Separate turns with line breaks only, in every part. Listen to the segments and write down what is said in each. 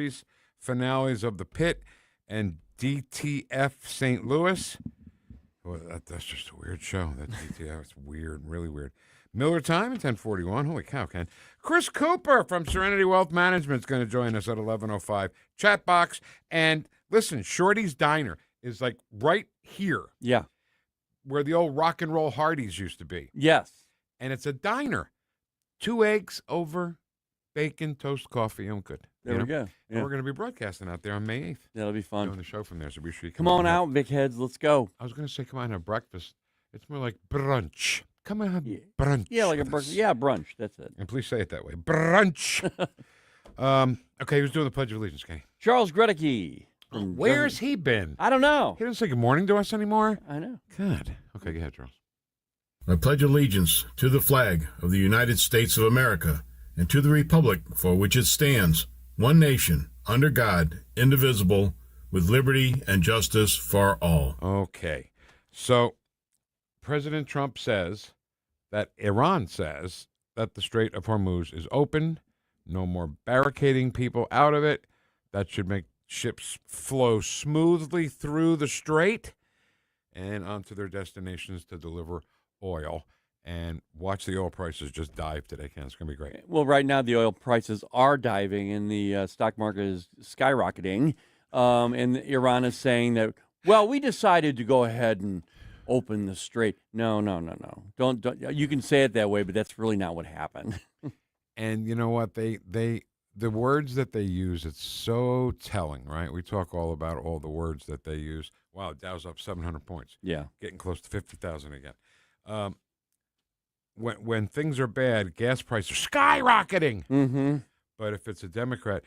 series finales of The Pit and DTF St. Louis. Well, that's just a weird show. That DTF, it's weird, really weird. Miller Time at 10:41. Holy cow, Ken. Chris Cooper from Serenity Wealth Management is going to join us at 11:05. Chat box. And listen, Shorty's Diner is like right here.
Yeah.
Where the old Rock and Roll Hardee's used to be.
Yes.
And it's a diner. 2 eggs over bacon, toast, coffee. I'm good.
There we go.
And
Yeah.
we're going to be broadcasting out there on May 8th.
That'll be fun.
Doing the show from there, so be sure you
Come on out, Vic Heads. Let's go.
I was going to say come on and have breakfast. It's more like brunch. Come on, have brunch.
Yeah, like a brunch. Yeah, brunch. That's it.
And please say it that way. Brunch. Okay, who's doing the Pledge of Allegiance, Kenny?
Charles Greteke.
Where's he been?
I don't know.
He doesn't say good morning to us anymore.
I know.
Good. Okay, go ahead, Charles.
I pledge allegiance to the flag of the United States of America and to the republic for which it stands, one nation, under God, indivisible, with liberty and justice for all.
Okay. So President Trump says that Iran says that the Strait of Hormuz is open, no more barricading people out of it. That should make ships flow smoothly through the strait and onto their destinations to deliver oil. And watch the oil prices just dive today, Ken. It's going to be great.
Well, right now the oil prices are diving and the stock market is skyrocketing. And Iran is saying that, well, we decided to go ahead and open the strait. No. Don't. You can say it that way, but that's really not what happened.
And you know what? The words that they use, it's so telling, right? We talk all about all the words that they use. Wow, Dow's up 700 points.
Yeah.
Getting close to 50,000 again. When things are bad, gas prices are skyrocketing.
Mm-hmm.
But if it's a Democrat,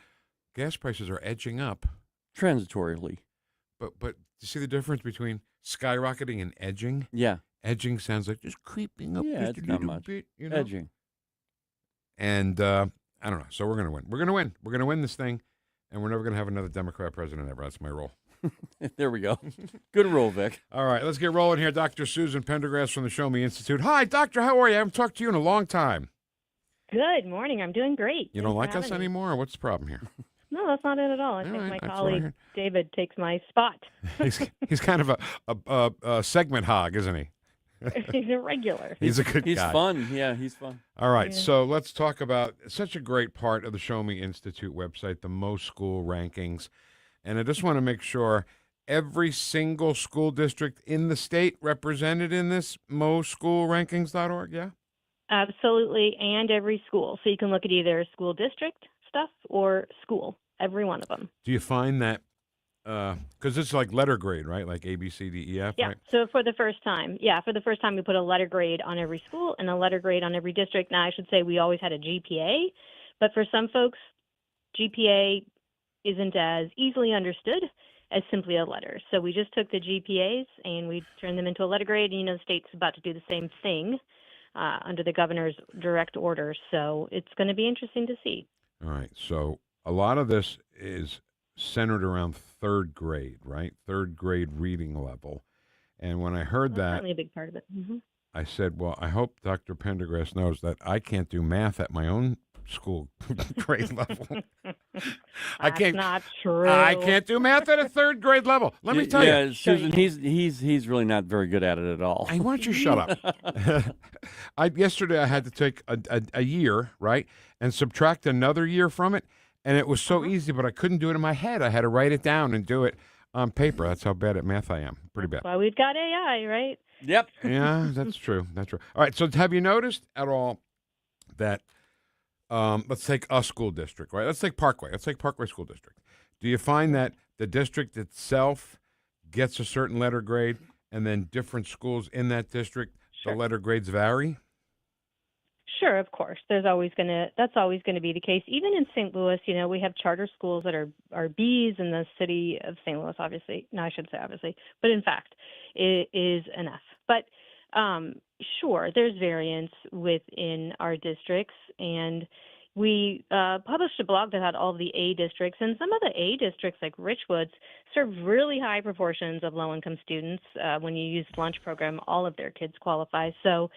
gas prices are edging up.
Transitorily.
But you see the difference between skyrocketing and edging?
Yeah.
Edging sounds like just creeping up
Yeah,
just
it's
a
not
little
much.
bit. You know?
Edging.
And I don't know. So we're going to win. We're going to win. We're going to win this thing, and we're never going to have another Democrat president ever. That's my role.
There we go. Good rule, Vic.
All right, let's get rolling here. Dr. Susan Pendergrass from the Show Me Institute. Hi, doctor. How are you? I haven't talked to you in a long time.
Good morning. I'm doing great.
You don't like us anymore? Or what's the problem here?
No, that's not it at all. I think my colleague David takes my spot.
He's kind of a segment hog, isn't he?
He's a regular.
He's a good guy.
He's fun. Yeah, he's fun.
All right, so let's talk about such a great part of the Show Me Institute website, the Most School Rankings. And I just want to make sure every single school district in the state represented in this mostschoolrankings.org, yeah?
Absolutely, and every school. So you can look at either school district stuff or school, every one of them.
Do you find that, because it's like letter grade, right? Like A, B, C, D, E, F,
yeah,
right?
so for the first time, we put a letter grade on every school and a letter grade on every district. Now, I should say we always had a GPA, but for some folks, GPA isn't as easily understood as simply a letter. So we just took the GPAs and we turned them into a letter grade. And, the state's about to do the same thing under the governor's direct order. So it's going to be interesting to see.
All right. So a lot of this is centered around third grade, right? Third grade reading level. And when I heard that,
certainly a big part of it. Mm-hmm.
I said, well, I hope Dr. Pendergrass knows that I can't do math at my own school grade level.
That's not true.
I can't do math at a third grade level. Let me tell you.
Susan, he's really not very good at it at all.
Hey, why don't you shut up? Yesterday I had to take a year, right, and subtract another year from it, and it was so easy, but I couldn't do it in my head. I had to write it down and do it on paper. That's how bad at math I am. Pretty bad.
Well, we've got AI, right?
Yep.
Yeah, that's true. That's true. All right, so have you noticed at all that let's take a school district, right? Let's take Parkway. Let's take Parkway School District. Do you find that the district itself gets a certain letter grade, and then different schools in that district, the letter grades vary?
Sure, of course. That's always going to be the case. Even in St. Louis, we have charter schools that are Bs in the city of St. Louis, obviously. No, I should say obviously, but in fact, it is an F. But sure, there's variance within our districts, and we published a blog that had all of the A districts, and some of the A districts, like Richwoods, serve really high proportions of low-income students. When you use the lunch program, all of their kids qualify. So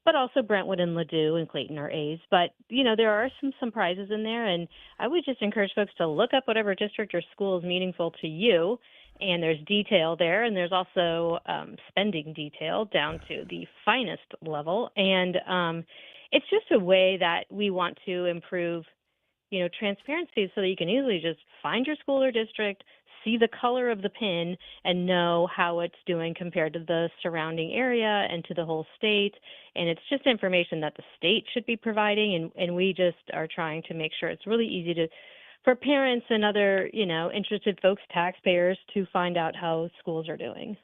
but also Brentwood and Ladue and Clayton are A's. But, there are some prizes in there, and I would just encourage folks to look up whatever district or school is meaningful to you. And there's detail there, and there's also spending detail down to the finest level. And it's just a way that we want to improve, transparency so that you can easily just find your school or district, see the color of the pin, and know how it's doing compared to the surrounding area and to the whole state. And it's just information that the state should be providing, and we just are trying to make sure it's really easy for parents and other, interested folks, taxpayers, to find out how schools are doing.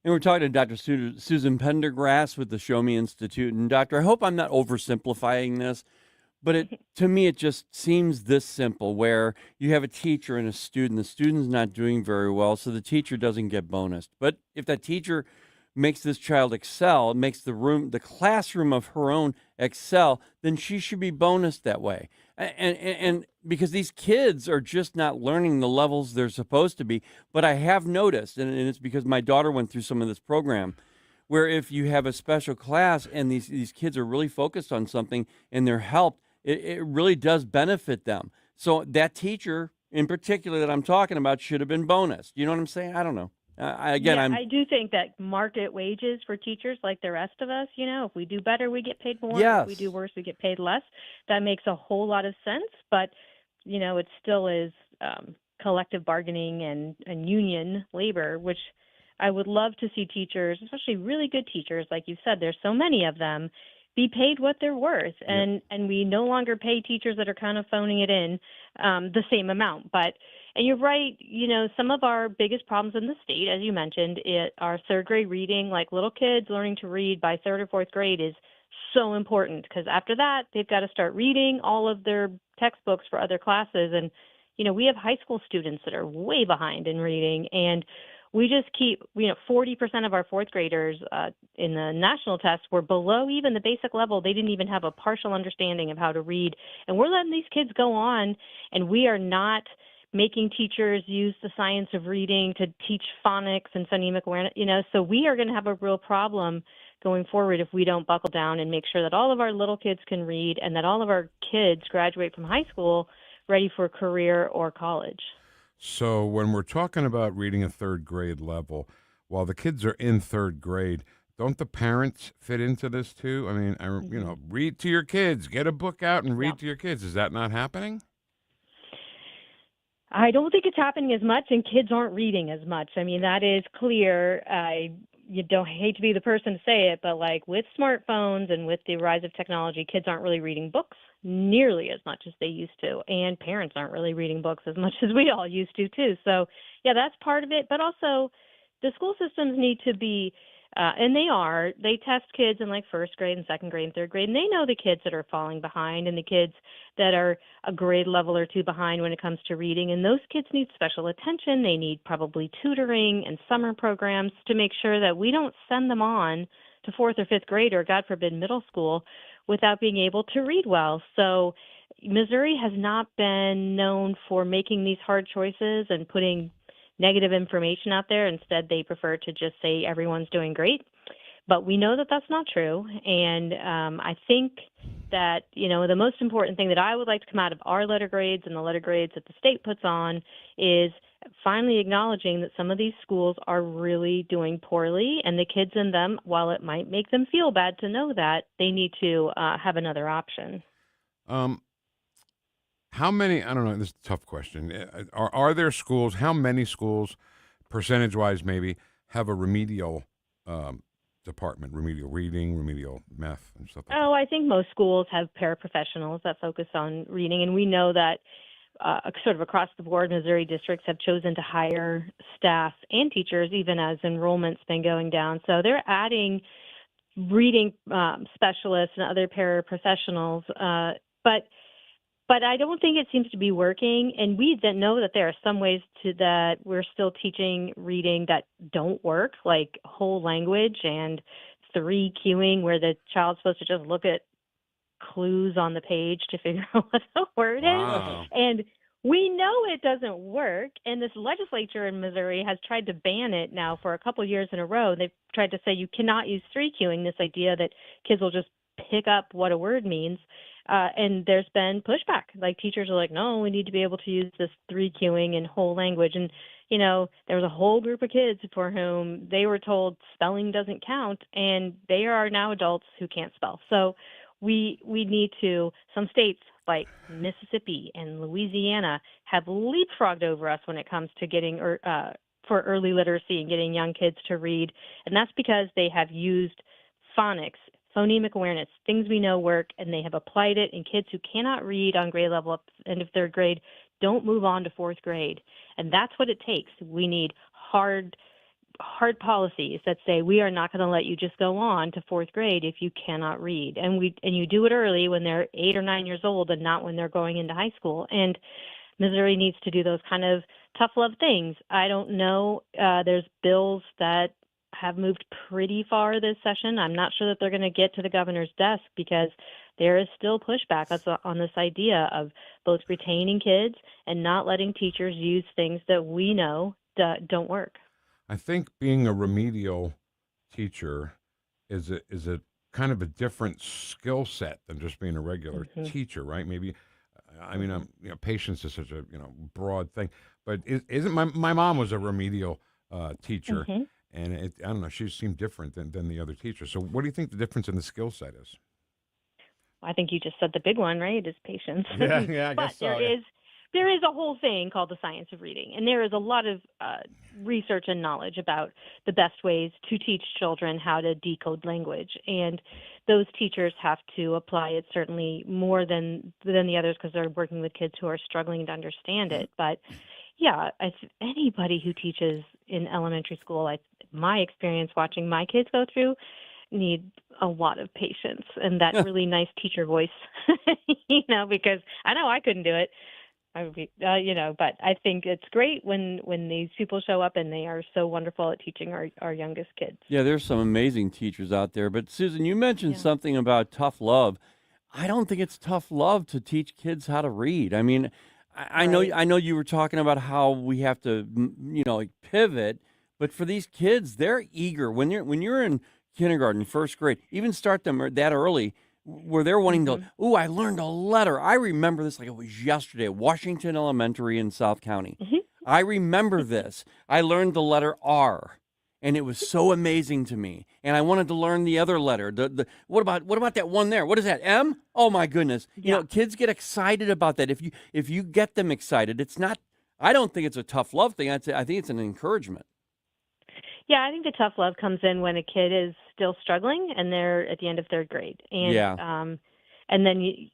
And we're talking to Dr. Susan Pendergrass with the Show Me Institute. And Doctor, I hope I'm not oversimplifying this, but to me, it just seems this simple, where you have a teacher and a student. The student's not doing very well, so the teacher doesn't get bonused. But if that teacher makes this child excel, makes the classroom of her own excel, then she should be bonused that way. And because these kids are just not learning the levels they're supposed to be. But I have noticed, and it's because my daughter went through some of this program, where if you have a special class and these kids are really focused on something and they're helped, it really does benefit them. So that teacher in particular that I'm talking about should have been bonused. You know what I'm saying? I don't know. I
do think that market wages for teachers, like the rest of us, if we do better, we get paid more.
Yes.
If we do worse, we get paid less. That makes a whole lot of sense. But, it still is collective bargaining and union labor, which I would love to see teachers, especially really good teachers, like you said, there's so many of them, be paid what they're worth. And we no longer pay teachers that are kind of phoning it in the same amount. And you're right, some of our biggest problems in the state, as you mentioned, are third grade reading. Like, little kids learning to read by third or fourth grade is so important, because after that, they've got to start reading all of their textbooks for other classes. And, we have high school students that are way behind in reading, and we just keep, 40% of our fourth graders in the national test were below even the basic level. They didn't even have a partial understanding of how to read. And we're letting these kids go on, and we are not making teachers use the science of reading to teach phonics and phonemic awareness, so we are going to have a real problem going forward if we don't buckle down and make sure that all of our little kids can read and that all of our kids graduate from high school ready for career or college.
So when we're talking about reading a third grade level, while the kids are in third grade, don't the parents fit into this too? I mean, read to your kids, get a book out and read to your kids. Is that not happening?
I don't think it's happening as much, and kids aren't reading as much. I mean, that is clear. You don't hate to be the person to say it, but like with smartphones and with the rise of technology, kids aren't really reading books nearly as much as they used to, and parents aren't really reading books as much as we all used to too. So yeah, that's part of it. But also the school systems need to be, and they test kids in like first grade and second grade and third grade, and they know the kids that are falling behind and the kids that are a grade level or two behind when it comes to reading. And those kids need special attention. They need probably tutoring and summer programs to make sure that we don't send them on to fourth or fifth grade, or God forbid, middle school, without being able to read well. So Missouri has not been known for making these hard choices and putting negative information out there. Instead, they prefer to just say everyone's doing great. But we know that that's not true. And I think that, the most important thing that I would like to come out of our letter grades and the letter grades that the state puts on is finally acknowledging that some of these schools are really doing poorly, and the kids in them, while it might make them feel bad to know that, they need to have another option.
How many, I don't know, this is a tough question. Are there schools, how many schools, percentage-wise maybe, have a remedial department, remedial reading, remedial math, and stuff like that?
I think most schools have paraprofessionals that focus on reading, and we know that sort of across the board, Missouri districts have chosen to hire staff and teachers, even as enrollment's been going down. So they're adding reading specialists and other paraprofessionals, but I don't think it seems to be working. And we know that there are some ways that we're still teaching reading that don't work, like whole language and 3 cueing, where the child's supposed to just look at clues on the page to figure out what the word is. And we know it doesn't work. And this legislature in Missouri has tried to ban it now for a couple years in a row. They've tried to say you cannot use 3 cueing, this idea that kids will just pick up what a word means. And there's been pushback. Like teachers are like, no, we need to be able to use this 3-cueing in whole language. And, there was a whole group of kids for whom they were told spelling doesn't count, and they are now adults who can't spell. So we need to, some states like Mississippi and Louisiana have leapfrogged over us when it comes to getting for early literacy and getting young kids to read. And that's because they have used phonics, phonemic awareness, things we know work, and they have applied it in kids who cannot read on grade level up end of 3rd grade. Don't move on to 4th grade. And that's what it takes. We need hard policies that say we are not going to let you just go on to 4th grade if you cannot read. And you do it early when they're 8 or 9 years old and not when they're going into high school. And Missouri needs to do those kind of tough love things. I don't know. There's bills that have moved pretty far this session. I'm not sure that they're going to get to the governor's desk because there is still pushback on this idea of both retaining kids and not letting teachers use things that we know don't work.
I think being a remedial teacher is a kind of a different skill set than just being a regular teacher, right? Maybe, patience is such a broad thing, but isn't my mom was a remedial teacher, and I don't know, she seemed different than the other teachers. So, what do you think the difference in the skill set is?
I think you just said the big one, right? Is patience.
Yeah, I guess so.
There is a whole thing called the science of reading, and there is a lot of research and knowledge about the best ways to teach children how to decode language. And those teachers have to apply it certainly more than the others because they're working with kids who are struggling to understand it. But yeah, anybody who teaches in elementary school, my experience watching my kids go through, need a lot of patience and that really nice teacher voice, because I know I couldn't do it. I would be, but I think it's great when these people show up and they are so wonderful at teaching our youngest kids.
Yeah, there's some amazing teachers out there. But Susan, you mentioned something about tough love. I don't think it's tough love to teach kids how to read. I mean, I know you were talking about how we have to, pivot. But for these kids, they're eager when you're in kindergarten, 1st grade, even start them that early, where they're wanting to, I learned a letter. I remember this like it was yesterday, Washington Elementary in South County. I remember this. I learned the letter R, and it was so amazing to me. And I wanted to learn the other letter. What about that one there? What is that, M? Oh, my goodness. Kids get excited about that. If you get them excited, it's not, I don't think it's a tough love thing. I think it's an encouragement.
Yeah, I think the tough love comes in when a kid is still struggling and they're at the end of 3rd grade. And and then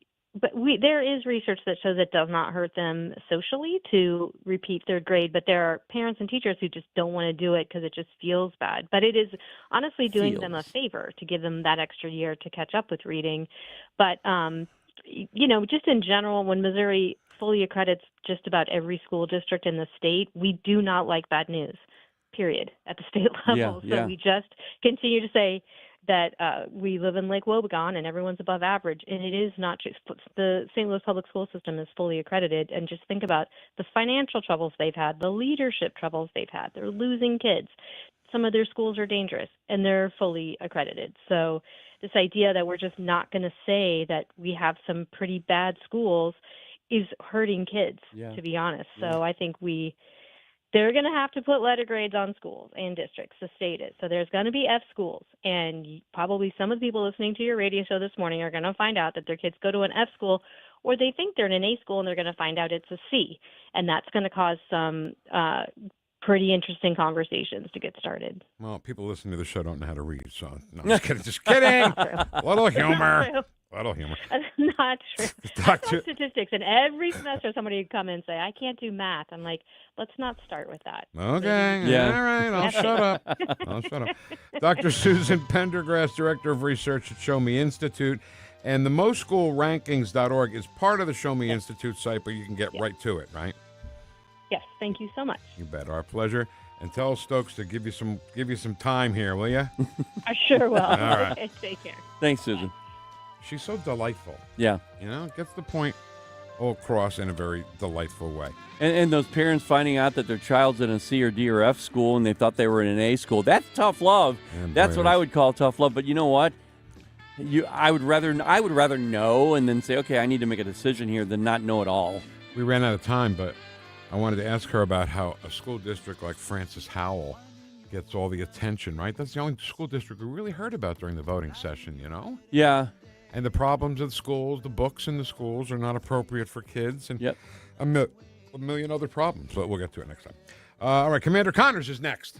there is research that shows it does not hurt them socially to repeat 3rd grade, but there are parents and teachers who just don't want to do it because it just feels bad. But it is honestly doing them a favor to give them that extra year to catch up with reading. But just in general, when Missouri fully accredits just about every school district in the state, we do not like bad news. Period, at the state level. So we just continue to say that we live in Lake Wobegon and everyone's above average. And it is not just the St. Louis public school system is fully accredited. And just think about the financial troubles they've had, the leadership troubles they've had. They're losing kids. Some of their schools are dangerous and they're fully accredited. So this idea that we're just not going to say that we have some pretty bad schools is hurting kids, to be honest. So I think they're going to have to put letter grades on schools and districts, the state is. So there's going to be F schools. And probably some of the people listening to your radio show this morning are going to find out that their kids go to an F school, or they think they're in an A school and they're going to find out it's a C. And that's going to cause some pretty interesting conversations to get started.
Well, people listening to the show don't know how to read, so no, I'm just kidding. Just kidding. Little humor. Little humor.
That's not true. I have statistics, and every semester somebody would come in and say, I can't do math. I'm like, let's not start with that.
Okay. Maybe. All right. I'll shut up. Dr. Susan Pendergrass, Director of Research at Show Me Institute. And the MoSchoolRankings.org is part of the Show Me Institute site, but you can get right to it, right?
Yes. Thank you so much.
You bet. Our pleasure. And tell Stokes to give you some time here, will you?
I sure will.
All right.
Take care.
Thanks, Susan.
She's so delightful.
Yeah.
Gets the point all across in a very delightful way.
And those parents finding out that their child's in a C or D or F school and they thought they were in an A school, that's tough love.
Yeah,
that's what I would call tough love. But you know what? I would rather know and then say, okay, I need to make a decision here than not know at all.
We ran out of time, but I wanted to ask her about how a school district like Francis Howell gets all the attention, right? That's the only school district we really heard about during the voting session, you know?
Yeah.
And the problems of the schools, the books in the schools are not appropriate for kids, and
Yep.
a million other problems. But we'll get to it next time. All right, Commander Connors is next.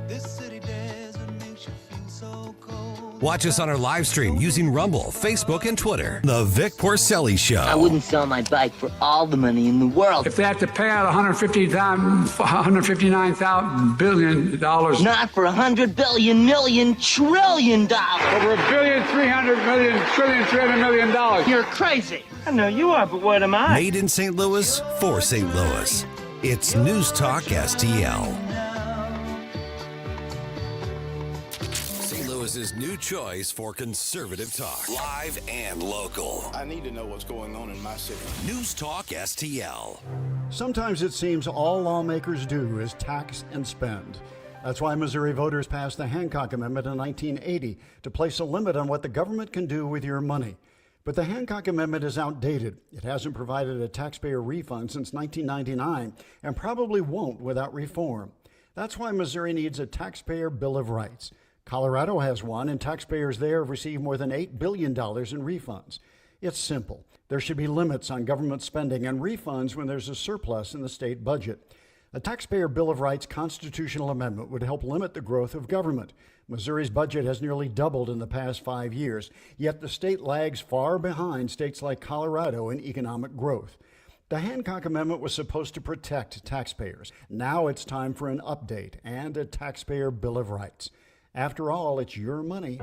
This city desert makes you feel so cold.
Watch us on our live stream using Rumble, Facebook, and Twitter. The Vic Porcelli Show.
I wouldn't sell my bike for all the money in the world.
If they have to pay out $159 billion.
Not for $100 billion, million, trillion dollars.
Over $1,300 billion.
You're crazy. I know you are, but what am I?
Made in St. Louis for St. Louis. It's News Talk STL. St. Louis's new choice for conservative talk. Live and local.
I need to know what's going on in my city.
News Talk STL.
Sometimes it seems all lawmakers do is tax and spend. That's why Missouri voters passed the Hancock Amendment in 1980 to place a limit on what the government can do with your money. But the Hancock Amendment is outdated. It hasn't provided a taxpayer refund since 1999 and probably won't without reform. That's why Missouri needs a taxpayer Bill of Rights. Colorado has one, and taxpayers there have received more than $8 billion in refunds. It's simple. There should be limits on government spending and refunds when there's a surplus in the state budget. A taxpayer Bill of Rights constitutional amendment would help limit the growth of government. Missouri's budget has nearly doubled in the past 5 years, yet the state lags far behind states like Colorado in economic growth. The Hancock Amendment was supposed to protect taxpayers. Now it's time for an update and a taxpayer Bill of Rights. After all, it's your money.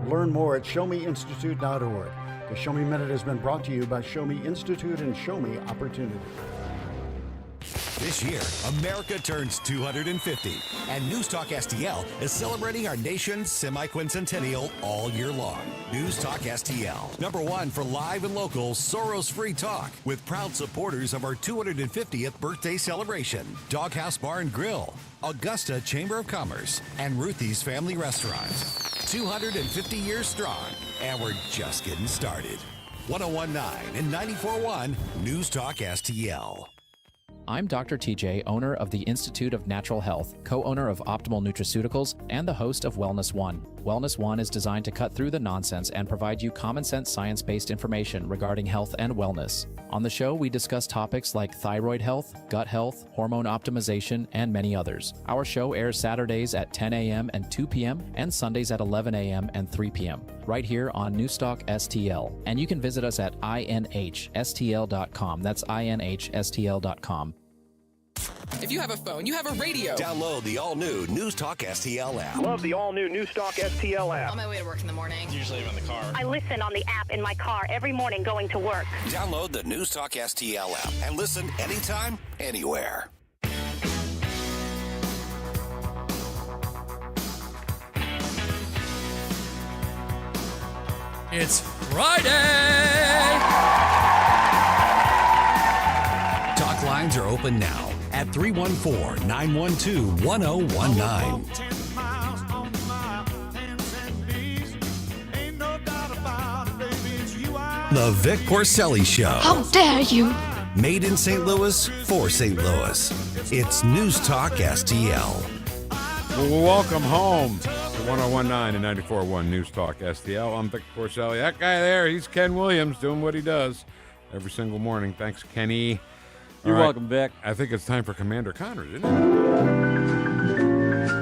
Learn more at showmeinstitute.org. The Show Me Minute has been brought to you by Show Me Institute and Show Me Opportunity.
This year, America turns 250, and News Talk STL is celebrating our nation's semi-quincentennial all year long. News Talk STL, #1 for live and local Soros-free talk, with proud supporters of our 250th birthday celebration. Doghouse Bar and Grill, Augusta Chamber of Commerce, and Ruthie's Family Restaurants. 250 years strong, and we're just getting started. 101.9 and 94.1 News Talk STL.
I'm Dr. TJ, owner of the Institute of Natural Health, co-owner of Optimal Nutraceuticals, and the host of Wellness One. Wellness One is designed to cut through the nonsense and provide you common sense science-based information regarding health and wellness. On the show, we discuss topics like thyroid health, gut health, hormone optimization, and many others. Our show airs Saturdays at 10 a.m. and 2 p.m. and Sundays at 11 a.m. and 3 p.m. right here on Newstalk STL. And you can visit us at inhstl.com. That's inhstl.com.
If you have a phone, you have a radio.
Download the all-new News Talk STL app.
Love the all-new Newstalk STL app.
On my way to work in the morning.
Usually I'm in the car.
I listen on the app in my car every morning going to work.
Download the News Talk STL app and listen anytime, anywhere.
It's Friday!
Talk lines are open now at 314-912-1019. The Vic Porcelli Show.
How dare you!
Made in St. Louis for St. Louis. It's News Talk STL.
Welcome home to 101.9 and 94.1 News Talk STL. I'm Vic Porcelli. That guy there, he's Ken Williams doing what he does every single morning. Thanks, Kenny.
You're welcome, Vic.
I think it's time for Commander Connors, isn't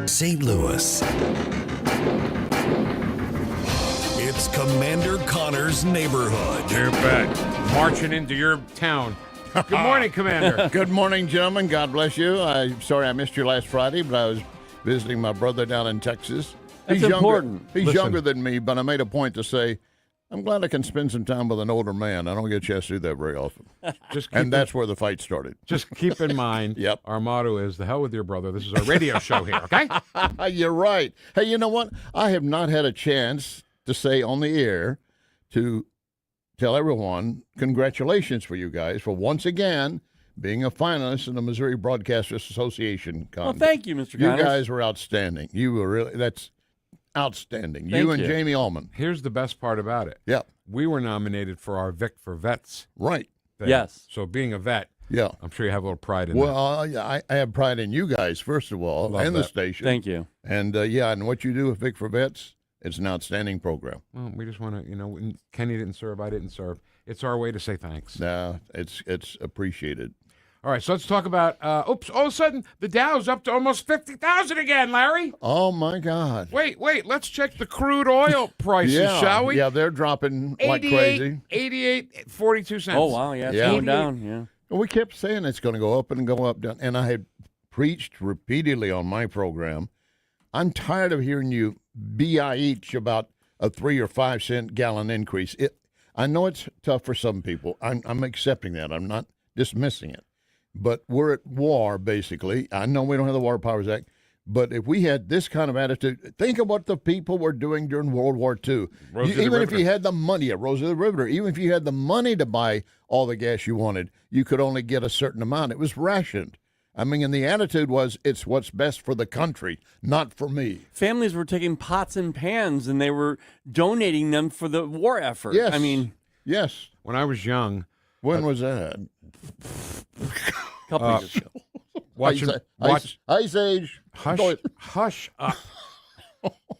it?
St. Louis. It's Commander Connor's neighborhood.
You bet. Marching into your town. Good morning, Commander.
Good morning, gentlemen. God bless you. I'm sorry I missed you last Friday, but I was visiting my brother down in Texas.
That's important.
He's younger than me, but I made a point to say, I'm glad I can spend some time with an older man. I don't get a chance to do that very often. That's where the fight started.
Just keep in mind,
Yep.
Our motto is, the hell with your brother. This is a radio show here, okay?
You're right. Hey, you know what? I have not had a chance to say on the air to tell everyone congratulations for you guys for once again being a finalist in the Missouri Broadcasters Association contest.
Well, thank you, Mr. Connors.
You guys were outstanding. You were really, outstanding.
Thank
You and
you.
Jamie Allman.
Here's the best part about it.
Yeah.
We were nominated for our Vic for Vets
Right.
thing.
Yes.
So being a vet,
Yeah.
I'm sure you have a little pride in that.
Well, I have pride in you guys, first of all,
Love
and the
that.
station.
Thank you.
And, and what you do with Vic for Vets, it's an outstanding program.
Well, we just want to, when Kenny didn't serve, I didn't serve. It's our way to say thanks.
No, it's appreciated.
All right, so let's talk about, all of a sudden, the Dow's up to almost 50,000 again, Larry.
Oh, my God.
Wait, let's check the crude oil prices, shall we?
Yeah, they're dropping like crazy.
88.42 cents.
Oh, wow. Yeah, it's going down. Yeah.
And we kept saying it's going to go up and go up. Down. And I had preached repeatedly on my program. I'm tired of hearing you BIH about a 3 or 5 cent gallon increase. I know it's tough for some people. I'm accepting that. I'm not dismissing it. But we're at war, basically. I know we don't have the Water Powers Act, but if we had this kind of attitude, think of what the people were doing during World War II. Even if you had the money, Rosa the Riveter, even if you had the money to buy all the gas you wanted, you could only get a certain amount. It was rationed. I mean, and the attitude was, it's what's best for the country, not for me.
Families were taking pots and pans, and they were donating them for the war effort.
Yes.
I mean,
yes.
When I was young.
When was that?
Couple years ago.
Ice Age.
Hush up.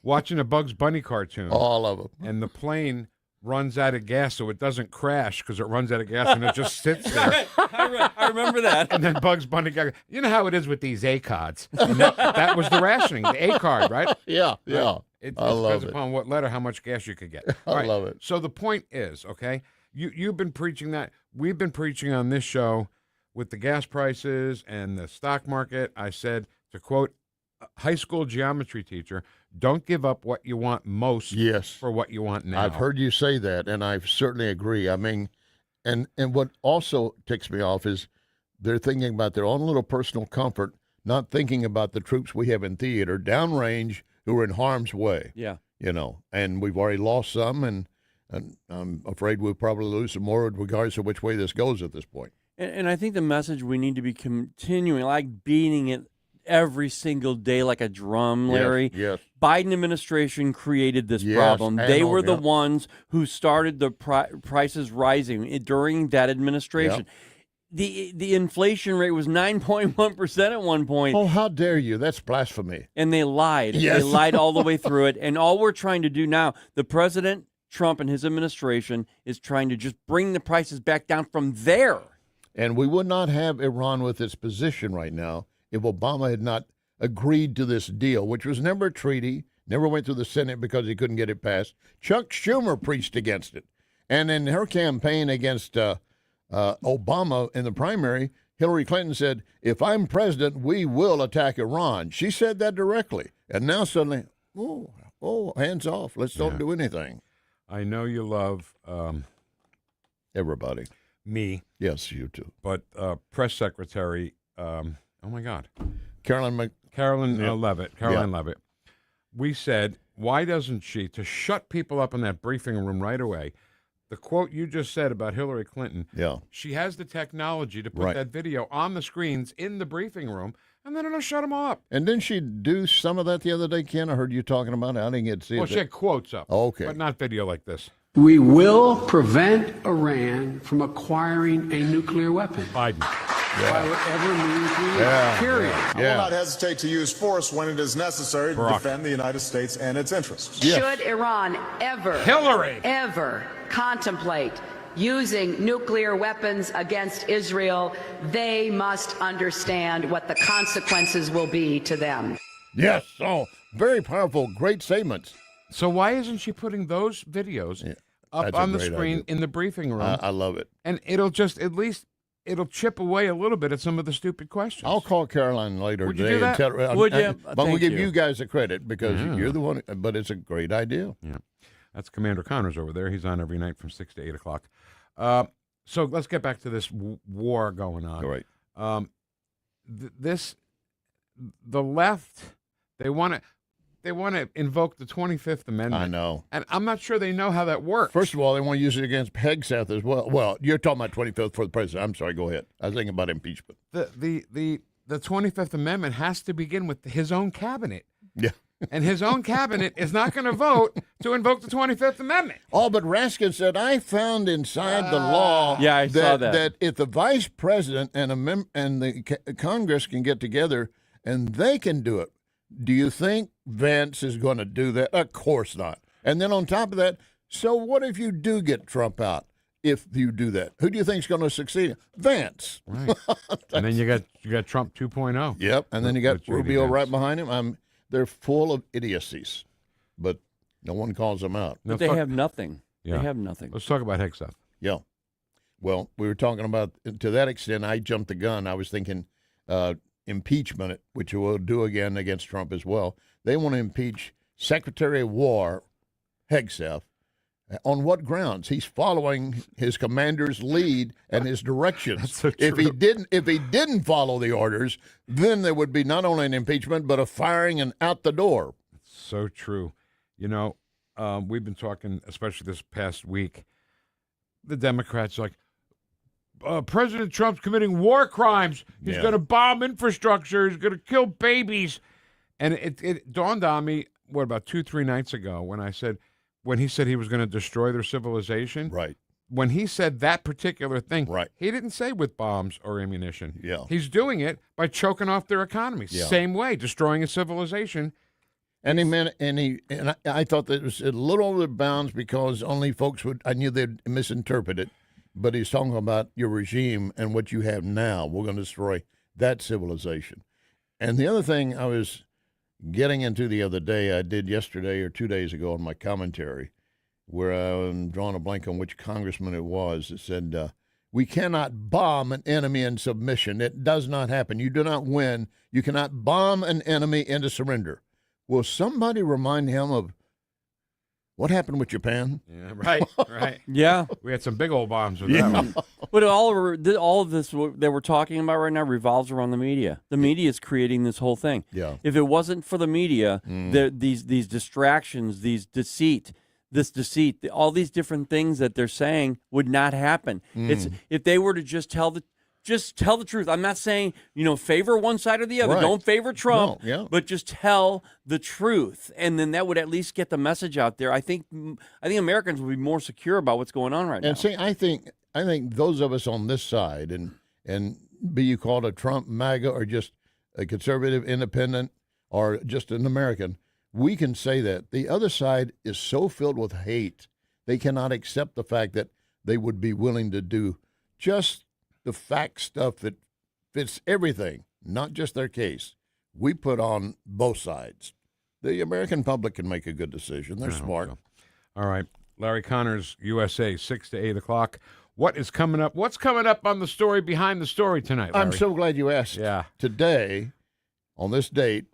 Watching a Bugs Bunny cartoon.
All of them.
And the plane runs out of gas so it doesn't crash because it runs out of gas and it just sits there.
I remember that.
And then Bugs Bunny got, you know how it is with these A-cards. And that was the rationing, the A-card, right?
Yeah, yeah.
Right? It
I love
depends
it.
upon what letter, how much gas you could get.
I love it.
So the point is, okay, you've been preaching that. We've been preaching on this show with the gas prices and the stock market. I said, to quote a high school geometry teacher, don't give up what you want most for what you want now.
I've heard you say that, and I certainly agree. I mean, and what also ticks me off is they're thinking about their own little personal comfort, not thinking about the troops we have in theater, downrange, who are in harm's way.
Yeah.
And we've already lost some, and I'm afraid we'll probably lose some more regardless of which way this goes at this point.
And I think the message we need to be continuing, like beating it every single day like a drum, Larry.
Yes.
Biden administration created this
Yes,
problem. They were the
yeah.
ones who started the prices rising during that administration. The inflation rate was 9.1% at one point.
Oh, how dare you? That's blasphemy.
And they lied.
Yes.
They lied all the way through it. And all we're trying to do now, the president, Trump, and his administration is trying to just bring the prices back down from there.
And we would not have Iran with its position right now if Obama had not agreed to this deal, which was never a treaty, never went through the Senate because he couldn't get it passed. Chuck Schumer preached against it. And in her campaign against Obama in the primary, Hillary Clinton said, if I'm president, we will attack Iran. She said that directly. And now suddenly, hands off. Let's don't do anything.
I know you love
everybody.
Me.
Yes, you too.
But press secretary, oh my God.
Caroline
Leavitt. Caroline Leavitt. We said, why doesn't she, to shut people up in that briefing room right away, the quote you just said about Hillary Clinton, she has the technology to put that video on the screens in the briefing room, and then it'll shut them all up.
And didn't she do some of that the other day, Ken? I heard you talking about it. I didn't get to see it.
Well, she had quotes up.
Okay.
But not video like this.
We will prevent Iran from acquiring a nuclear weapon.
Biden.
By whatever means we need. Period.
I will not hesitate to use force when it is necessary to defend the United States and its interests.
Should Iran ever contemplate using nuclear weapons against Israel, they must understand what the consequences will be to them.
Yes. Oh, very powerful. Great statements.
So why isn't she putting those videos up on the screen in the briefing room?
I love it.
And it'll just, at least, it'll chip away a little bit at some of the stupid questions.
I'll call Caroline later
Would you
today
do that?
and tell her.
Would you?
But we'll give
you.
you guys the credit because you're the one. But it's a great idea.
Yeah. That's Commander Connors over there. He's on every night from 6 to 8 o'clock. So let's get back to this war going on.
All right.
The left, they want to invoke the 25th Amendment.
I know.
And I'm not sure they know how that works.
First of all, they want to use it against Hegseth as well. Well, you're talking about 25th for the president. I'm sorry. Go ahead. I was thinking about impeachment.
The 25th Amendment has to begin with his own cabinet.
Yeah.
and his own cabinet is not going to vote to invoke the 25th Amendment.
Oh, but Raskin said, I found inside the law
saw that.
that if the vice president and the Congress can get together and they can do it, do you think Vance is going to do that? Of course not. And then on top of that, so what if you do get Trump out? If you do that, who do you think is going to succeed? Vance.
Right. And then you got Trump 2.0.
Yep. And then you got
With J.D.
Rubio
Vance.
right behind him. They're full of idiocies, but no one calls them out.
But they have nothing.
Yeah.
They have nothing.
Let's talk about Higgs stuff.
Yeah. Well, we were talking about, to that extent, I jumped the gun. I was thinking impeachment, which we'll do again against Trump as well. They want to impeach Secretary of War Hegseth. On what grounds? He's following his commander's lead and his directions.
That's so
If he
true.
didn't follow the orders, then there would be not only an impeachment but a firing and out the door.
So true. You know, we've been talking, especially this past week, the Democrats are like, President Trump's committing war crimes. He's
Yeah.
going to bomb infrastructure. He's going to kill babies. And it dawned on me, about 2-3 nights ago when he said he was going to destroy their civilization.
Right.
When he said that particular thing,
Right.
he didn't say with bombs or ammunition.
Yeah.
He's doing it by choking off their economy.
Yeah.
Same way, destroying a civilization.
And I thought that it was a little over the bounds because only folks I knew they'd misinterpret it. But he's talking about your regime and what you have now. We're going to destroy that civilization. And the other thing I was getting into the other day, I did yesterday or 2 days ago in my commentary, where I'm drawing a blank on which congressman it was. It said, we cannot bomb an enemy in submission. It does not happen. You do not win. You cannot bomb an enemy into surrender. Will somebody remind him of what happened with Japan?
Yeah, right, right.
Yeah.
We had some big old bombs with that one.
But all of this that we're talking about right now revolves around the media. The media is creating this whole thing.
Yeah.
If it wasn't for the media, these distractions, this deceit, all these different things that they're saying would not happen. It's if they were to just tell the truth. I'm not saying, favor one side or the other.
Right.
Don't favor Trump,
No, yeah.
but just tell the truth. And then that would at least get the message out there. I think Americans would be more secure about what's going on right now.
And see, I think those of us on this side, and be you called a Trump MAGA or just a conservative independent or just an American, we can say that. The other side is so filled with hate, they cannot accept the fact that they would be willing to do just the fact stuff that fits everything, not just their case. We put on both sides. The American public can make a good decision. They're smart.
So. All right. Larry Connors, USA, 6 to 8 o'clock. What is coming up? What's coming up on the story behind the story tonight, Larry?
I'm so glad you asked.
Yeah.
Today, on this date,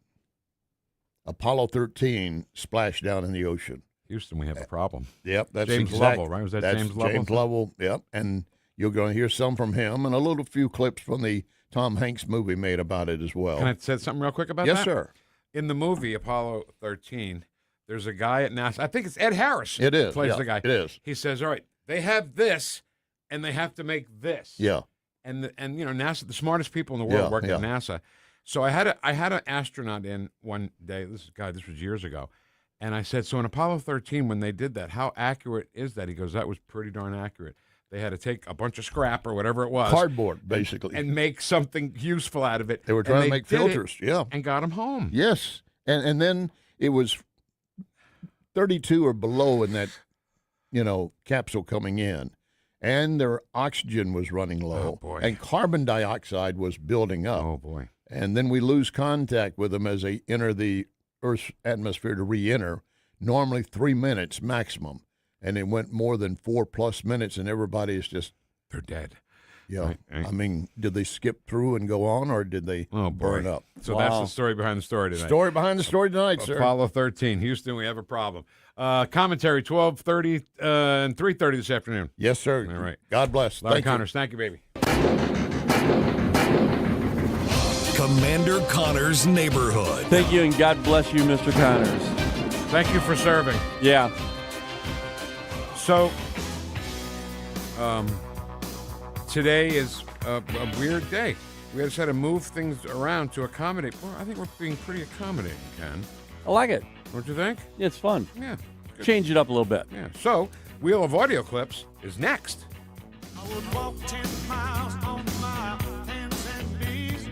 Apollo 13 splashed down in the ocean.
Houston, we have a problem.
Yep, that's
James Lovell, right? Was that
that's
James Lovell?
James Lovell, yep. And you're going to hear some from him and a few clips from the Tom Hanks movie made about it as well.
Can I say something real quick about that?
Yes, sir.
In the movie Apollo 13, there's a guy at NASA. I think it's Ed Harris.
It is.
Plays
yeah,
the guy.
It is.
He says, all right, they have this, and they have to make this.
Yeah.
And NASA, the smartest people in the world work at NASA. So I had an astronaut in one day. This was years ago. And I said, so in Apollo 13, when they did that, how accurate is that? He goes, that was pretty darn accurate. They had to take a bunch of scrap or whatever it was.
Cardboard, basically.
And make something useful out of it.
They were trying to make filters,
And got them home.
Yes. And then it was 32 or below in that, capsule coming in. And their oxygen was running low.
Oh, boy.
And carbon dioxide was building up.
Oh, boy.
And then we lose contact with them as they enter the Earth's atmosphere to re-enter, normally 3 minutes maximum. And it went more than 4+ minutes, and everybody is just...
They're dead.
Yeah.
Right.
I mean, did they skip through and go on, or did they burn up?
So that's the story behind the story tonight.
Story behind the story tonight, sir.
Apollo 13. Houston, we have a problem. Commentary, 12:30 and 3:30 this afternoon.
Yes, sir.
All right.
God bless.
Larry
Thank
Connors, thank you, baby.
Commander Connors' Neighborhood.
Thank you, and God bless you, Mr. Connors.
Thank you for serving.
Yeah.
So, today is a weird day. We just had to move things around to accommodate. Well, I think we're being pretty accommodating, Ken.
I like it.
Don't you think?
It's fun.
Yeah.
Change it up a little bit.
Yeah. So, Wheel of Audio Clips is next.
I would walk 10 miles on my hands and knees.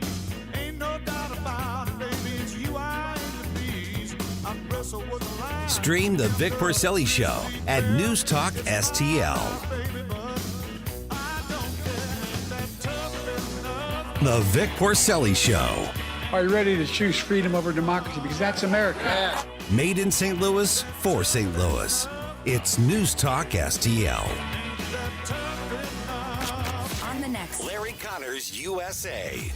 Ain't no doubt about it, baby, it's you I and the bees. I wrestle with the line.
Stream the Vic Porcelli Show at NewstalkSTL. The Vic Porcelli Show.
Are you ready to choose freedom over democracy? Because that's America.
Made in St. Louis for St. Louis. It's News Talk STL.
On the next
Larry Connors, USA.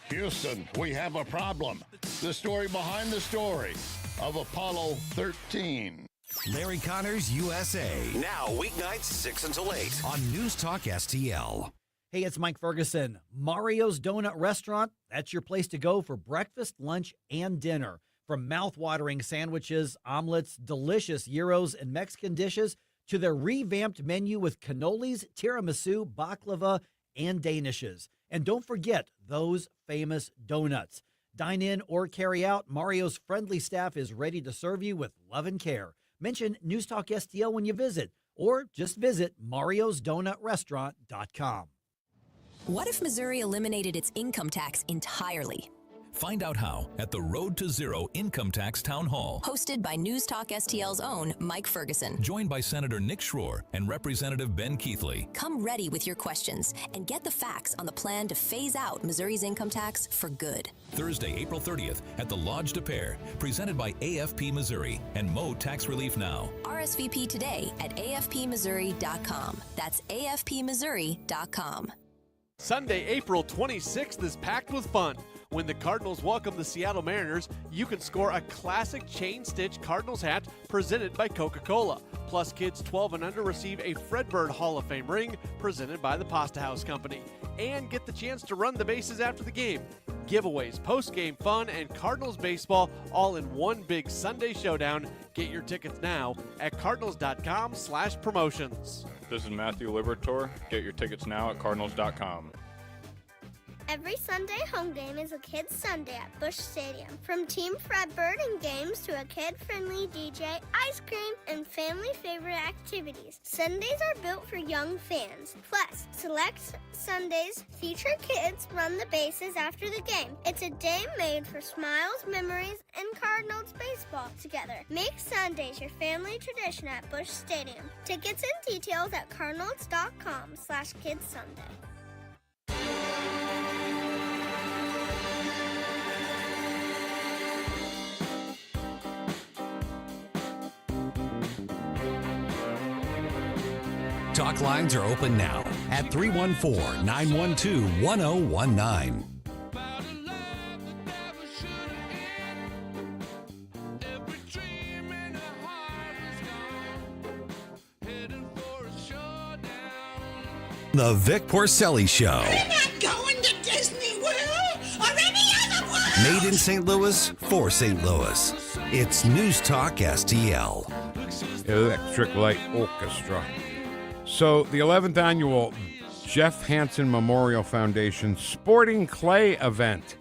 Houston, we have a problem. The story behind the story of Apollo 13.
Larry Connors, USA. Now, weeknights 6 until 8 on News Talk STL.
Hey, it's Mike Ferguson. Mario's Donut Restaurant, that's your place to go for breakfast, lunch, and dinner. From mouth-watering sandwiches, omelets, delicious gyros, and Mexican dishes, to their revamped menu with cannolis, tiramisu, baklava, and danishes. And don't forget those famous donuts. Dine in or carry out, Mario's friendly staff is ready to serve you with love and care. Mention News Talk STL when you visit, or just visit mariosdonutrestaurant.com.
What if Missouri eliminated its income tax entirely?
Find out how at the Road to Zero Income Tax Town Hall.
Hosted by News Talk STL's own Mike Ferguson.
Joined by Senator Nick Schroer and Representative Ben Keithley.
Come ready with your questions and get the facts on the plan to phase out Missouri's income tax for good.
Thursday, April 30th at the Lodge de Pere, presented by AFP Missouri and Mo Tax Relief Now.
RSVP today at afpmissouri.com. That's afpmissouri.com.
Sunday, April 26th is packed with fun. When the Cardinals welcome the Seattle Mariners, you can score a classic chain-stitch Cardinals hat presented by Coca-Cola. Plus, kids 12 and under receive a Fredbird Hall of Fame ring presented by the Pasta House Company. And get the chance to run the bases after the game. Giveaways, post-game fun, and Cardinals baseball all in one big Sunday showdown. Get your tickets now at cardinals.com/promotions.
This is Matthew Liberatore. Get your tickets now at cardinals.com.
Every Sunday home game is a Kids Sunday at Busch Stadium. From Team Fredbird and games to a kid-friendly DJ, ice cream, and family favorite activities. Sundays are built for young fans. Plus, select Sundays feature kids run the bases after the game. It's a day made for smiles, memories, and Cardinals baseball together. Make Sundays your family tradition at Busch Stadium. Tickets and details at cardinals.com/KidsSunday.
Talk lines are open now at 314-912-1019. The Vic Porcelli Show.
We're not going to Disney World or any other world.
Made in St. Louis for St. Louis. It's News Talk STL.
Electric Light Orchestra. So, the 11th annual Jeff Hansen Memorial Foundation Sporting Clay event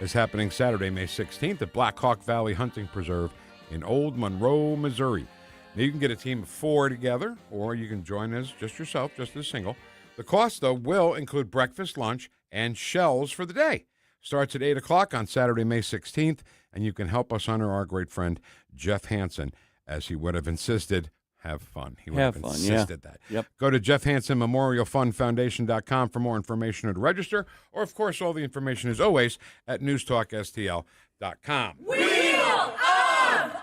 is happening Saturday, May 16th at Black Hawk Valley Hunting Preserve in Old Monroe, Missouri. Now, you can get a team of 4 together, or you can join as just yourself, just as single. The cost, though, will include breakfast, lunch, and shells for the day. Starts at 8 o'clock on Saturday, May 16th, and you can help us honor our great friend, Jeff Hansen, as he would have insisted. Have fun. He would have insisted that.
Yep.
Go to Jeff Hansen Memorial Fund Foundation.com for more information or to register. Or, of course, all the information is always at NewstalkSTL.com.
Wheel of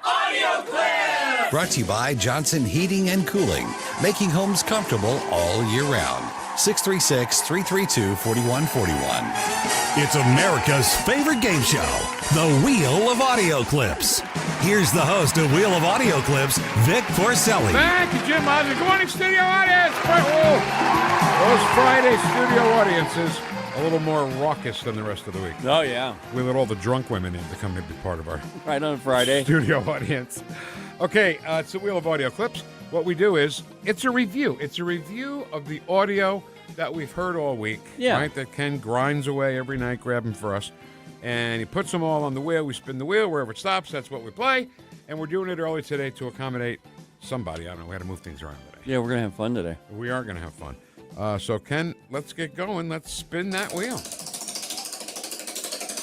Audio Clips!
Brought to you by Johnson Heating and Cooling, making homes comfortable all year round. 636-332-4141. It's America's favorite game show, The Wheel of Audio Clips. Here's the host of Wheel of Audio Clips, Vic Porcelli.
Thank you, Jim Osmond. Good morning, studio audience. Those Friday studio audiences a little more raucous than the rest of the week.
Oh, yeah.
We let all the drunk women in to come and be part of our
right on Friday
studio audience. Okay, it's the Wheel of Audio Clips. What we do is, it's a review. It's a review of the audio that we've heard all week.
Yeah.
Right? That Ken grinds away every night grabbing for us. And he puts them all on the wheel. We spin the wheel. Wherever it stops, that's what we play. And we're doing it early today to accommodate somebody. I don't know. We had to move things around today.
Yeah, we're going to have fun today.
We are going to have fun. So, Ken, let's get going. Let's spin that wheel.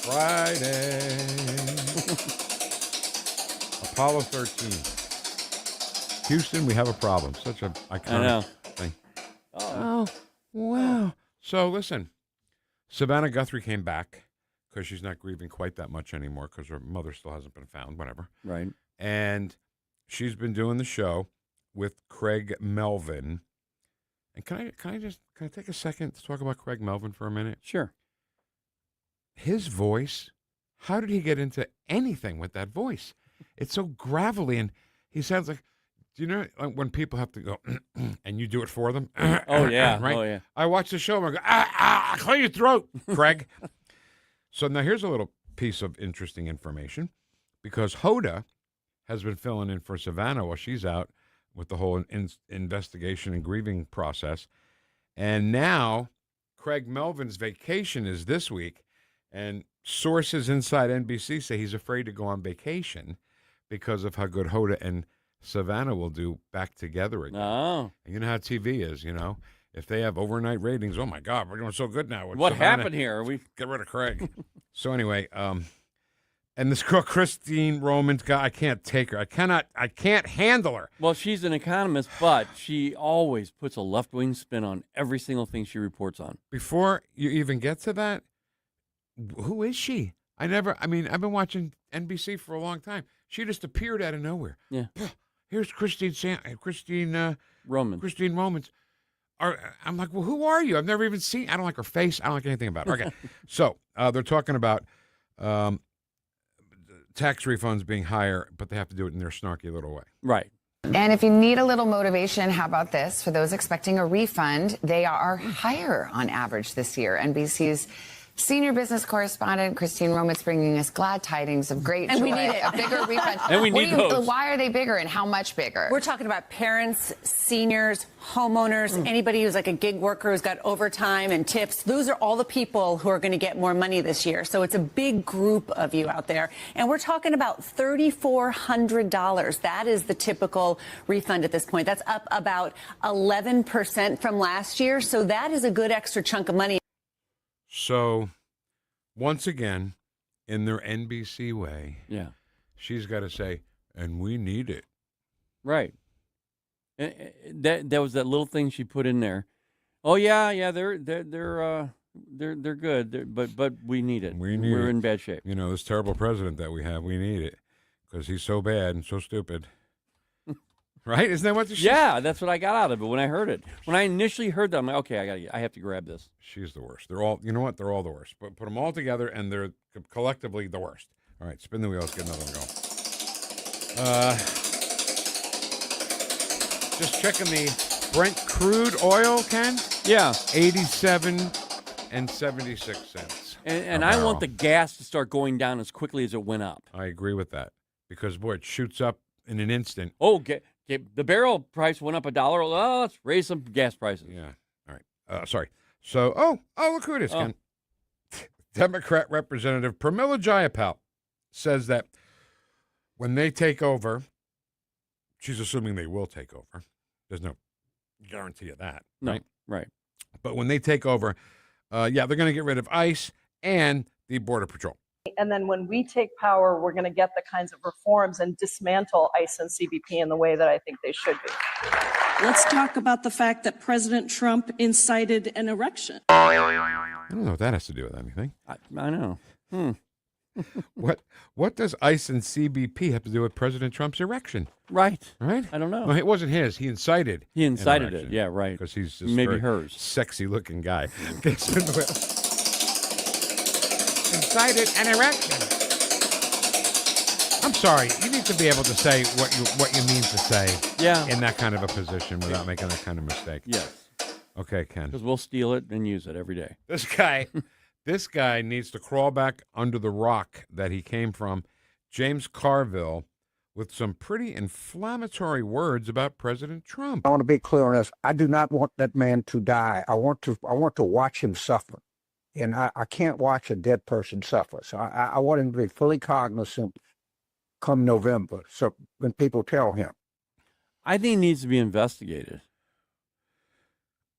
Friday. Apollo 13. Houston, we have a problem. Such an iconic thing. Oh, wow. So, listen. Savannah Guthrie came back because she's not grieving quite that much anymore because her mother still hasn't been found, whatever.
Right.
And she's been doing the show with Craig Melvin. And can I take a second to talk about Craig Melvin for a minute?
Sure.
His voice, how did he get into anything with that voice? It's so gravelly, and he sounds like, do you know when people have to go, and you do it for them?
Oh, yeah.
Right?
Oh, yeah.
I watch the show, and I go, clear your throat, Craig. So now here's a little piece of interesting information, because Hoda has been filling in for Savannah while she's out with the whole investigation and grieving process. And now Craig Melvin's vacation is this week, and sources inside NBC say he's afraid to go on vacation because of how good Hoda and Savannah will do back together again.
Oh.
And you know how TV is, you know. If they have overnight ratings, oh, my God, we're doing so good now.
What
Savannah.
happened here? We
get rid of Craig. So anyway, and this girl, Christine Roman's guy, I can't take her. I can't handle her.
Well, she's an economist, but she always puts a left-wing spin on every single thing she reports on.
Before you even get to that, who is she? I've been watching NBC for a long time. She just appeared out of nowhere.
Yeah.
Here's Christine
Roman.
Christine Romans. I'm like, well, who are you? I've never even seen. I don't like her face. I don't like anything about her. Okay. So they're talking about tax refunds being higher, but they have to do it in their snarky little way.
Right.
And if you need a little motivation, how about this? For those expecting a refund, they are higher on average this year. NBC's senior business correspondent Christine Roman's bringing us glad tidings of great joy.
And we need it.
A bigger refund.
And we need those.
Why are they bigger and how much bigger?
We're talking about parents, seniors, homeowners, anybody who's like a gig worker who's got overtime and tips. Those are all the people who are going to get more money this year. So it's a big group of you out there. And we're talking about $3,400. That is the typical refund at this point. That's up about 11% from last year. So that is a good extra chunk of money.
So, once again, in their NBC way,
yeah,
she's got to say, and we need it.
Right. And that was that little thing she put in there. Oh yeah, they're good, but we need it. We're in bad shape.
You know, this terrible president that we have, we need it because he's so bad and so stupid. Right? Isn't that what the
Yeah, that's what I got out of it when I heard it. When I initially heard that, I'm like, okay, I have to grab this.
She's the worst. They're all, you know what? They're all the worst. But put them all together, and they're collectively the worst. All right, spin the wheel. Let's get another one going. Just checking the Brent crude oil, Ken.
Yeah,
87 and 76 cents.
And I want the gas to start going down as quickly as it went up.
I agree with that because boy, it shoots up in an instant.
Oh, the barrel price went up $1. Oh, let's raise some gas prices.
Yeah. All right. Sorry. So, look who it is, Ken. Democrat Representative Pramila Jayapal says that when they take over, she's assuming they will take over. There's no guarantee of that, right?
Right.
But when they take over, they're going to get rid of ICE and the Border Patrol.
And then when we take power, we're going to get the kinds of reforms and dismantle ICE and CBP in the way that I think they should be.
Let's talk about the fact that President Trump incited an erection.
I don't know what that has to do with anything.
I know.
What does ICE and CBP have to do with President Trump's erection?
Right.
Right?
I don't know.
Well, it wasn't his. He incited.
It. Yeah, right.
Because he's just
maybe hers.
Sexy-looking guy. Incited an erection. I'm sorry. You need to be able to say what you mean to say.
Yeah.
In that kind of a position without making that kind of mistake.
Yes.
Okay, Ken.
Because we'll steal it and use it every day.
This guy needs to crawl back under the rock that he came from, James Carville, with some pretty inflammatory words about President Trump.
I want to be clear on this. I do not want that man to die. I want to watch him suffer. And I can't watch a dead person suffer. So I want him to be fully cognizant come November. So when people tell him.
I think it needs to be investigated.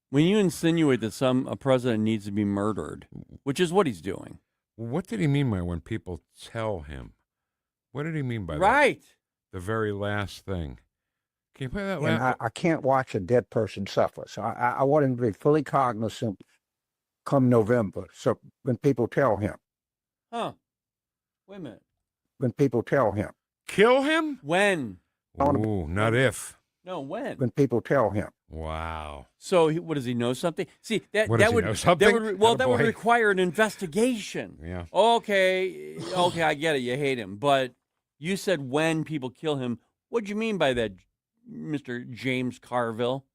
When you insinuate that a president needs to be murdered, which is what he's doing.
What did he mean by when people tell him? What did he mean by that?
Right.
The very last thing. Can you play that
And
last?
I can't watch a dead person suffer. So I want him to be fully cognizant come November. So when people tell him.
Huh. Wait a minute.
When people tell him.
Kill him?
When?
Ooh, not if.
No, when?
When people tell him.
Wow.
So what does he know something? See, that
What, does he
would
know something?
that would require an investigation.
Yeah.
Okay, I get it. You hate him, but you said when people kill him. What do you mean by that, Mr. James Carville?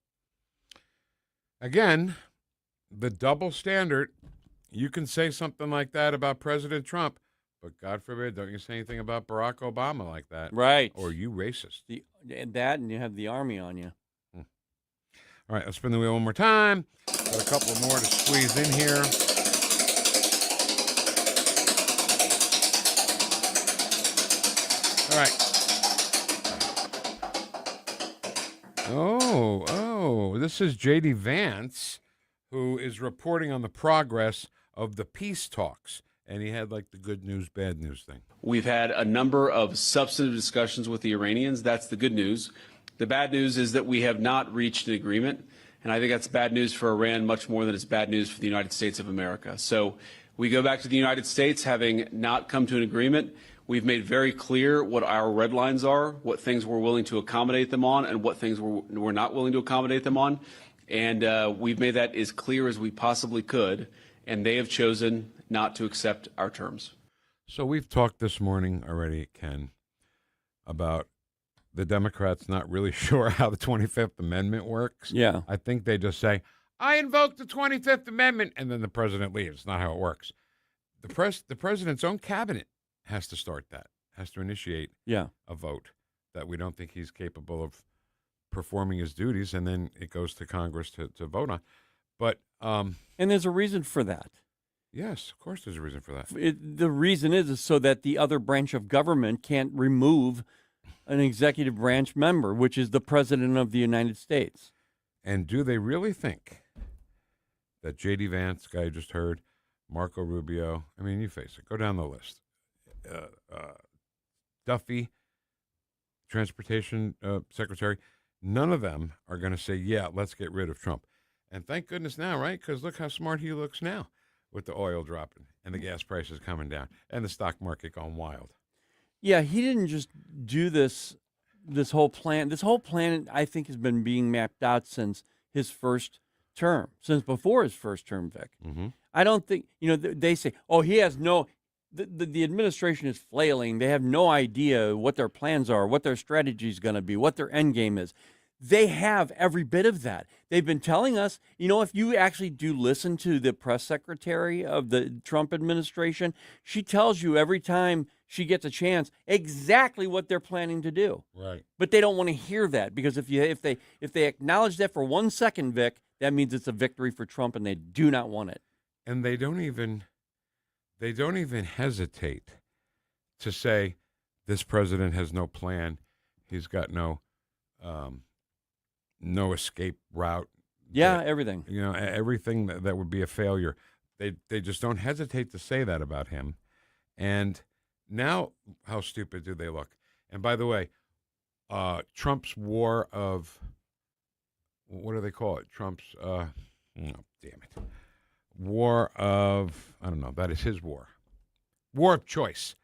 Again, the double standard. You can say something like that about President Trump, but God forbid, don't you say anything about Barack Obama like that.
Right.
Or you racist.
And you have the army on you.
All right, let's spin the wheel one more time. Got a couple more to squeeze in here. All right. Oh, this is J.D. Vance, who is reporting on the progress of the peace talks. And he had like the good news, bad news thing.
We've had a number of substantive discussions with the Iranians. That's the good news. The bad news is that we have not reached an agreement. And I think that's bad news for Iran much more than it's bad news for the United States of America. So we go back to the United States having not come to an agreement. We've made very clear what our red lines are, what things we're willing to accommodate them on, and what things we're not willing to accommodate them on. And we've made that as clear as we possibly could. And they have chosen not to accept our terms.
So we've talked this morning already, Ken, about the Democrats not really sure how the 25th Amendment works.
Yeah.
I think they just say, I invoke the 25th Amendment, and then the president leaves. It's not how it works. The president's own cabinet has to start that, has to initiate a vote that we don't think he's capable of performing his duties, and then it goes to Congress to vote on. But
and there's a reason for that.
Yes, of course there's a reason for that.
The reason is so that the other branch of government can't remove an executive branch member, which is the President of the United States.
And do they really think that J.D. Vance, guy you just heard, Marco Rubio, I mean, you face it, go down the list. Duffy, Transportation Secretary, none of them are going to say, yeah, let's get rid of Trump. And thank goodness now, right? Because look how smart he looks now with the oil dropping and the gas prices coming down and the stock market going wild.
Yeah, he didn't just do this whole plan. This whole plan, I think, has been being mapped out since his first term, since before his first term, Vic.
Mm-hmm.
I don't think, they say, he has no, the administration is flailing. They have no idea what their plans are, what their strategy is going to be, what their end game is. They have every bit of that. They've been telling us, if you actually do listen to the press secretary of the Trump administration, she tells you every time she gets a chance exactly what they're planning to do.
Right.
But they don't want to hear that because if they acknowledge that for 1 second, Vic, that means it's a victory for Trump, and they do not want it.
And they don't even hesitate to say this president has no plan. He's got no escape route.
Yeah, everything.
Everything that would be a failure. They just don't hesitate to say that about him. And now, how stupid do they look? And by the way, Trump's war of, what do they call it? Trump's, war of, I don't know, that is his war. War of choice.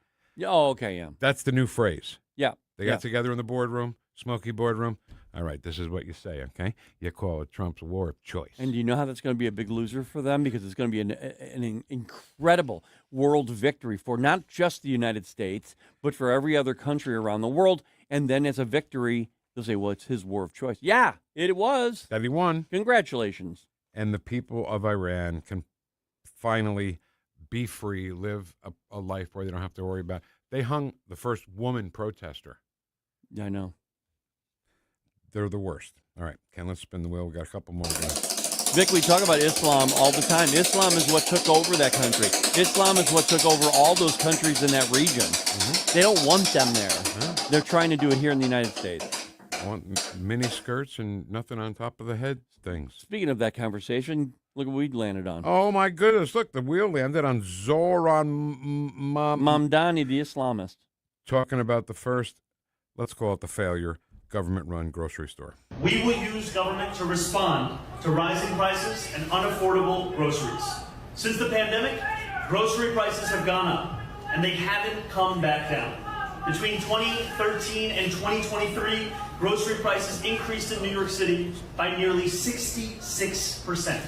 Oh, okay, yeah.
That's the new phrase.
Yeah.
They got together in the boardroom, smoky boardroom. All right, this is what you say, okay? You call it Trump's war of choice.
And do you know how that's going to be a big loser for them? Because it's going to be an incredible world victory for not just the United States, but for every other country around the world. And then as a victory, they'll say, well, it's his war of choice. Yeah, it was.
That he won.
Congratulations.
And the people of Iran can finally be free, live a life where they don't have to worry about. They hung the first woman protester.
Yeah, I know.
They're the worst. All right, Ken, let's spin the wheel. We got a couple more.
Vic, we talk about Islam all the time. Islam is what took over that country. Islam is what took over all those countries in that region.
Mm-hmm.
They don't want them there. They're trying to do it here in the United States.
Want mini skirts and nothing on top of the head things.
Speaking of that conversation, look what we landed on.
Oh, my goodness. Look, the wheel landed on Zoran
Mamdani, the Islamist.
Talking about the first, let's call it the failure, government-run grocery store.
We will use government to respond to rising prices and unaffordable groceries. Since the pandemic, grocery prices have gone up, and they haven't come back down. Between 2013 and 2023, grocery prices increased in New York City by nearly 66%,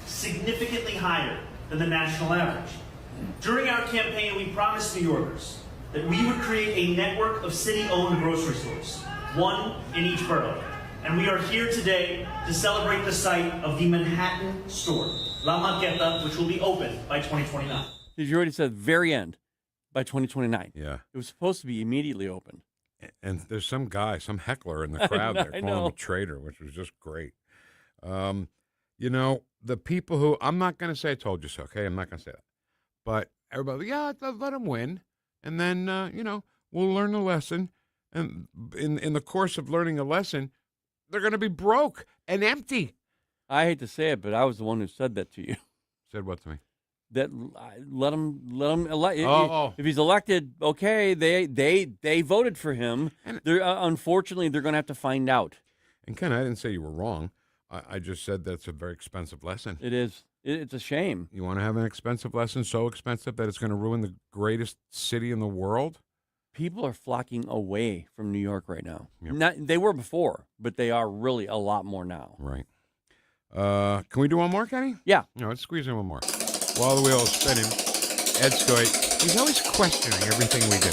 significantly higher than the national average. During our campaign, we promised New Yorkers that we would create a network of city-owned grocery stores, one in each borough. And we are here today to celebrate the site of the Manhattan store, La Marqueta, which will be open by 2029.
Did you already said very end? By 2029.
Yeah.
It was supposed to be immediately open.
And there's some guy, some heckler in the crowd there
I
calling
know.
him a traitor, which was just great. You know, the people who, I'm not going to say I told you so, okay? I'm not going to say that. But everybody, yeah, let them win. And then, you know, we'll learn a lesson. And in the course of learning a lesson, they're going to be broke and empty.
I hate to say it, but I was the one who said that to you.
Said what to me?
That let him elect.
Oh.
If he's elected, okay, they voted for him. Unfortunately, they're going to have to find out.
And Ken, I didn't say you were wrong. I just said that's a very expensive lesson.
It is. It's a shame.
You want to have an expensive lesson, so expensive that it's going to ruin the greatest city in the world?
People are flocking away from New York right now.
Yep.
They were before, but they are really a lot more now.
Right. Can we do one more, Kenny?
Yeah.
No, let's squeeze in one more. While the wheel is spinning, Ed Scoit, he's always questioning everything we do.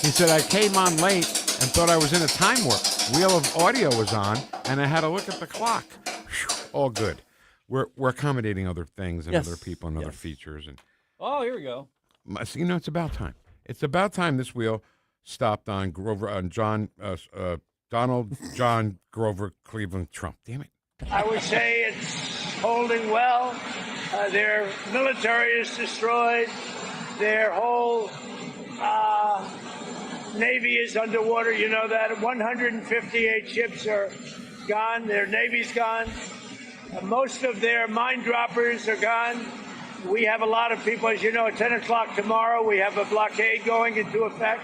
He said, I came on late and thought I was in a time warp. Wheel of audio was on, and I had to look at the clock. Whew, all good. We're accommodating other things and
Yes.
other people and other features. And
Oh, here we go.
you know, it's about time. It's about time this wheel stopped on Donald John Grover Cleveland Trump. Damn it.
I would say it's holding well. Their military is destroyed. Their whole Navy is underwater. You know that. 158 ships are gone. Their Navy's gone. Most of their mine droppers are gone. We have a lot of people, as you know, at 10 o'clock tomorrow, we have a blockade going into effect.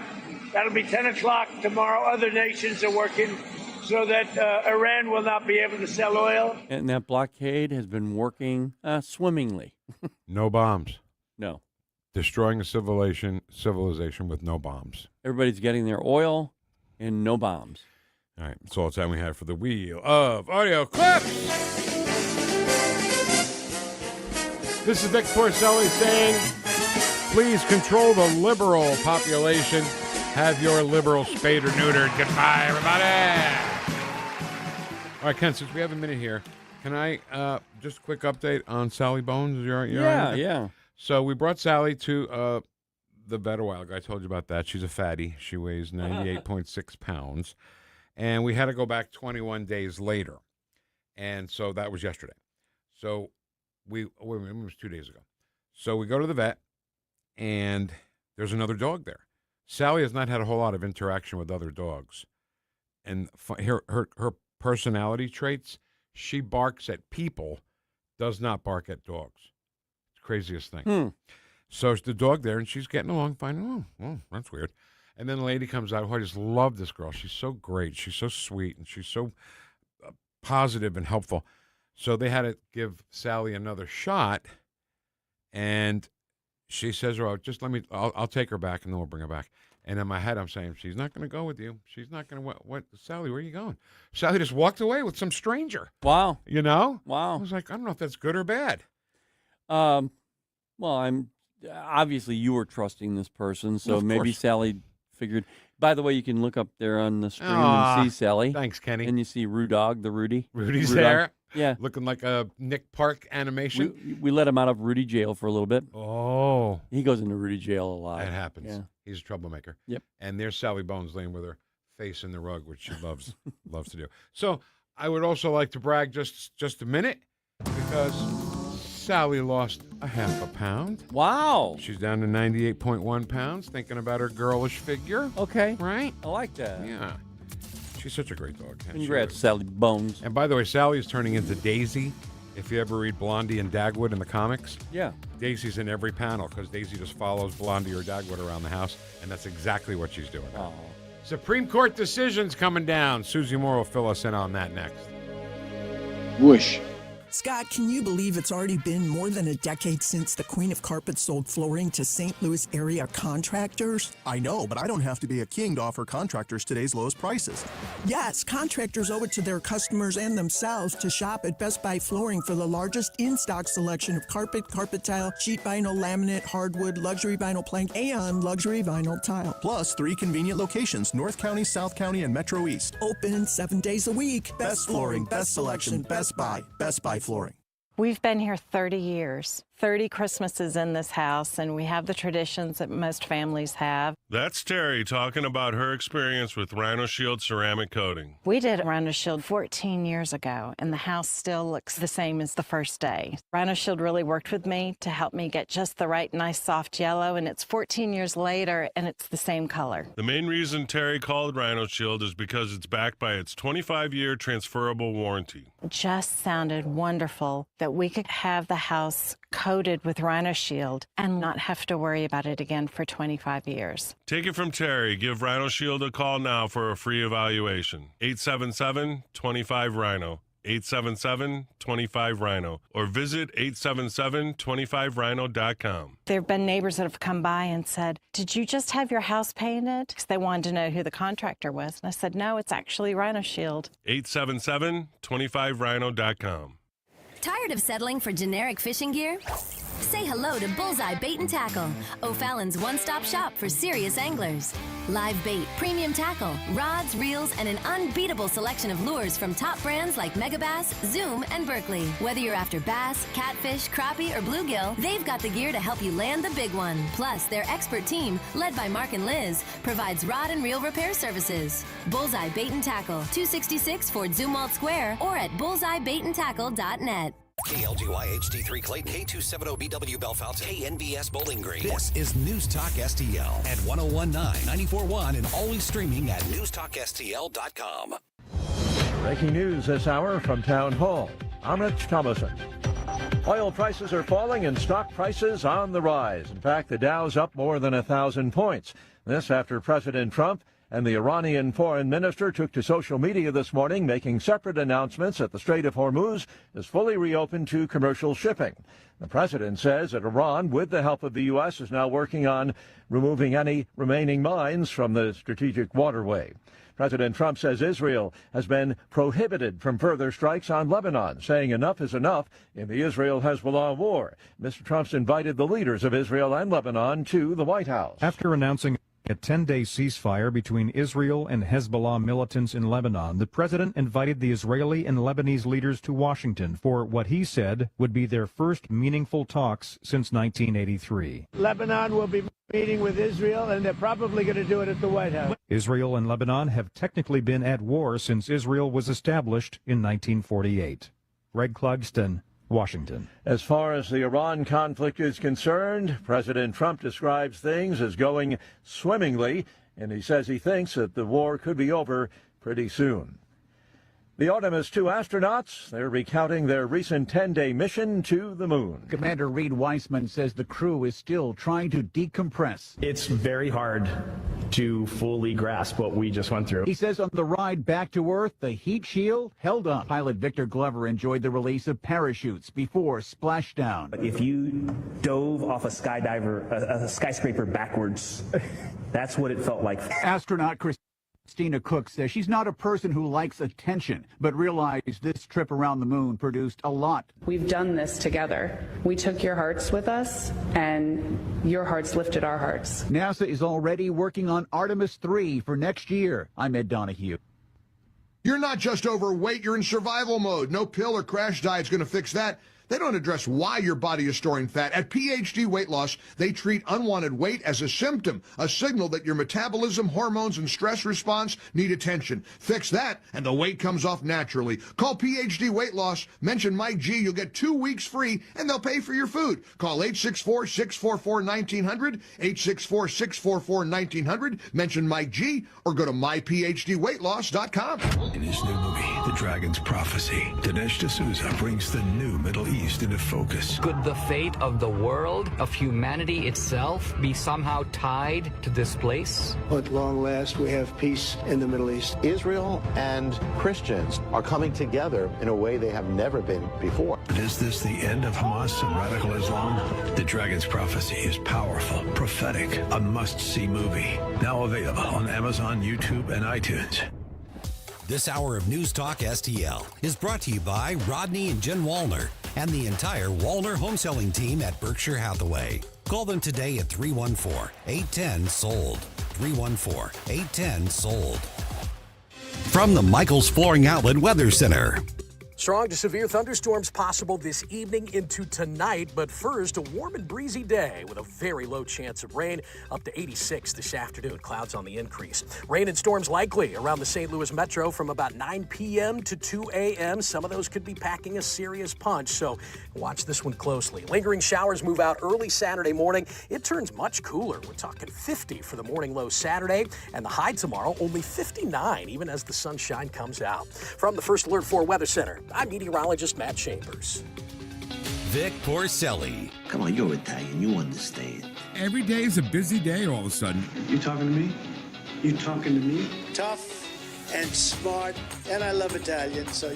That'll be 10 o'clock tomorrow. Other nations are working so that Iran will not be able to sell oil.
And that blockade has been working swimmingly.
No bombs.
No.
Destroying a civilization with no bombs.
Everybody's getting their oil and no bombs.
All right, that's all the time we have for the Wheel of Audio Clips. This is Vic Porcelli saying, please control the liberal population. Have your liberal spayed or neutered. Goodbye, everybody. All right, Ken, since we have a minute here, can I just a quick update on Sally Bones?
Yeah.
So we brought Sally to the vet a while ago. I told you about that. She's a fatty. She weighs 98.6 pounds. And we had to go back 21 days later. And so that was yesterday. So it was 2 days ago. So we go to the vet, and there's another dog there. Sally has not had a whole lot of interaction with other dogs. And her personality traits, she barks at people, does not bark at dogs. It's the craziest thing. So it's the dog there, and she's getting along fine. Oh, that's weird. And then the lady comes out. Oh, I just love this girl. She's so great. She's so sweet, and she's so positive and helpful. So they had to give Sally another shot, and she says, "Oh, just let me. I'll take her back, and then we'll bring her back." And in my head, I'm saying, "She's not going to go with you. She's not going to. What? Sally, where are you going?" Sally just walked away with some stranger.
Wow.
You know?
Wow.
I was like, I don't know if that's good or bad.
Well, I'm obviously you were trusting this person, so
Of
maybe
course.
Sally figured. By the way, you can look up there on the screen and see Sally.
Thanks, Kenny.
And you see Rudog, the Rudy.
Rudy's
Rudog.
there.
Yeah.
Looking like a Nick Park animation.
We let him out of Rudy jail for a little bit.
Oh.
He goes into Rudy jail a lot.
That happens.
Yeah.
He's a troublemaker.
Yep.
And there's Sally Bones laying with her face in the rug, which she loves to do. So I would also like to brag just a minute, because Sally lost a half a pound.
Wow.
She's down to 98.1 pounds, thinking about her girlish figure.
Okay.
Right?
I like that.
Yeah. She's such a great dog.
Congrats, Sally Bones.
And by the way, Sally is turning into Daisy. If you ever read Blondie and Dagwood in the comics,
yeah,
Daisy's in every panel because Daisy just follows Blondie or Dagwood around the house, and that's exactly what she's doing.
Oh.
Supreme Court decisions coming down. Susie Moore will fill us in on that next.
Whoosh.
Scott, can you believe it's already been more than a decade since the Queen of Carpets sold flooring to St. Louis area contractors?
I know, but I don't have to be a king to offer contractors today's lowest prices.
Yes, contractors owe it to their customers and themselves to shop at Best Buy Flooring for the largest in-stock selection of carpet, carpet tile, sheet vinyl, laminate, hardwood, luxury vinyl plank, and luxury vinyl tile.
Plus 3 convenient locations, North County, South County, and Metro East.
Open 7 days a week.
Best flooring, best selection, Best Buy. Best Buy Flooring.
We've been here 30 years, 30 Christmases in this house, and we have the traditions that most families have.
That's Terry talking about her experience with Rhino Shield ceramic coating.
We did Rhino Shield 14 years ago, and the house still looks the same as the first day. Rhino Shield really worked with me to help me get just the right nice soft yellow, and it's 14 years later, and it's the same color.
The main reason Terry called Rhino Shield is because it's backed by its 25-year transferable warranty.
It just sounded wonderful that we could have the house coated with Rhino Shield and not have to worry about it again for 25 years.
Take it from Terry. Give Rhino Shield a call now for a free evaluation. 877-25-RHINO. 877-25-RHINO. Or visit 877-25rhino.com.
There have been neighbors that have come by and said, "Did you just have your house painted?" Because they wanted to know who the contractor was. And I said, "No, it's actually Rhino Shield."
877-25rhino.com.
Tired of settling for generic fishing gear? Say hello to Bullseye Bait and Tackle, O'Fallon's one-stop shop for serious anglers. Live bait, premium tackle, rods, reels, and an unbeatable selection of lures from top brands like Megabass, Zoom, and Berkley. Whether you're after bass, catfish, crappie, or bluegill, they've got the gear to help you land the big one. Plus, their expert team, led by Mark and Liz, provides rod and reel repair services. Bullseye Bait and Tackle, 266 Fort Zumwalt Square, or at bullseyebaitantackle.net.
KLGY HD3 Clayton, K270BW Bellefonte, KNBS Bowling Green. This is News Talk STL at 1019, 94.1, and always streaming at NewstalkSTL.com.
Breaking news this hour from Town Hall. I'm Rich Thomason. Oil prices are falling and stock prices on the rise. In fact, the Dow's up more than 1,000 points. This after President Trump and the Iranian foreign minister took to social media this morning, making separate announcements that the Strait of Hormuz is fully reopened to commercial shipping. The president says that Iran, with the help of the U.S., is now working on removing any remaining mines from the strategic waterway. President Trump says Israel has been prohibited from further strikes on Lebanon, saying enough is enough in the Israel-Hezbollah war. Mr. Trump's invited the leaders of Israel and Lebanon to the White House.
After announcing a 10-day ceasefire between Israel and Hezbollah militants in Lebanon, the president invited the Israeli and Lebanese leaders to Washington for what he said would be their first meaningful talks since 1983.
Lebanon will be meeting with Israel, and they're probably going to do it at the White House.
Israel and Lebanon have technically been at war since Israel was established in 1948. Greg Clugston, Washington.
As far as the Iran conflict is concerned, President Trump describes things as going swimmingly, and he says he thinks that the war could be over pretty soon. The Artemis 2 astronauts, they're recounting their recent 10-day mission to the moon.
Commander Reed Weissman says the crew is still trying to decompress.
It's very hard to fully grasp what we just went through.
He says on the ride back to Earth, the heat shield held up. Pilot Victor Glover enjoyed the release of parachutes before splashdown.
If you dove off a skyscraper backwards, that's what it felt like.
Astronaut Christina Cook says she's not a person who likes attention, but realized this trip around the moon produced a lot.
We've done this together. We took your hearts with us, and your hearts lifted our hearts.
NASA is already working on Artemis 3 for next year. I'm Ed Donahue.
You're not just overweight, you're in survival mode. No pill or crash diet's going to fix that.
They don't address why your body is storing fat. At PhD Weight Loss, they treat unwanted weight as a symptom, a signal that your metabolism, hormones, and stress response need attention. Fix that, and the weight comes off naturally. Call PhD Weight Loss, mention Mike G, you'll get 2 weeks free, and they'll pay for your food. Call 864-644-1900, 864-644-1900, mention Mike G, or go to myphdweightloss.com.
In his new movie, The Dragon's Prophecy, Dinesh D'Souza brings the new Middle East into focus.
Could the fate of the world, of humanity itself, be somehow tied to this place?
At long last, we have peace in the Middle East.
Israel and Christians are coming together in a way they have never been before.
But is this the end of Hamas and radical Islam? The Dragon's Prophecy is powerful, prophetic, a must-see movie. Now available on Amazon, YouTube, and iTunes.
This hour of News Talk STL is brought to you by Rodney and Jen Wallner and the entire Wallner home selling team at Berkshire Hathaway. Call them today at 314-810-SOLD. 314-810-SOLD. From the Michaels Flooring Outlet Weather Center.
Strong to severe thunderstorms possible this evening into tonight, but first, a warm and breezy day with a very low chance of rain, up to 86 this afternoon. Clouds on the increase. Rain and storms likely around the St. Louis metro from about 9 p.m. to 2 a.m. Some of those could be packing a serious punch, so watch this one closely. Lingering showers move out early Saturday morning. It turns much cooler. We're talking 50 for the morning low Saturday, and the high tomorrow only 59, even as the sunshine comes out. From the First Alert 4 Weather Center, I'm meteorologist Matt Chambers.
Vic Porcelli.
Come on, you're Italian. You understand.
Every day is a busy day all of a sudden.
You talking to me? You talking to me?
Tough and smart, and I love Italian, so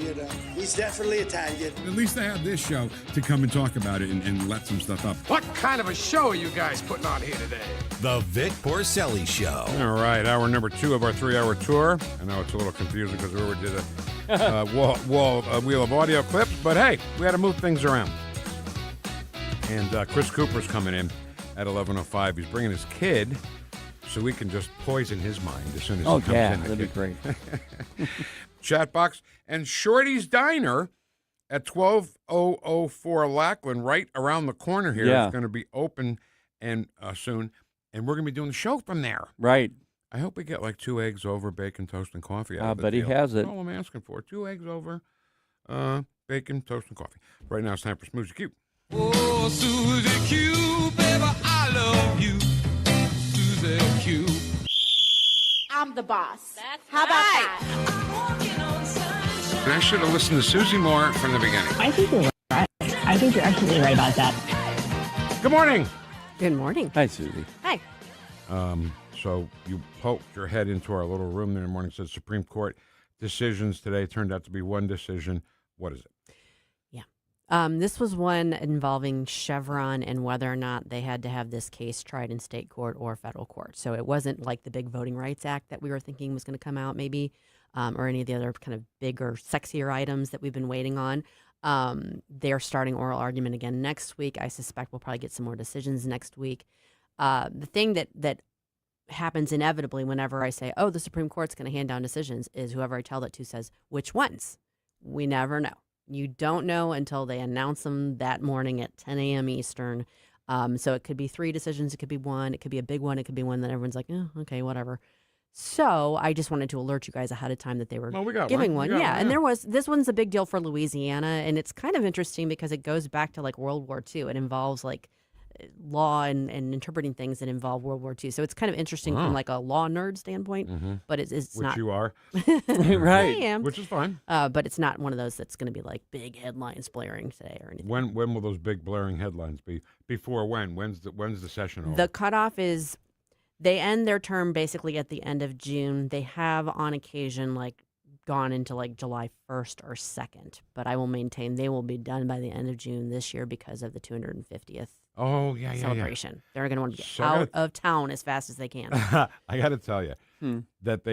he's definitely Italian.
At least I have this show to come and talk about it and let some stuff up.
What kind of a show are you guys putting on here today?
The Vic Porcelli Show.
All right, hour number 2 of our 3-hour tour. I know it's a little confusing because we already did a wheel of audio clips, but hey, we had to move things around. And Chris Cooper's coming in at 11:05. He's bringing his kid, so we can just poison his mind as soon as he comes in.
That'd be great.
Chat box and Shorty's Diner at 12004 Lackland, right around the corner here.
Yeah.
It's going to be open and soon, and we're going to be doing the show from there.
Right.
I hope we get like 2 eggs over, bacon, toast, and coffee. Out of the
but he
deal.
has it.
That's all I'm asking for. 2 eggs over, bacon, toast, and coffee. Right now it's time for Smoozy Q.
Oh, Susie Q, baby, I love you. Susie Q.
I'm the boss. How about that?
And I should have listened to Susie more from the beginning.
I think you're right. I think you're absolutely right about that.
Good morning.
Good morning.
Hi, Susie.
Hi.
So you poked your head into our little room there in the morning, said Supreme Court decisions today. Turned out to be one decision. What is it?
This was one involving Chevron and whether or not they had to have this case tried in state court or federal court. So it wasn't like the big Voting Rights Act that we were thinking was going to come out maybe, or any of the other kind of bigger, sexier items that we've been waiting on. They're starting oral argument again next week. I suspect we'll probably get some more decisions next week. The thing that happens inevitably whenever I say, oh, the Supreme Court's going to hand down decisions is whoever I tell that to says, which ones? We never know. You don't know until they announce them that morning at 10 a.m. Eastern. So it could be 3 decisions. It could be 1. It could be a big one. It could be one that everyone's like, oh, okay, whatever. So I just wanted to alert you guys ahead of time that they were giving one. Yeah, and this one's a big deal for Louisiana. And it's kind of interesting because it goes back to like World War II. It involves like law and interpreting things that involve World War II. So it's kind of interesting from like a law nerd standpoint, but it's
Which
not.
you are.
Right. I am.
Which is fine.
But it's not one of those that's going to be like big headlines blaring today or anything.
When will those big blaring headlines be? Before when? When's the session over?
The cutoff is they end their term basically at the end of June. They have on occasion like gone into like July 1st or 2nd, but I will maintain they will be done by the end of June this year because of the 250th celebration.
Yeah.
They're going to want to get out of town as fast as they can.
I got to tell you that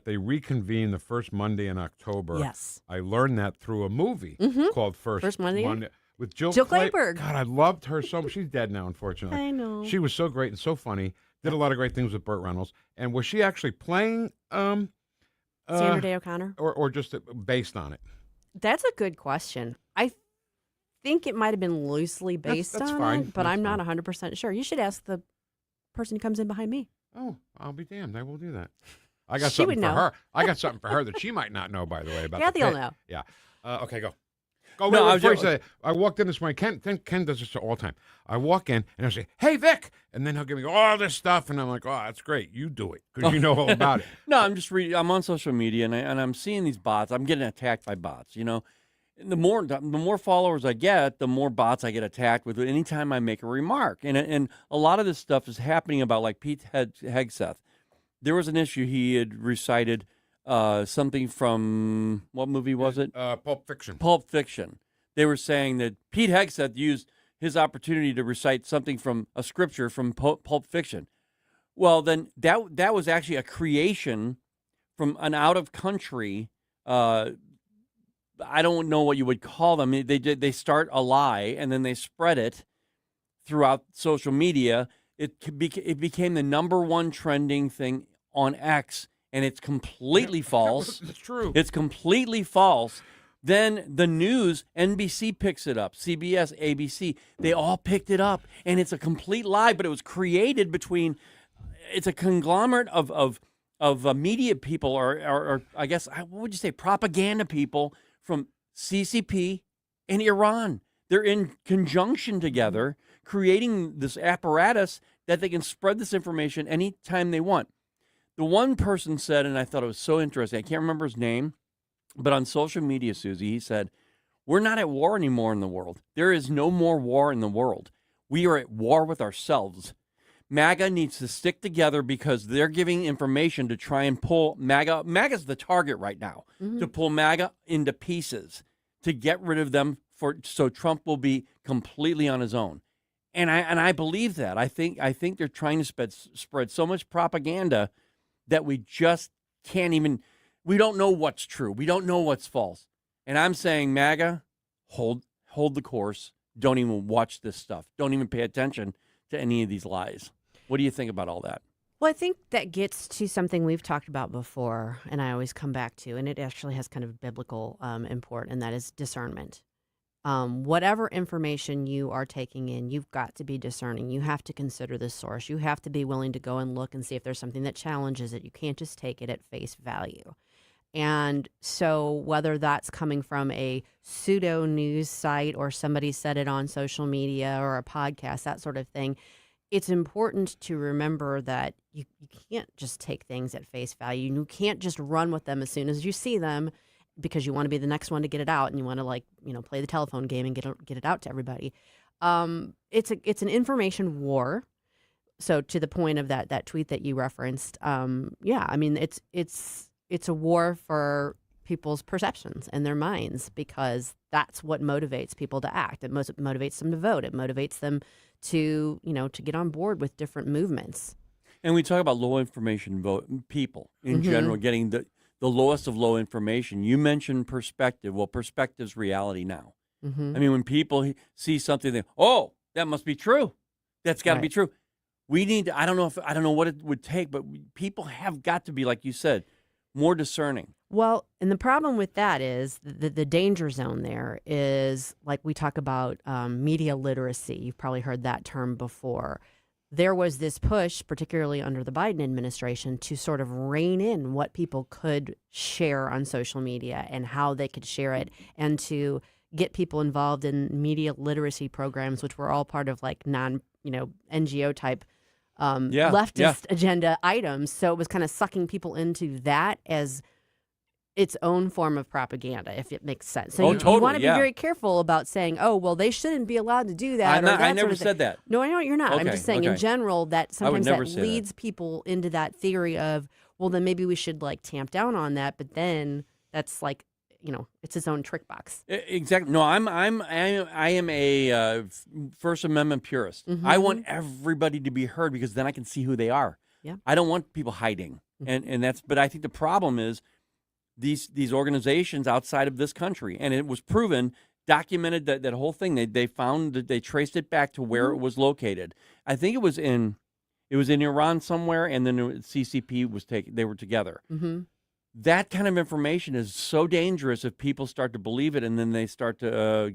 they reconvene the first Monday in October.
Yes.
I learned that through a movie called First Monday with Jill
Clayburgh.
God, I loved her so much. She's dead now, unfortunately.
I know.
She was so great and so funny. Did a lot of great things with Burt Reynolds. And was she actually playing
Sandra Day O'Connor?
Or just based on it?
That's a good question. I think it might have been loosely based
that's
on
fine.
it, but
That's
I'm not
fine.
100% sure. You should ask the person who comes in behind me.
Oh, I'll be damned. I will do that. I got
She
something
would
for
know.
her. I got something for her that she might not know, by the way. About
Kathy
the
will
pit.
know.
Yeah. Okay, go. Go.
No,
wait,
I
before
was
you say it, I walked in this morning. Ken does this all the time. I walk in and I say, "Hey, Vic," and then he'll give me all this stuff, and I'm like, "Oh, that's great. You do it because you know all about it."
No, I'm just reading. I'm on social media and I'm seeing these bots. I'm getting attacked by bots. And the more followers I get, the more bots I get attacked with anytime I make a remark. And a lot of this stuff is happening about like Pete Hegseth. There was an issue he had recited something from what movie was it?
Pulp Fiction.
Pulp Fiction. They were saying that Pete Hegseth used his opportunity to recite something from a scripture from Pulp Fiction. Well, then that was actually a creation from an out of country. I don't know what you would call them. They start a lie and then they spread it throughout social media. It became the #1 trending thing on X, and it's completely false.
It's true.
It's completely false. Then the news, NBC picks it up, CBS, ABC, they all picked it up, and it's a complete lie. But it was created between. It's a conglomerate of media people, or I guess what would you say, propaganda people from CCP and Iran. They're in conjunction together, creating this apparatus that they can spread this information anytime they want. The one person said, and I thought it was so interesting, I can't remember his name, but on social media, Susie, he said, "We're not at war anymore in the world. There is no more war in the world. We are at war with ourselves. MAGA needs to stick together because they're giving information to try and pull MAGA. MAGA's the target right now, to pull MAGA into pieces, to get rid of them so Trump will be completely on his own." And I believe that. I think they're trying to spread so much propaganda that we just can't even. We don't know what's true. We don't know what's false. And I'm saying, MAGA, hold the course. Don't even watch this stuff. Don't even pay attention to any of these lies. What do you think about all that?
Well, I think that gets to something we've talked about before, and I always come back to, and it actually has kind of biblical import, and that is discernment. Whatever information you are taking in, you've got to be discerning. You have to consider the source. You have to be willing to go and look and see if there's something that challenges it. You can't just take it at face value. And so whether that's coming from a pseudo news site or somebody said it on social media or a podcast, that sort of thing, it's important to remember that you can't just take things at face value. You can't just run with them as soon as you see them because you want to be the next one to get it out and you want to play the telephone game and get it out to everybody. It's an information war. So to the point of that tweet that you referenced, it's a war for people's perceptions and their minds because that's what motivates people to act. It motivates them to vote. It motivates them to get on board with different movements.
And we talk about low information people in general, getting the lowest of low information. You mentioned perspective. Well, perspective's reality now. I mean, when people see something, that must be true. That's got to be true. We need to, I don't know what it would take, but people have got to be, like you said, more discerning.
Well, and the problem with that is the danger zone there is, like we talk about media literacy. You've probably heard that term before. There was this push, particularly under the Biden administration, to sort of rein in what people could share on social media and how they could share it, and to get people involved in media literacy programs, which were all part of like NGO type leftist agenda items. So it was kind of sucking people into that as its own form of propaganda, if it makes sense. So you want to be very careful about saying, they shouldn't be allowed to do that.
I never said that.
No, I know you're not. I'm just saying in general that sometimes that leads people into that theory of, then maybe we should like tamp down on that. But then that's like, it's its own trick box.
Exactly. No, I am a First Amendment purist. I want everybody to be heard because then I can see who they are.
Yeah.
I don't want people hiding. And that's, but I think the problem is these organizations outside of this country, and it was proven, documented that whole thing. They found that they traced it back to where it was located. I think it was in Iran somewhere, and then CCP was taken. They were together. that kind of information is so dangerous if people start to believe it and then they start to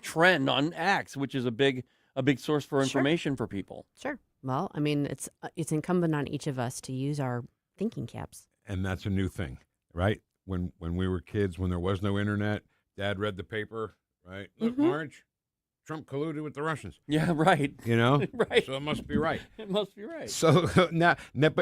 trend on X, which is a big source for information for people.
Sure. Well, I mean, it's incumbent on each of us to use our thinking caps.
And that's a new thing, right? When we were kids, when there was no internet, Dad read the paper, right? Look, Marge, Trump colluded with the Russians.
Yeah, right.
You know?
Right.
So it must be right.
It must be right.
So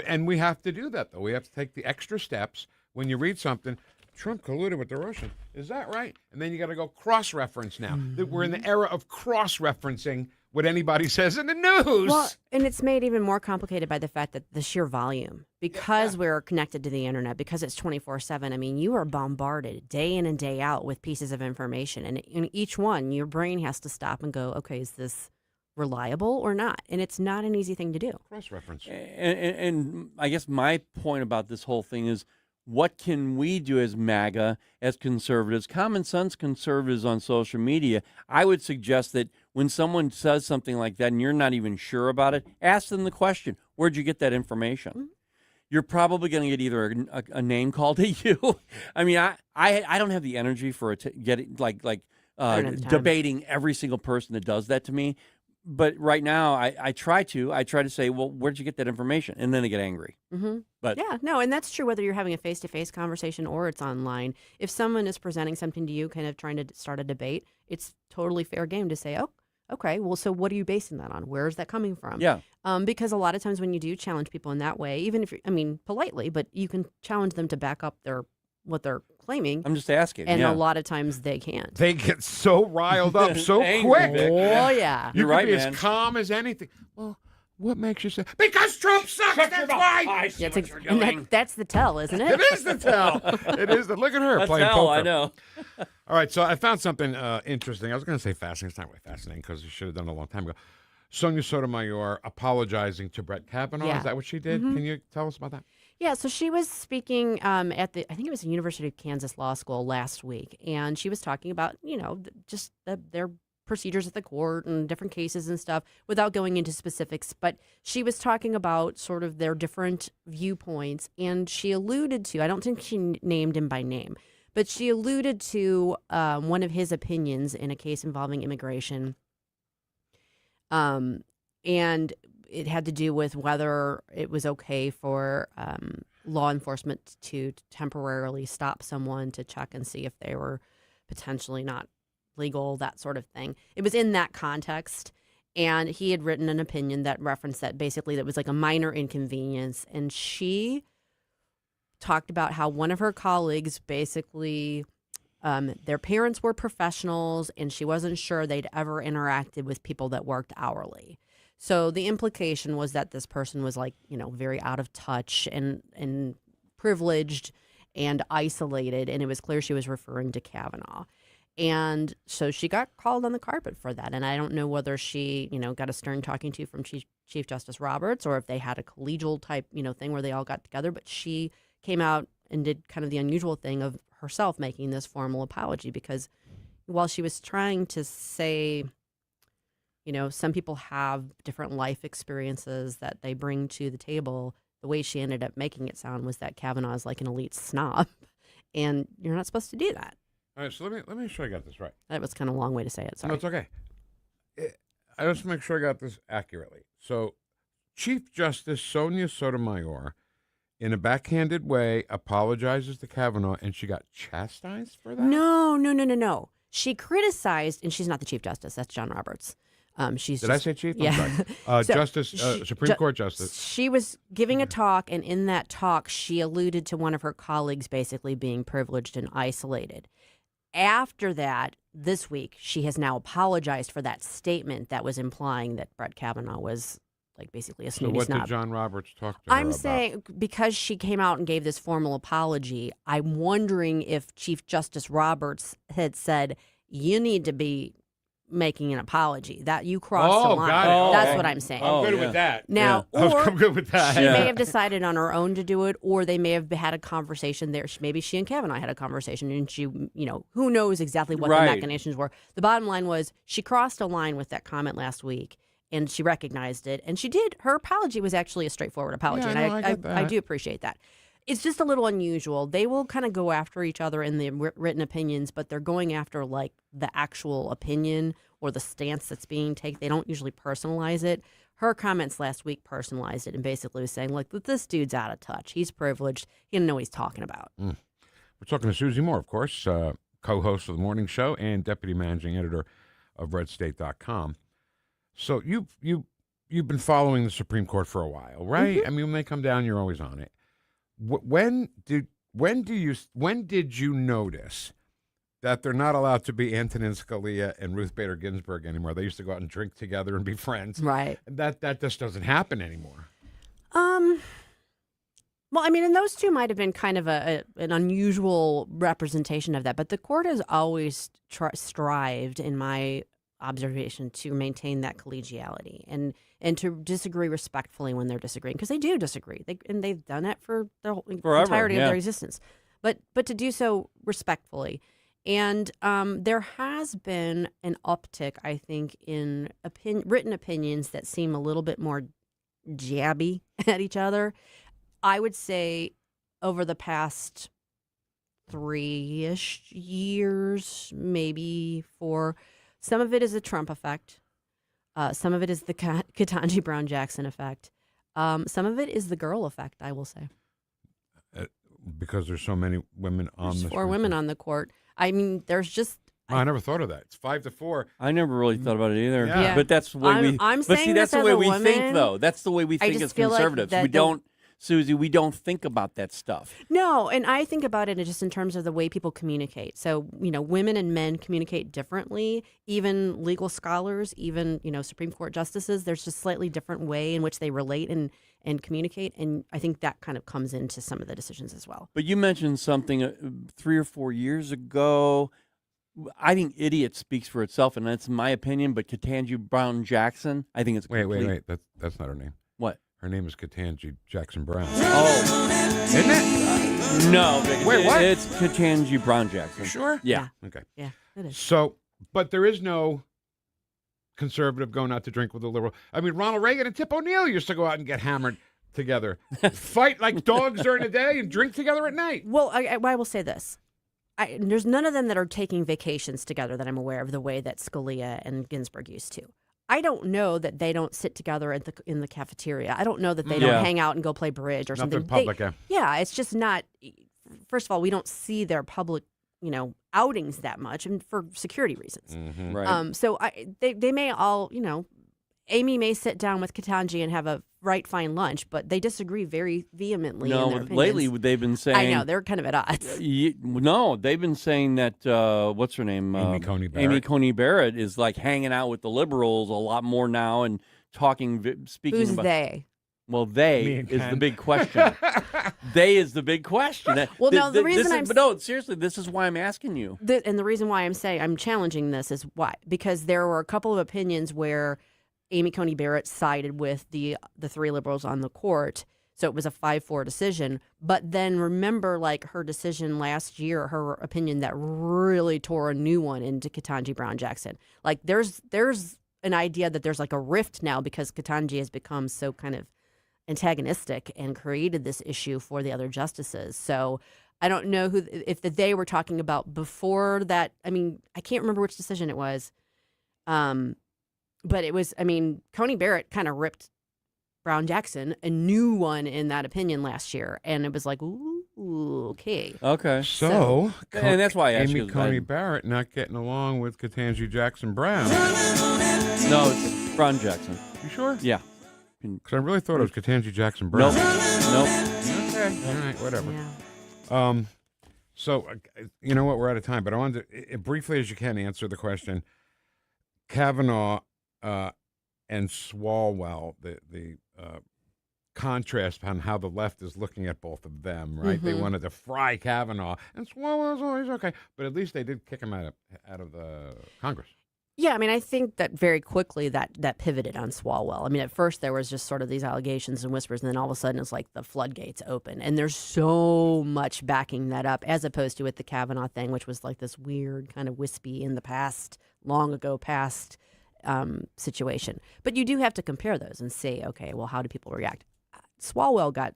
and we have to do that, though. We have to take the extra steps. When you read something, Trump colluded with the Russians. Is that right? And then you got to go cross-reference now. We're in the era of cross-referencing what anybody says in the news.
Well, and it's made even more complicated by the fact that the sheer volume, because we're connected to the internet, because it's 24/7. I mean, you are bombarded day in and day out with pieces of information, and in each one, your brain has to stop and go, okay, is this reliable or not? And it's not an easy thing to do.
Cross-reference.
And I guess my point about this whole thing is, what can we do as MAGA, as conservatives, common sense conservatives on social media? I would suggest that when someone says something like that and you're not even sure about it, ask them the question, where'd you get that information? You're probably going to get either a name called at you. I mean, I don't have the energy for it to get debating every single person that does that to me. But right now, I try to say, well, where'd you get that information? And then I get angry. But
yeah, no, and that's true whether you're having a face-to-face conversation or it's online. If someone is presenting something to you, kind of trying to start a debate, it's totally fair game to say, oh, okay, well, so what are you basing that on? Where is that coming from?
Yeah.
Because a lot of times when you do challenge people in that way, even if politely, but you can challenge them to back up what they're claiming.
I'm just asking.
And a lot of times they can't.
They get so riled up so quick.
Oh, yeah.
You
You're
can
right,
be
man.
as calm as anything. Well, what makes you say, because Trump sucks, that's why.
I see what you're doing.
And that's the tell, isn't it?
It is the tell. It is the, look at her
That's
playing
hell,
poker.
I know.
All right, so I found something interesting. I was going to say fascinating. It's not really fascinating because you should have done it a long time ago. Sonia Sotomayor apologizing to Brett Kavanaugh.
Yeah.
Is that what she did? Can you tell us about that?
Yeah, so she was speaking at I think it was the University of Kansas Law School last week, and she was talking about, just their procedures at the court and different cases and stuff without going into specifics. But she was talking about sort of their different viewpoints, and she alluded to, I don't think she named him by name, but she alluded to one of his opinions in a case involving immigration. And it had to do with whether it was okay for law enforcement to temporarily stop someone to check and see if they were potentially not legal, that sort of thing. It was in that context. And he had written an opinion that referenced that basically that was like a minor inconvenience. And she talked about how one of her colleagues basically, their parents were professionals and she wasn't sure they'd ever interacted with people that worked hourly. So the implication was that this person was very out of touch and privileged and isolated. And it was clear she was referring to Kavanaugh. And so she got called on the carpet for that. And I don't know whether she, got a stern talking to from Chief Justice Roberts or if they had a collegial type, thing where they all got together. But she came out and did kind of the unusual thing of herself making this formal apology, because while she was trying to say, some people have different life experiences that they bring to the table, the way she ended up making it sound was that Kavanaugh is like an elite snob, and you're not supposed to do that.
All right, so let me make sure I got this right.
That was kind of a long way to say it. Sorry.
No, it's okay. I just make sure I got this accurately. So, Chief Justice Sonia Sotomayor, in a backhanded way, apologizes to Kavanaugh, and she got chastised for that?
No. She criticized, and she's not the Chief Justice. That's John Roberts.
Did I say Chief?
Yeah.
I'm sorry. Supreme Court Justice.
She was giving a talk, and in that talk, she alluded to one of her colleagues basically being privileged and isolated. After that, this week, she has now apologized for that statement that was implying that Brett Kavanaugh was basically a snooty
So
snob.
what did John Roberts talk to her
I'm
about?
saying because she came out and gave this formal apology, I'm wondering if Chief Justice Roberts had said, you need to be making an apology, that you crossed the line.
Got it.
That's what I'm saying.
I'm good with that.
Now,
I'm good with that.
She may have decided on her own to do it, or they may have had a conversation there. Maybe she and Kavanaugh had a conversation, and she, who knows exactly what the machinations were. The bottom line was she crossed a line with that comment last week, and she recognized it, and she did. Her apology was actually a straightforward apology,
Yeah,
and
I get that.
I do appreciate that. It's just a little unusual. They will kind of go after each other in the written opinions, but they're going after like the actual opinion or the stance that's being taken. They don't usually personalize it. Her comments last week personalized it and basically was saying, like, this dude's out of touch. He's privileged. He doesn't know what he's talking about.
We're talking to Susie Moore, of course, co-host of the morning show and deputy managing editor of RedState.com. So you've been following the Supreme Court for a while, right?
Mm-hmm.
I mean, when they come down, you're always on it. When did you notice that they're not allowed to be Antonin Scalia and Ruth Bader Ginsburg anymore? They used to go out and drink together and be friends.
Right.
That just doesn't happen anymore.
Well, I mean, and those two might have been kind of an unusual representation of that, but the court has always strived, in my observation, to maintain that collegiality and to disagree respectfully when they're disagreeing, because they do disagree, and they've done it for the entirety of their existence, but to do so respectfully. And there has been an uptick, I think, in written opinions that seem a little bit more jabby at each other. I would say over the past 3-ish years, maybe 4, some of it is a Trump effect. Some of it is the Ketanji Brown Jackson effect. Some of it is the girl effect, I will say.
Because there's so many women on the
4 women on the court. I mean, there's just...
I never thought of that. It's 5-4.
I never really thought about it either.
Yeah.
But that's the way that's the way we think, though. That's the way we think as conservatives. We don't, Susie, we don't think about that stuff.
No, and I think about it just in terms of the way people communicate. So, women and men communicate differently. Even legal scholars, even, Supreme Court justices, there's just slightly different way in which they relate and communicate. And I think that kind of comes into some of the decisions as well.
But you mentioned something 3 or 4 years ago. I think idiot speaks for itself, and that's my opinion. But Ketanji Brown Jackson, I think it's
wait. That's not her name.
What?
Her name is Ketanji Jackson Brown.
Oh,
isn't it?
No.
Wait, what?
It's Ketanji Brown Jackson.
You sure?
Yeah.
Okay.
Yeah, it is.
So, but there is no conservative going out to drink with a liberal. I mean, Ronald Reagan and Tip O'Neill used to go out and get hammered together, fight like dogs during the day, and drink together at night.
Well, I will say this. There's none of them that are taking vacations together that I'm aware of the way that Scalia and Ginsburg used to. I don't know that they don't sit together in the cafeteria. I don't know that they don't hang out and go play bridge or something.
Nothing public,
yeah, it's just not. First of all, we don't see their public, outings that much, and for security reasons.
Mm-hmm.
Right.
So they may all, Amy may sit down with Ketanji and have a fine lunch, but they disagree very vehemently. in their opinions.
Lately they've been saying.
I know they're kind of at odds.
No, they've been saying that what's her name?
Amy Coney Barrett.
Amy Coney Barrett is like hanging out with the liberals a lot more now and speaking.
Who's
about,
they?
Well, they is the big question. They is the big question.
Well, no, the reason
seriously, this is why I'm asking you.
And the reason why I'm challenging this is why, because there were a couple of opinions where Amy Coney Barrett sided with the 3 liberals on the court, so it was a 5-4 decision. But then remember, like her decision last year, her opinion that really tore a new one into Ketanji Brown Jackson. Like there's an idea that there's like a rift now because Ketanji has become so kind of antagonistic and created this issue for the other justices. So I don't know if they were talking about before that. I mean, I can't remember which decision it was. But it was, Coney Barrett kind of ripped Brown Jackson a new one in that opinion last year. And it was like, ooh, okay.
Okay.
So
and that's why I asked
Amy Coney Barrett not getting along with Ketanji Jackson Brown.
No, it's Brown Jackson.
You sure?
Yeah.
Because I really thought it was Ketanji Jackson Brown.
Nope.
Okay. All right, whatever.
Yeah.
So, you know what? We're out of time, but I wanted to, briefly as you can, answer the question. Kavanaugh and Swalwell, the contrast on how the left is looking at both of them, right?
Mm-hmm.
They wanted to fry Kavanaugh, and Swalwell's always okay, but at least they did kick him out of the Congress.
Yeah, I think that very quickly that pivoted on Swalwell. At first there was just sort of these allegations and whispers, and then all of a sudden it's like the floodgates open. And there's so much backing that up, as opposed to with the Kavanaugh thing, which was like this weird kind of wispy in the past, long ago past situation. But you do have to compare those and say, okay, well, how do people react? Swalwell got,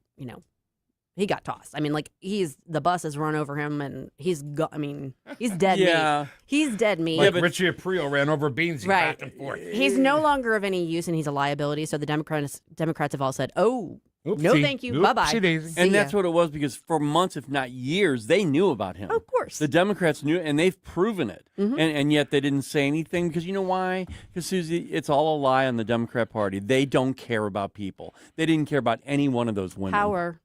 he got tossed. I mean, like the bus has run over him, and he's dead
Yeah.
meat. He's dead meat.
Like Richie Aprile ran over Beansy back and forth.
He's no longer of any use, and he's a liability. So the Democrats have all said, "Oh, no, thank you, bye bye."
And that's what it was, because for months, if not years, they knew about him.
Of course,
the Democrats knew, and they've proven it. And yet they didn't say anything, because you know why? Because Susie, it's all a lie on the Democrat Party. They don't care about people. They didn't care about any one of those women.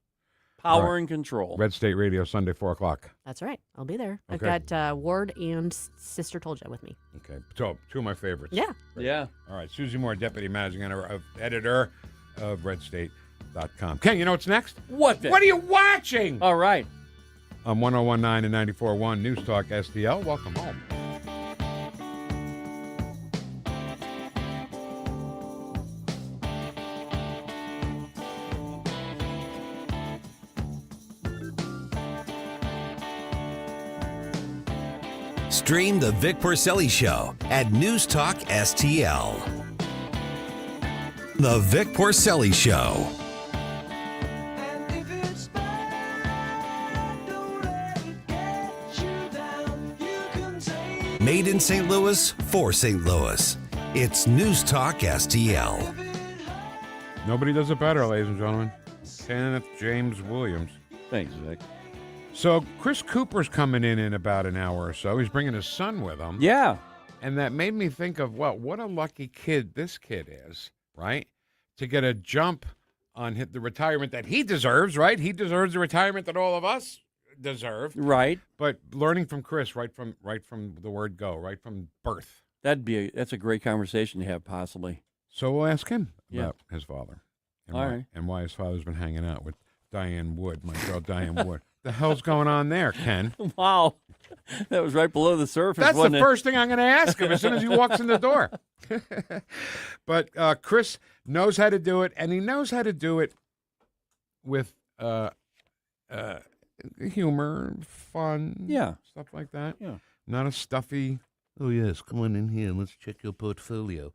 Power and control.
Red State Radio, Sunday, 4 o'clock.
That's right. I'll be there.
Okay.
I've got Ward and Sister Told You with me.
Okay. So, two of my favorites.
Yeah.
Great.
Yeah.
All right. Susie Moore, Deputy Managing Editor of RedState.com. Ken, you know what's next?
What?
What are you watching?
All right.
On 101.9 and 94.1 News Talk STL. Welcome home.
Stream the Vic Porcelli Show at NewstalkSTL. The Vic Porcelli Show. Made in St. Louis for St. Louis. It's Newstalk STL.
Nobody does it better, ladies and gentlemen. Kenneth James Williams.
Thanks, Vic.
So Chris Cooper's coming in about an hour or so. He's bringing his son with him.
Yeah.
And that made me think of, well, what a lucky kid this kid is, right? To get a jump on the retirement that he deserves, right? He deserves the retirement that all of us deserve.
Right.
But learning from Chris right from the word go, right from birth.
That's a great conversation to have, possibly.
So we'll ask him about his father. And
All
why,
right.
And why his father's been hanging out with Diane Wood, my girl Diane Wood. The hell's going on there, Ken?
Wow. That was right below the surface.
That's
wasn't
the
it?
first thing I'm going to ask him as soon as he walks in the door. But Chris knows how to do it, and he knows how to do it with humor, fun, stuff like that.
Yeah.
Not a stuffy, oh, yes, come on in here and let's check your portfolio.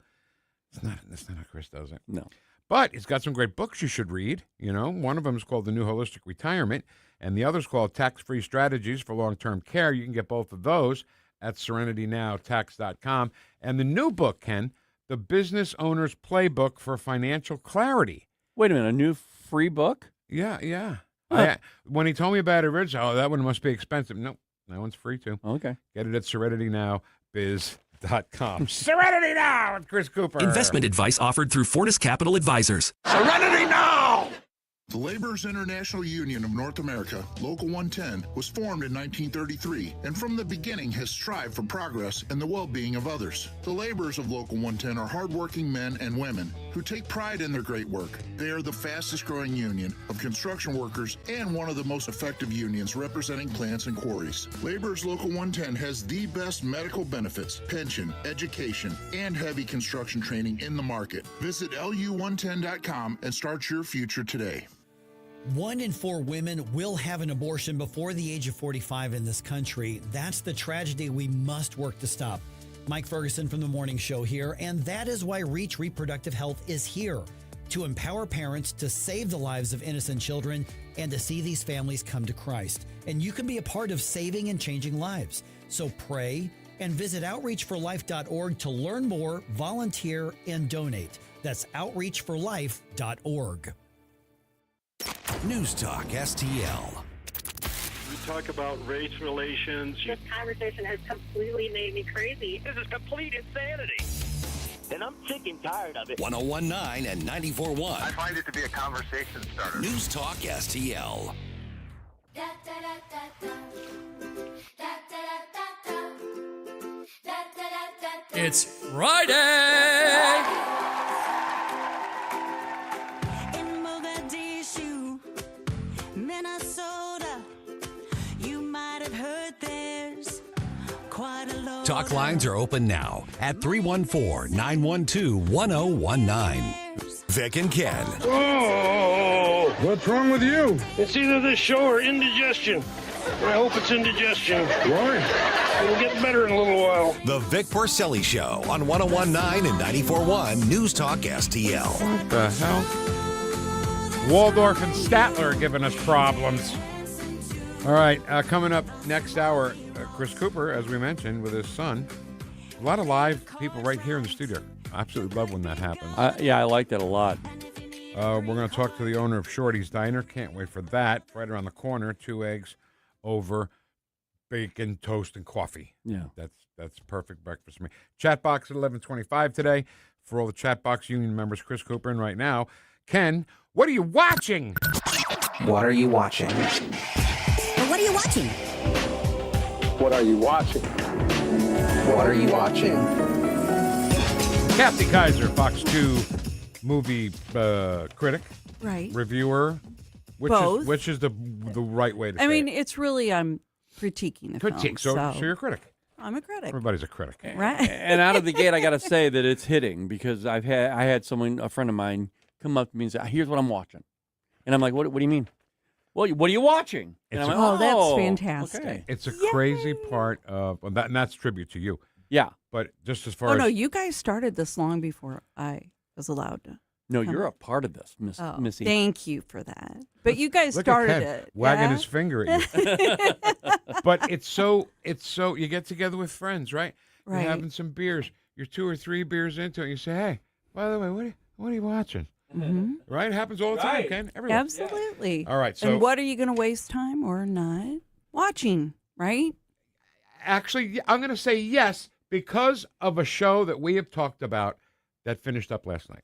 That's not how Chris does it.
No.
But he's got some great books you should read. You know, one of them is called The New Holistic Retirement, and the other is called Tax-Free Strategies for Long-Term Care. You can get both of those at SerenityNowTax.com. And the new book, Ken, The Business Owner's Playbook for Financial Clarity.
Wait a minute, a new free book?
Yeah.
Huh.
When he told me about it originally, that one must be expensive. Nope, that one's free too.
Okay.
Get it at SerenityNowBiz.com. Serenity Now with Chris Cooper.
Investment advice offered through Fortis Capital Advisors.
Serenity now! The Laborers International Union of North America, Local 110, was formed in 1933 and from the beginning has strived for progress and the well-being of others. The laborers of Local 110 are hardworking men and women who take pride in their great work. They are the fastest-growing union of construction workers and one of the most effective unions representing plants and quarries. Laborers Local 110 has the best medical benefits, pension, education, and heavy construction training in the market. Visit lu110.com and start your future today.
1 in 4 women will have an abortion before the age of 45 in this country. That's the tragedy we must work to stop. Mike Ferguson from The Morning Show here, and that is why Reach Reproductive Health is here, to empower parents to save the lives of innocent children and to see these families come to Christ. And you can be a part of saving and changing lives. So pray and visit outreachforlife.org to learn more, volunteer, and donate. That's outreachforlife.org.
News Talk STL.
We talk about race relations.
This conversation has completely made me crazy.
This is complete insanity.
And I'm sick and tired of it.
101.9 and 94.1.
I find it to be a conversation starter.
News Talk STL.
It's Friday!
Minnesota, you might have heard there's quite a lot.
Talk lines are open now at 314-912-1019. Vic and Ken.
Oh, what's wrong with you? It's either this show or indigestion. I hope it's indigestion. Why? It'll get better in a little while.
The Vic Porcelli Show on 101.9 and 94.1 News Talk STL.
What the hell? Waldorf and Statler are giving us problems. All right, coming up next hour, Chris Cooper, as we mentioned, with his son. A lot of live people right here in the studio. I absolutely love when that happens.
Yeah, I like that a lot.
We're going to talk to the owner of Shorty's Diner. Can't wait for that. Right around the corner, 2 eggs over bacon, toast, and coffee.
Yeah.
That's perfect breakfast for me. Chat box at 11:25 today. For all the Chat Box Union members, Chris Cooper in right now. Ken, what are you watching?
What are you watching?
What are you watching?
What are you watching? What are you watching?
Kathy KAISER, Fox 2 movie critic.
Right.
Reviewer.
Both.
Which is the right way to say
I mean,
it?
it's really I'm critiquing the
Critique.
film.
So you're a critic.
I'm a critic.
Everybody's a critic.
Right.
And out of the gate, I got to say that it's hitting because I had someone, a friend of mine, come up to me and say, "Here's what I'm watching," and I'm like, "What do you mean? Well, what are you watching?" And I'm like,
that's fantastic.
Okay.
It's a crazy part of that, and that's tribute to you.
Yeah.
But just as far
Oh
as
no, you guys started this long before I was allowed to.
No,
come.
you're a part of this, Missy.
Thank you for that. But you guys
Look
started
at Ken
it.
wagging
yeah?
his finger at you. But it's so you get together with friends, right?
Right.
You're having some beers. You're 2 or 3 beers into it. And you say, "Hey, by the way, what are you watching?"
Mm-hmm.
Right? It happens all the time, Ken. Everywhere.
Absolutely.
All right. So
and what are you going to waste time or not watching? Right?
actually, I'm going to say yes because of a show that we have talked about that finished up last night.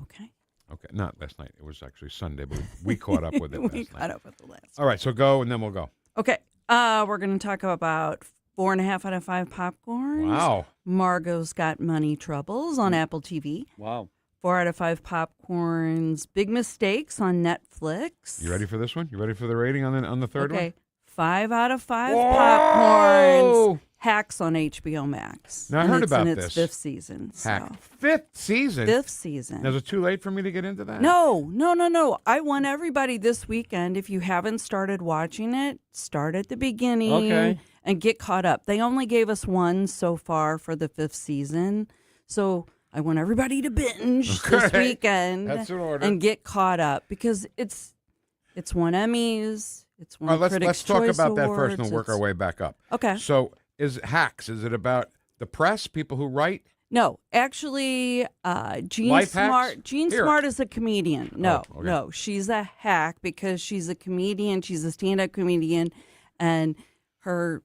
Okay.
Okay, not last night. It was actually Sunday, but we caught up with it last night.
We caught up with the last.
All right, so go, and then we'll go.
Okay. We're going to talk about 4.5 out of 5 popcorns.
Wow.
Margot's Got Money Troubles on Apple TV.
Wow.
4 out of 5 popcorns. Big Mistakes on Netflix.
You ready for this one? You ready for the rating on the third one?
Okay. 5 out of 5
Whoa!
popcorns. Hacks on HBO Max.
Now, I
And
heard
it's
about
in
this.
its 5th season.
Hack.
So.
5th season?
5th season.
Now, is it too late for me to get into that?
No. I want everybody this weekend, if you haven't started watching it, start at the beginning
Okay.
and get caught up. They only gave us one so far for the 5th season. So I want everybody to binge this weekend
That's in order.
and get caught up because it's won Emmys. It's won
All right,
Critics'
let's talk
Choice
about that
Awards.
first and we'll work our way back up.
Okay.
So is Hacks, is it about the press, people who write?
No, actually, Jean
Life
Smart.
hacks?
Jean
Here.
Smart is a comedian. No,
Oh, okay.
no, she's a hack because she's a comedian. She's a stand-up comedian, and her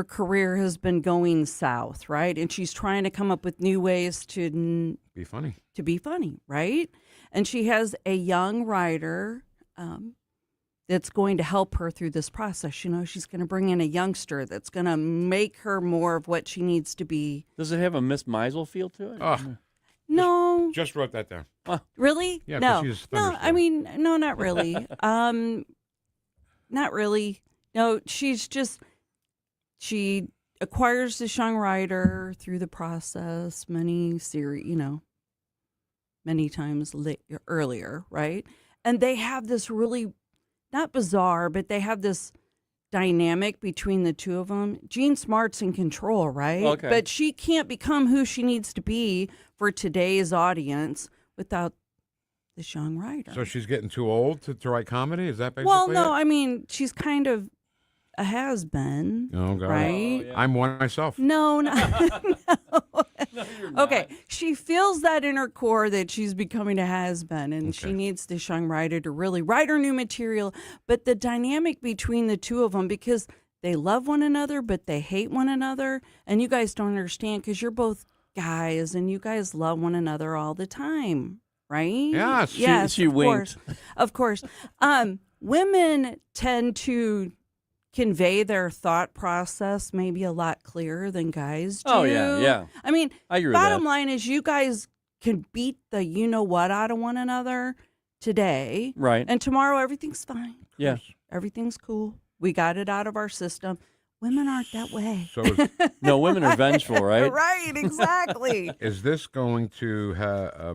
career has been going south, right? And she's trying to come up with new ways to
Be funny.
be funny, right? And she has a young writer that's going to help her through this process. You know, she's going to bring in a youngster that's going to make her more of what she needs to be.
Does it have a Miss Maisel feel to it?
Oh,
No.
just wrote that down.
Really?
Yeah, 'cause
no.
she's
No, I
thunderstorm.
mean, no, not really. Not really. No, she acquires the young writer through the process, many times earlier, right? And they have this really, not bizarre, but they have this dynamic between the two of them. Jean Smart's in control, right?
Okay.
But she can't become who she needs to be for today's audience without this young writer.
So she's getting too old to write comedy? Is that basically
Well, no,
it?
I mean, she's kind of a has-been,
Oh, God.
right?
I'm one myself.
No. Okay, she feels that in her core that she's becoming a has-been, and she needs this young writer to really write her new material. But the dynamic between the two of them, because they love one another, but they hate one another, and you guys don't understand because you're both guys, and you guys love one another all the time, right?
Yes.
She
of
winked.
course. Of course. Women tend to convey their thought process maybe a lot clearer than guys do.
Oh, yeah.
I mean,
I agree with
bottom
that.
line is you guys can beat the you-know-what out of one another today.
Right.
And tomorrow everything's fine.
Yeah.
Everything's cool. We got it out of our system. Women aren't that way.
So is,
No, women are vengeful, right?
Right, exactly.
is this going to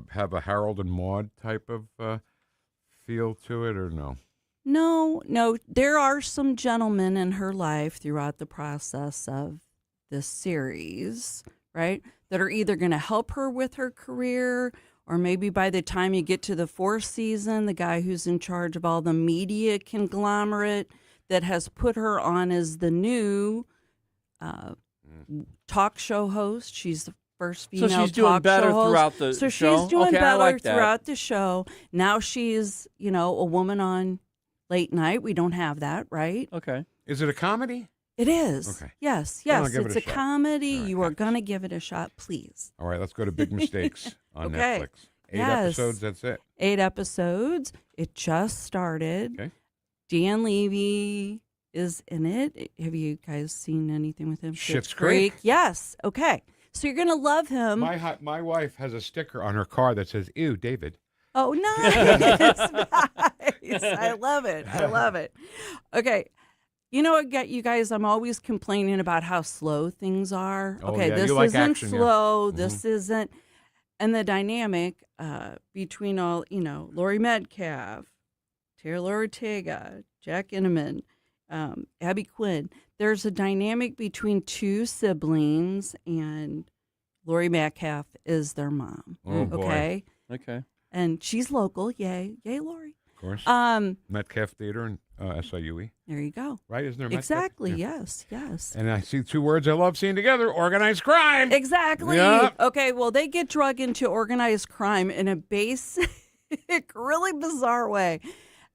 have a Harold and Maude type of feel to it or no?
No. There are some gentlemen in her life throughout the process of this series, right, that are either going to help her with her career Or maybe by the time you get to the 4th season, the guy who's in charge of all the media conglomerate that has put her on as the new talk show host. She's the first female
So she's doing
talk
better
show host.
throughout the
so
show?
she's doing
Okay, I
better
like that.
throughout the show. Now she's, a woman on late night. We don't have that, right?
Okay.
Is it a comedy?
It is.
Okay.
Yes,
Then I'll
yes.
give
It's
it
a
a shot.
comedy. You are going to give it a shot, please.
All right, let's go to Big Mistakes on
Okay.
Netflix. 8
Yes.
episodes, that's it.
8 episodes. It just started.
Okay.
Dan Levy is in it. Have you guys seen anything with him?
Schitt's Creek?
Yes. Okay. So you're going to love him.
My wife has a sticker on her car that says, "Ew, David."
Oh, nice. Nice. I love it. I love it. Okay. You know what, you guys, I'm always complaining about how slow things are.
Oh,
Okay,
yeah,
this
you like
isn't
action, yeah.
slow. This isn't. And the dynamic between all, Lori Metcalf, Taylor Ortega, Jack Inman, Abby Quinn, there's a dynamic between 2 siblings, and Lori Metcalf is their mom.
Oh, boy.
Okay?
Okay.
And she's local. Yay. Yay, Lori.
Of course. Metcalf Theater and SIUE.
There you go.
Right? Isn't there Metcalf?
Exactly.
Yeah.
Yes. Yes.
And I see 2 words I love seeing together: organized crime.
Exactly.
Yep.
Okay, well, they get drug into organized crime in a basic, really bizarre way.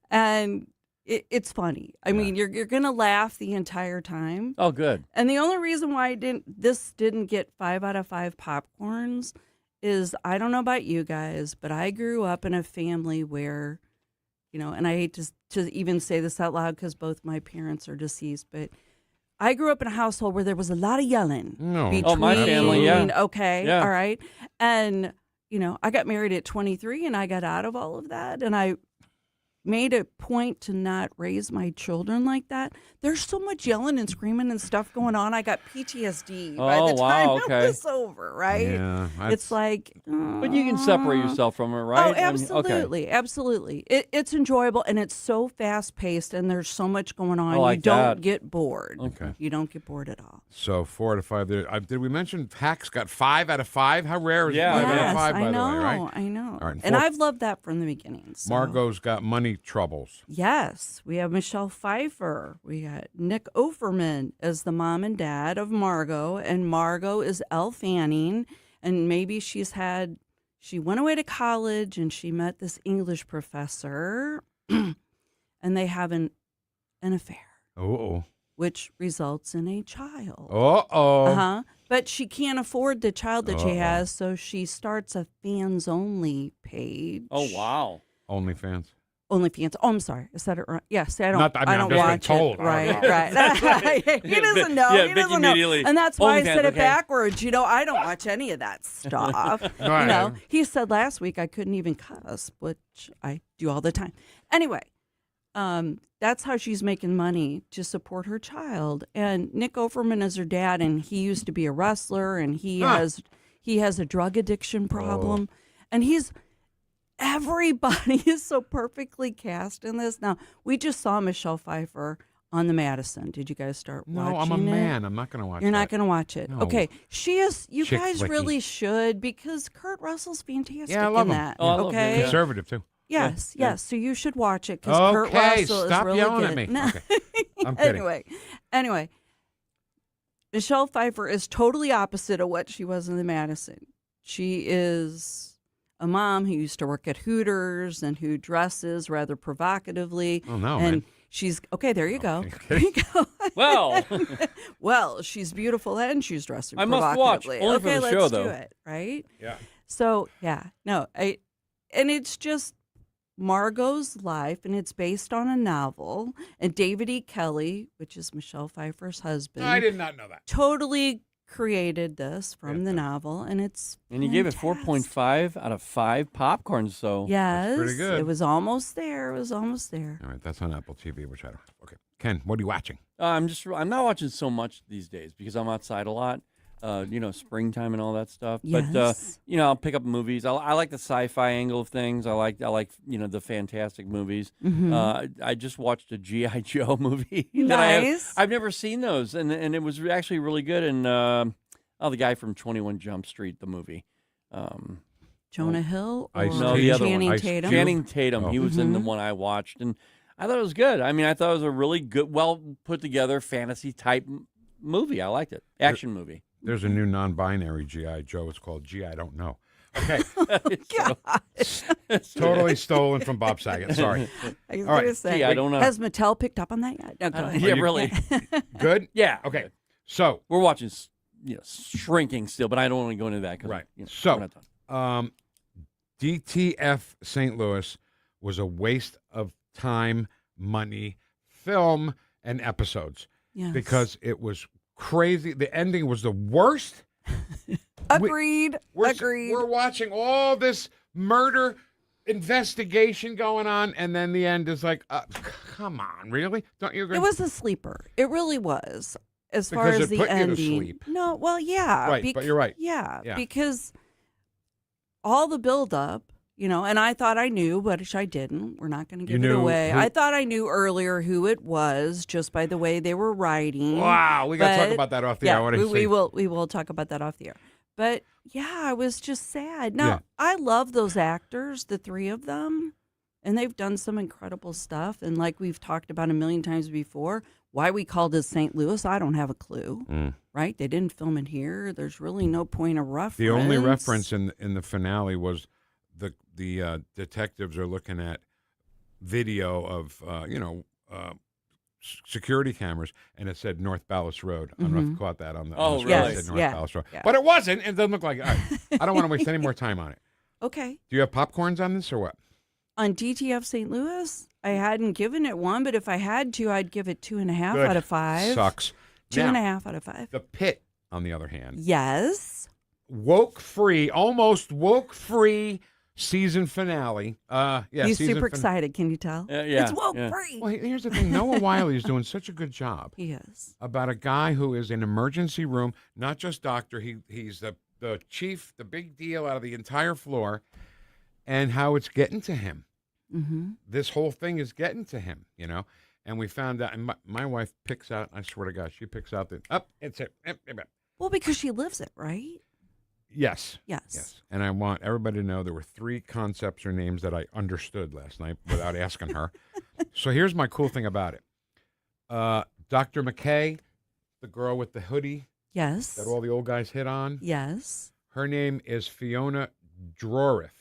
And it's funny. I mean, you're going to laugh the entire time.
Oh, good.
And the only reason why this didn't get 5 out of 5 popcorns is, I don't know about you guys, but I grew up in a family where, and I hate to even say this out loud because both my parents are deceased, but I grew up in a household where there was a lot of yelling.
No.
Between,
my family, yeah.
Okay,
Yeah.
all right. And, I got married at 23 and I got out of all of that. And I made a point to not raise my children like that. There's so much yelling and screaming and stuff going on. I got PTSD by the time it was over, right?
Yeah.
It's like...
But you can separate yourself from it, right?
Oh,
I mean,
absolutely,
okay.
absolutely. It's enjoyable, and it's so fast-paced, and there's so much going on.
I like
you don't
that.
get bored.
Okay.
You don't get bored at all.
So 4 out of 5 there. Did we mention Hacks got 5 out of 5? How rare is
Yeah.
5 out
Yes,
of 5, by
I know,
the way, right?
I know.
All right,
and
4
I've loved that from the beginning. So.
Margot's got money troubles.
Yes, we have Michelle Pfeiffer. We got Nick Offerman as the mom and dad of Margot, and Margot is Elle Fanning, and maybe she went away to college and she met this English professor, and they have an affair,
Oh.
which results in a child.
Uh-oh.
But she can't afford the child that she
Uh-oh.
has, so she starts a fans-only page.
Oh, wow.
OnlyFans.
OnlyFans. Oh, I'm sorry. I said it wrong. Yes, I don't.
Not- I mean,
I
I'm
don't
just being
watch
told.
it. Right, right. He doesn't know.
Yeah,
he
Vic
doesn't know.
immediately,
And that's why I said
OnlyFans,
it
okay.
backwards. I don't watch any of that stuff.
Right.
He said last week I couldn't even cuss, which I do all the time. Anyway, that's how she's making money to support her child. And Nick Offerman is her dad, and he used to be a wrestler, and he has a drug addiction problem, and everybody is so perfectly cast in this. Now, we just saw Michelle Pfeiffer on the Madison. Did you guys start watching it?
No, I'm a man. I'm not going to watch
You're
that.
not going to watch it.
No.
Okay. She is, you
Chick
guys
flicky.
really should, because Kurt Russell's fantastic
Yeah, I love
in
him.
that.
Oh, I love him,
okay.
yeah.
Conservative, too.
Yes,
Yeah.
yes. So you should watch it because Kurt
Okay,
Russell
stop
is really
yelling
good.
at me.
No.
Okay. I'm kidding.
Anyway, Michelle Pfeiffer is totally opposite of what she was in the Madison. She is a mom who used to work at Hooters and who dresses rather provocatively.
Oh, no,
and
man.
she's okay. There you go.
Okay.
There you go.
Well.
Well, she's beautiful and she's dressing
I must watch.
provocatively.
Only for
okay,
the
let's
show,
do
though.
it. Right.
Yeah.
So and it's just Margot's life, and it's based on a novel. And David E. Kelly, which is Michelle Pfeiffer's husband,
I did not know that.
totally created this from the novel, and it's
And you gave it
fantastic.
4.5 out of 5 popcorns, so.
Yes,
pretty good.
It was almost there. It was almost there.
All right, that's on Apple TV, which I don't have. Okay. Ken, what are you watching?
I'm not watching so much these days because I'm outside a lot. Springtime and all that stuff.
Yes.
But I'll pick up movies. I like the sci-fi angle of things. I like the fantastic movies.
Mhm.
I just watched a G.I. Joe movie.
Nice.
I've never seen those, and it was actually really good. And the guy from 21 Jump Street, the movie.
Jonah Hill or
Ice-T?
No, the other
Channing
one.
Tatum?
Channing Tatum.
Oh.
He was in the one I watched, and I thought it was good. I mean, I thought it was a really good, well put together fantasy type movie. I liked it. Action movie.
There's a new non-binary G.I. Joe. It's called G.I. Don't Know. Okay. Totally stolen from Bob Saget. Sorry.
I was
All right.
going to say,
I don't know.
has Mattel picked up on that yet? No, go ahead.
Yeah, really.
Good?
Yeah.
Okay. So
We're watching, Shrinking still, but I don't want to go into that. 'cause,
right.
we're
So
not done.
DTF St. Louis was a waste of time, money, film, and episodes
Yes.
because it was crazy. The ending was the worst.
Agreed.
We're watching all this murder investigation going on, and then the end is like, come on, really? Don't you agree?
It was a sleeper. It really was. As far
Because
as
it
the
put you to
ending.
sleep.
No, well, yeah.
Right, but you're right.
Yeah,
Yeah.
because all the buildup, and I thought I knew, but I didn't. We're not going to give it
knew
away.
who-
I thought I knew earlier who it was just by the way they were writing.
Wow, we got to talk
But-
about that off the air. I
Yeah,
want to
we
see.
will talk about that off the air. But yeah, I was just sad. Now,
Yeah.
I love those actors, the three of them, and they've done some incredible stuff. And like we've talked about a million times before, why we called it St. Louis, I don't have a clue. Right? They didn't film it here. There's really no point of reference.
The only reference in the finale was the detectives are looking at video of security cameras, and it said North Ballas Road. I don't know if you caught that on the.
Oh,
on the screen.
really?
It said North
Yeah.
Ballas Road,
Yeah.
but it wasn't. It doesn't look like it. All right. I don't want to waste any more time on it.
Okay.
Do you have popcorns on this or what?
On DTF St. Louis, I hadn't given it one, but if I had to, I'd give it 2.5
Good.
out of 5.
Sucks.
2.5 out of 5.
The Pit, on the other hand,
Yes.
almost woke free season finale.
He's
season
super excited. Can you tell?
Yeah,
It's woke
yeah.
free.
Well, here's the thing. Noah Wiley is doing such a good job.
He is.
About a guy who is in emergency room, not just doctor. He's the chief, the big deal out of the entire floor, and how it's getting to him.
Mm-hmm.
This whole thing is getting to him, And we found out, and my wife picks out, I swear to God, she picks out it's it.
Well, because she lives it, right?
Yes.
Yes.
And I want everybody to know there were 3 concepts or names that I understood last night without asking her. So here's my cool thing about it. Dr. McKay, the girl with the hoodie
Yes.
that all the old guys hit on.
Yes.
Her name is Fiona Drorith.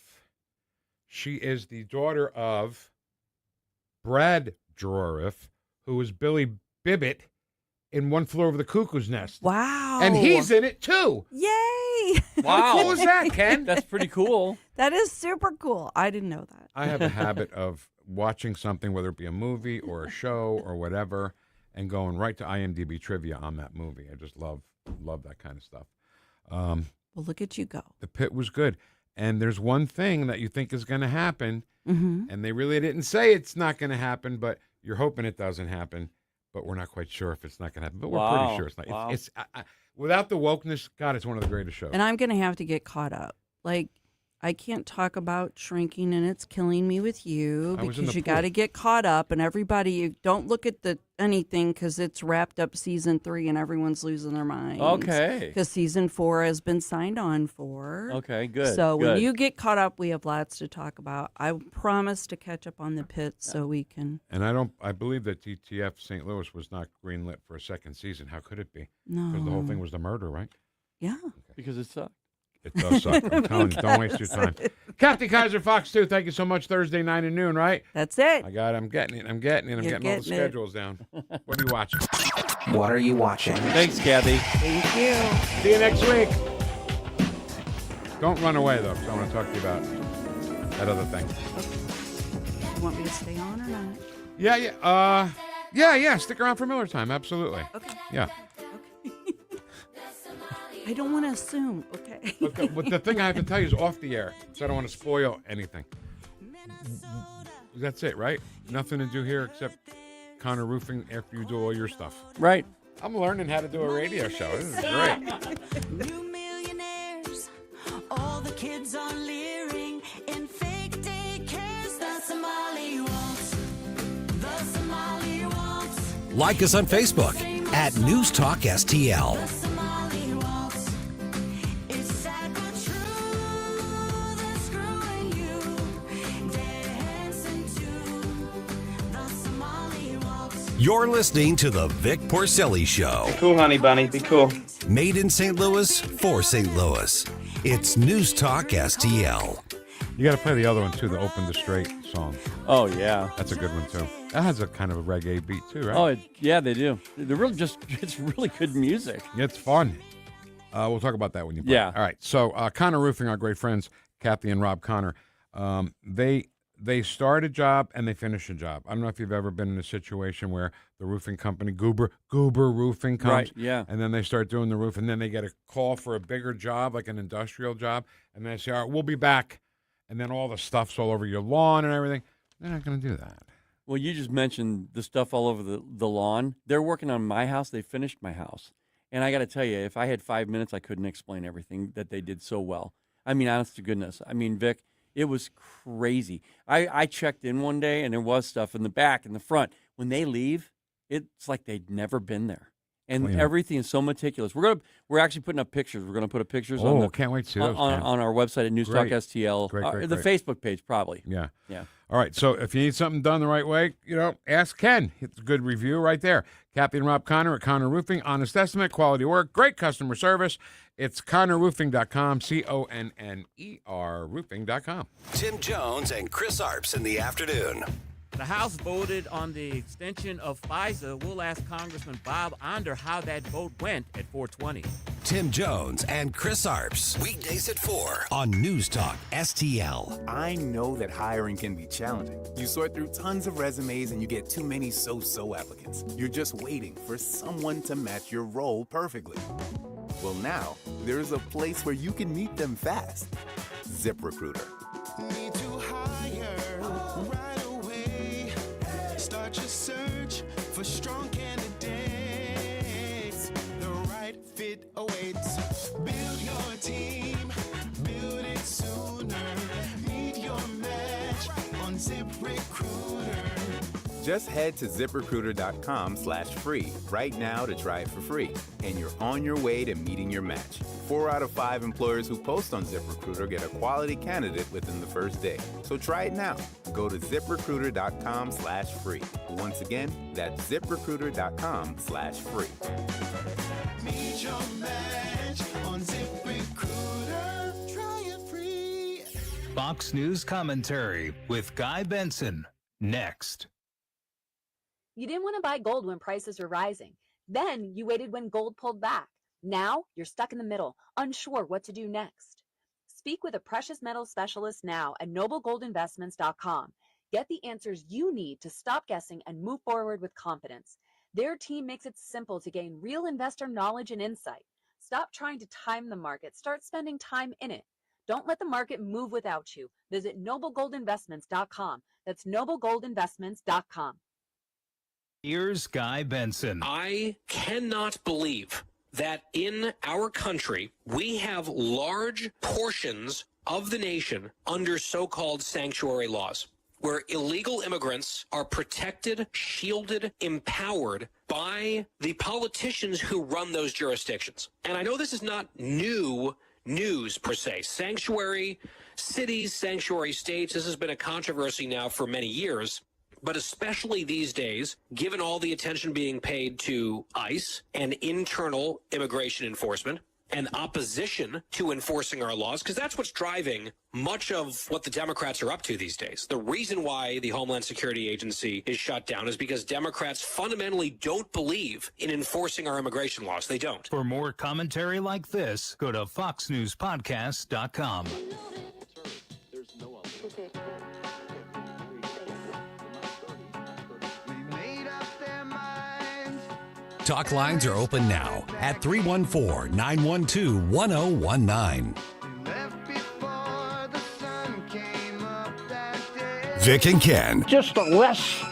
She is the daughter of Brad Drorith, who was Billy Bibbit in One Flew Over the Cuckoo's Nest.
Wow.
And he's in it too.
Yay.
Wow.
How cool is that, Ken?
That's pretty cool.
That is super cool. I didn't know that.
I have a habit of watching something, whether it be a movie or a show or whatever, and going right to IMDb trivia on that movie. I just love that kind of stuff.
Well, look at you go.
The Pit was good. And there's one thing that you think is going to happen, and they really didn't say it's not going to happen, but you're hoping it doesn't happen, but we're not quite sure if it's not going to happen. But we're pretty sure it's not.
Wow.
It's without the wokeness, God, it's one of the greatest shows.
And I'm going to have to get caught up. Like, I can't talk about Shrinking and It's Killing Me with you
I was in
because
the
you
pool.
got to get caught up. And everybody, you don't look at anything because it's wrapped up season 3 and everyone's losing their minds.
Okay.
Because season 4 has been signed on for.
Okay, good.
So when
good.
you get caught up, we have lots to talk about. I promise to catch up on the Pit so we can.
And I believe that DTF St. Louis was not greenlit for a second season. How could it be?
No.
Because the whole thing was the murder, right?
Yeah.
Because it sucked.
It does suck. I'm telling you, don't waste your time. Captain Kaiser Fox 2, thank you so much. Thursday, 9 to noon, right?
That's it.
I got it. I'm getting it. I'm getting all the
getting it.
schedules down. What are you watching?
What are you watching?
Thanks, Kathy.
Thank you.
See you next week. Don't run away, though, because I want to talk to you about that other thing.
You want me to stay on or not?
Yeah. Yeah. Stick around for Miller Time. Absolutely.
Okay.
Yeah.
I don't want to assume. Okay.
But the thing I have to tell you is off the air, so I don't want to spoil anything. That's it, right? Nothing to do here except Connor roofing after you do all your stuff.
Right.
I'm learning how to do a radio show. This is great.
New millionaires, all the kids are leering in fake daycares. The Somali waltz, the Somali waltz.
Like us on Facebook at NewstalkSTL.
The Somali waltz is sad but true. The
You're listening to the Vic Porcelli Show.
Cool, honey bunny. Be cool.
Made in St. Louis for St. Louis. It's News Talk STL.
You got to play the other one too, the "Open the Straight" song.
Oh yeah,
that's a good one too. That has a kind of a reggae beat too, right?
Oh yeah, they do. They're really it's really good music.
It's fun. We'll talk about that when you play.
Yeah.
All right. So Connor Roofing, our great friends Kathy and Rob Connor, they start a job and they finish a job. I don't know if you've ever been in a situation where the roofing company, Goober Roofing comes,
Right, yeah.
and then they start doing the roof, and then they get a call for a bigger job, like an industrial job, and they say, all right, we'll be back, and then all the stuff's all over your lawn and everything. They're not going to do that.
Well, you just mentioned the stuff all over the lawn. They're working on my house. They finished my house. And I got to tell you, if I had 5 minutes, I couldn't explain everything that they did so well. I mean, honest to goodness. I mean, Vic, it was crazy. I checked in one day, and there was stuff in the back and the front. When they leave, it's like they'd never been there. And everything is so meticulous. We're actually putting up pictures. We're going to put up pictures on
can't wait to see those,
on our website at NewstalkSTL.
Great.
The Facebook page, probably.
Yeah.
Yeah.
All right. So if you need something done the right way, ask Ken. It's a good review right there. Kathy and Rob Connor at Connor Roofing. Honest estimate, quality work, great customer service. It's ConnorRoofing.com, CONNER Roofing.com.
Tim Jones and Chris Arps in the afternoon.
The House voted on the extension of FISA. We'll ask Congressman Bob Onder how that vote went at 4:20.
Tim Jones and Chris Arps. Weekdays at 4 on News Talk STL.
I know that hiring can be challenging. You sort through tons of resumes and you get too many so-so applicants. You're just waiting for someone to match your role perfectly. Well, now there's a place where you can meet them fast. ZipRecruiter.
Need to hire right away. Start your search for strong candidates. The right fit awaits. Build your team, build it sooner. Meet your match on ZipRecruiter.
Just head to ZipRecruiter.com/free right now to try it for free. And you're on your way to meeting your match. 4 out of 5 employers who post on ZipRecruiter get a quality candidate within the first day. So try it now. Go to ZipRecruiter.com/free. Once again, that's ZipRecruiter.com/free.
Meet your match on ZipRecruiter. Try it free.
Fox News commentary with Guy Benson. Next.
You didn't want to buy gold when prices were rising. Then you waited when gold pulled back. Now you're stuck in the middle, unsure what to do next. Speak with a precious metals specialist now at noblegoldinvestments.com. Get the answers you need to stop guessing and move forward with confidence. Their team makes it simple to gain real investor knowledge and insight. Stop trying to time the market. Start spending time in it. Don't let the market move without you. Visit noblegoldinvestments.com. That's noblegoldinvestments.com.
Here's Guy Benson.
I cannot believe that in our country, we have large portions of the nation under so-called sanctuary laws, where illegal immigrants are protected, shielded, empowered by the politicians who run those jurisdictions. And I know this is not new news per se. Sanctuary cities, sanctuary states, this has been a controversy now for many years. But especially these days, given all the attention being paid to ICE and internal immigration enforcement and opposition to enforcing our laws, because that's what's driving much of what the Democrats are up to these days. The reason why the Homeland Security Agency is shut down is because Democrats fundamentally don't believe in enforcing our immigration laws. They don't.
For more commentary like this, go to foxnewspodcast.com.
Talk lines are open now at 314-912-1019. Vic and Ken.
Just a less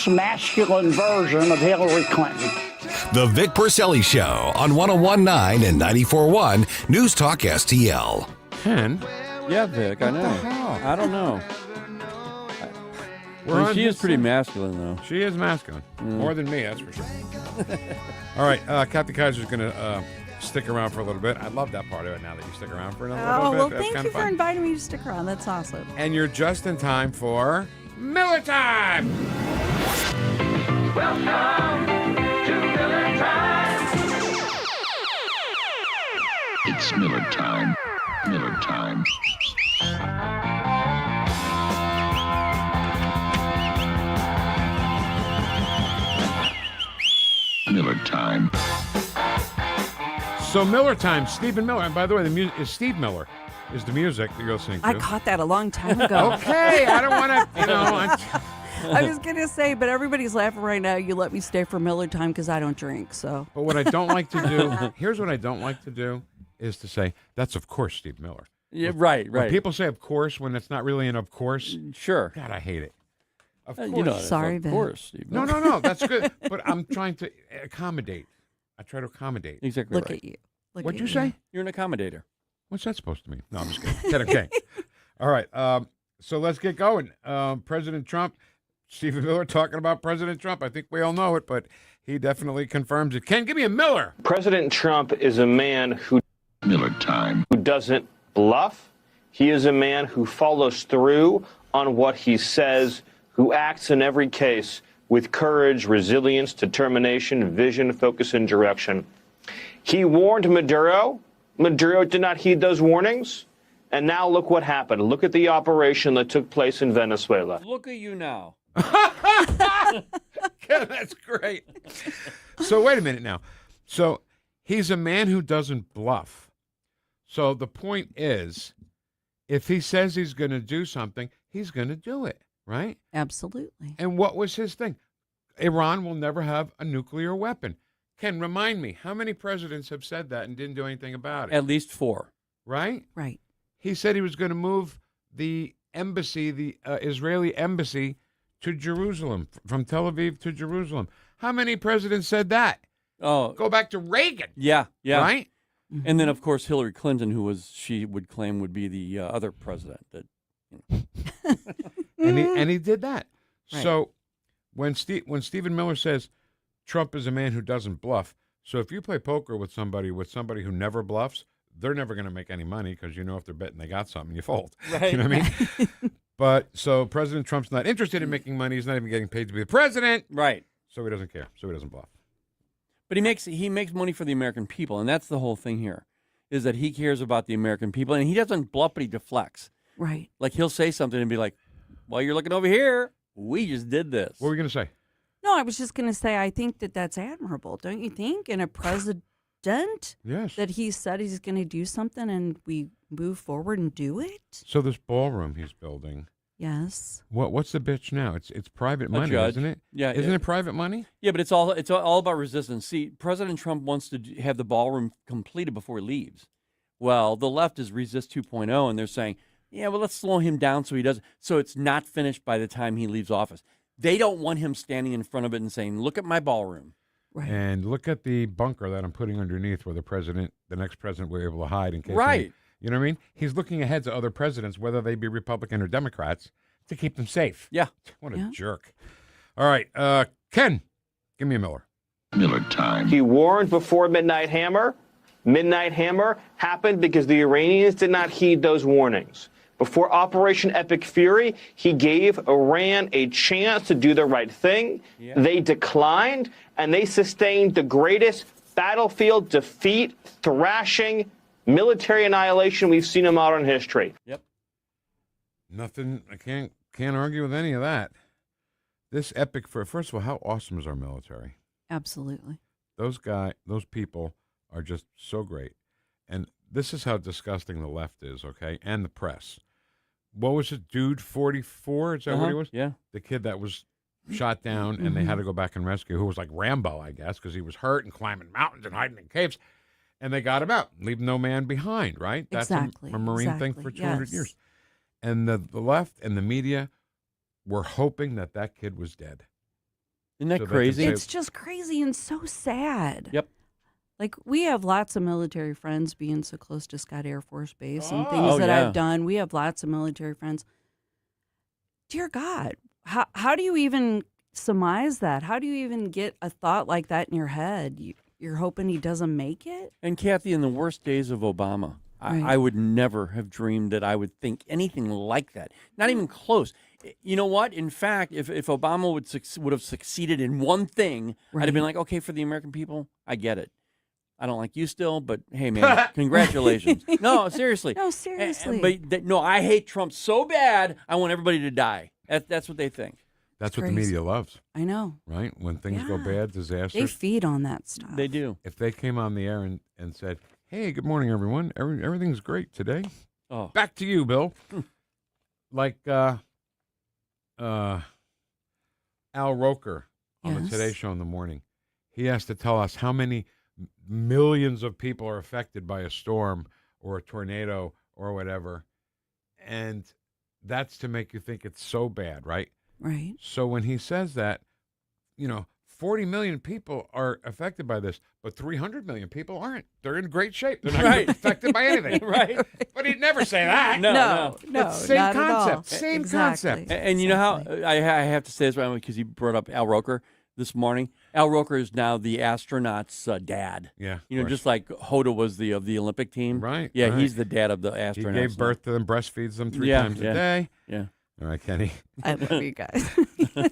masculine version of Hillary Clinton.
The Vic Porcelli Show on 101.9 and 94.1 News Talk STL.
Ken?
Yeah, Vic, I know. I don't know. She is pretty masculine, though.
She is masculine. More than me, that's for sure. All right, Kathy Kaiser's going to stick around for a little bit. I love that part of it now that you stick around for another little bit.
Well,
That's
thank
kind
you
of
for
fun.
inviting me to stick around. That's awesome.
And you're just in time for Miller Time!
Welcome to Miller Time.
It's Miller time. Miller time. Miller time.
So Miller time, Stephen Miller. And by the way, the music is Steve Miller. Is the music that you're listening to?
I caught that a long time ago.
Okay, I don't want to,
I was going to say, but everybody's laughing right now. You let me stay for Miller time because I don't drink. So.
But what I don't like to do, here's what I don't like to do, is to say, that's of course Steve Miller.
Yeah, right.
When people say of course when it's not really an of course.
Sure.
God, I hate it. Of course.
You know,
Sorry,
of
Vic.
course, Steve.
No, that's good. But I'm trying to accommodate. I try to accommodate.
Exactly
Look
right.
at you. Look
What'd
at
you say?
You're an accommodator.
What's that supposed to mean? No, I'm just kidding. Okay. All right. So let's get going. President Trump, Stephen Miller talking about President Trump. I think we all know it, but he definitely confirms it. Ken, give me a Miller.
President Trump is a man who
Miller time.
who doesn't bluff. He is a man who follows through on what he says, who acts in every case with courage, resilience, determination, vision, focus, and direction. He warned Maduro. Maduro did not heed those warnings. And now look what happened. Look at the operation that took place in Venezuela.
Look at you now.
That's great. So wait a minute now. So he's a man who doesn't bluff. So the point is, if he says he's going to do something, he's going to do it, right?
Absolutely.
And what was his thing? Iran will never have a nuclear weapon. Ken, remind me, how many presidents have said that and didn't do anything about it?
At least 4.
Right?
Right.
He said he was going to move the embassy, the Israeli embassy, to Jerusalem, from Tel Aviv to Jerusalem. How many presidents said that?
Oh,
Go back to Reagan.
yeah.
Right?
And then, of course, Hillary Clinton, who she would claim would be the other president. That,
and he did that.
Right.
So when Stephen Miller says Trump is a man who doesn't bluff, so if you play poker with somebody who never bluffs, they're never going to make any money because you know if they're betting they got something, you fold.
Right.
You know what I mean? But so President Trump's not interested in making money. He's not even getting paid to be the president.
right.
So he doesn't care. So he doesn't bluff.
But he makes money for the American people, and that's the whole thing here, is that he cares about the American people, and he doesn't bluff, but he deflects.
Right.
Like he'll say something and be like, "Well, you're looking over here. We just did this."
What were you going to say?
No, I was just going to say, I think that's admirable, don't you think? In a president,
Yes.
that he said he's going to do something and we move forward and do it?
So this ballroom he's building,
Yes.
what's the bitch now? It's private money,
judge.
isn't it?
Yeah,
Isn't it private money?
Yeah, but it's all about resistance. See, President Trump wants to have the ballroom completed before he leaves. Well, the left is Resist 2.0, and they're saying, yeah, well, let's slow him down so he doesn't. So it's not finished by the time he leaves office. They don't want him standing in front of it and saying, "Look at my ballroom."
Right.
And look at the bunker that I'm putting underneath where the next president will be able to hide in case.
Right.
You know what I mean? He's looking ahead to other presidents, whether they be Republican or Democrats, to keep them safe.
Yeah.
What a jerk. All right. Ken, give me a Miller.
Miller time.
He warned before Midnight Hammer. Midnight Hammer happened because the Iranians did not heed those warnings. Before Operation Epic Fury, he gave Iran a chance to do the right thing. Yeah. They declined, and they sustained the greatest battlefield defeat, thrashing, military annihilation we've seen in modern history.
Yep.
Nothing. I can't argue with any of that. This epic first of all, how awesome is our military?
Absolutely.
Those people are just so great. And this is how disgusting the left is, okay? And the press. What was it, Dude 44? Is that what he was?
Yeah.
The kid that was shot down and they had to go back and rescue, who was like Rambo, I guess, because he was hurt and climbing mountains and hiding in caves. And they got him out, leave no man behind, right? That's
Exactly.
a Marine thing for 200 years. And the left and the media were hoping that kid was dead.
Isn't that crazy?
It's just crazy and so sad.
Yep.
Like, we have lots of military friends being so close to Scott Air Force Base and things that I've done. We have lots of military friends. Dear God, how do you even surmise that? How do you even get a thought like that in your head? You're hoping he doesn't make it?
And Kathy, in the worst days of Obama, I would never have dreamed that I would think anything like that. Not even close. You know what? In fact, if Obama would have succeeded in one thing, I'd have been like, okay, for the American people, I get it. I don't like you still, but hey, man, congratulations. No, seriously.
No, seriously.
But I hate Trump so bad, I want everybody to die. That's what they think.
That's what the media loves.
I know.
Right? When things go bad, disasters.
They feed on that stuff.
They do.
If they came on the air and said, hey, good morning, everyone. Everything's great today.
Oh.
Back to you, Bill. Like Al Roker on the Today Show in the morning. He has to tell us how many millions of people are affected by a storm or a tornado or whatever. And that's to make you think it's so bad, right?
Right.
So when he says that, 40 million people are affected by this, but 300 million people aren't. They're in great shape. They're not affected by anything.
Right.
But he'd never say that.
No.
It's same
not at all.
concept. Same concept.
And you know how I have to say this because he brought up Al Roker this morning. Al Roker is now the astronaut's dad.
Yeah.
Just like Hoda was of the Olympic team.
Right.
Yeah,
right.
he's the dad of the astronauts.
He gave birth to them, breastfeeds them 3 times a day.
Yeah.
All right, Kenny.
I love you guys.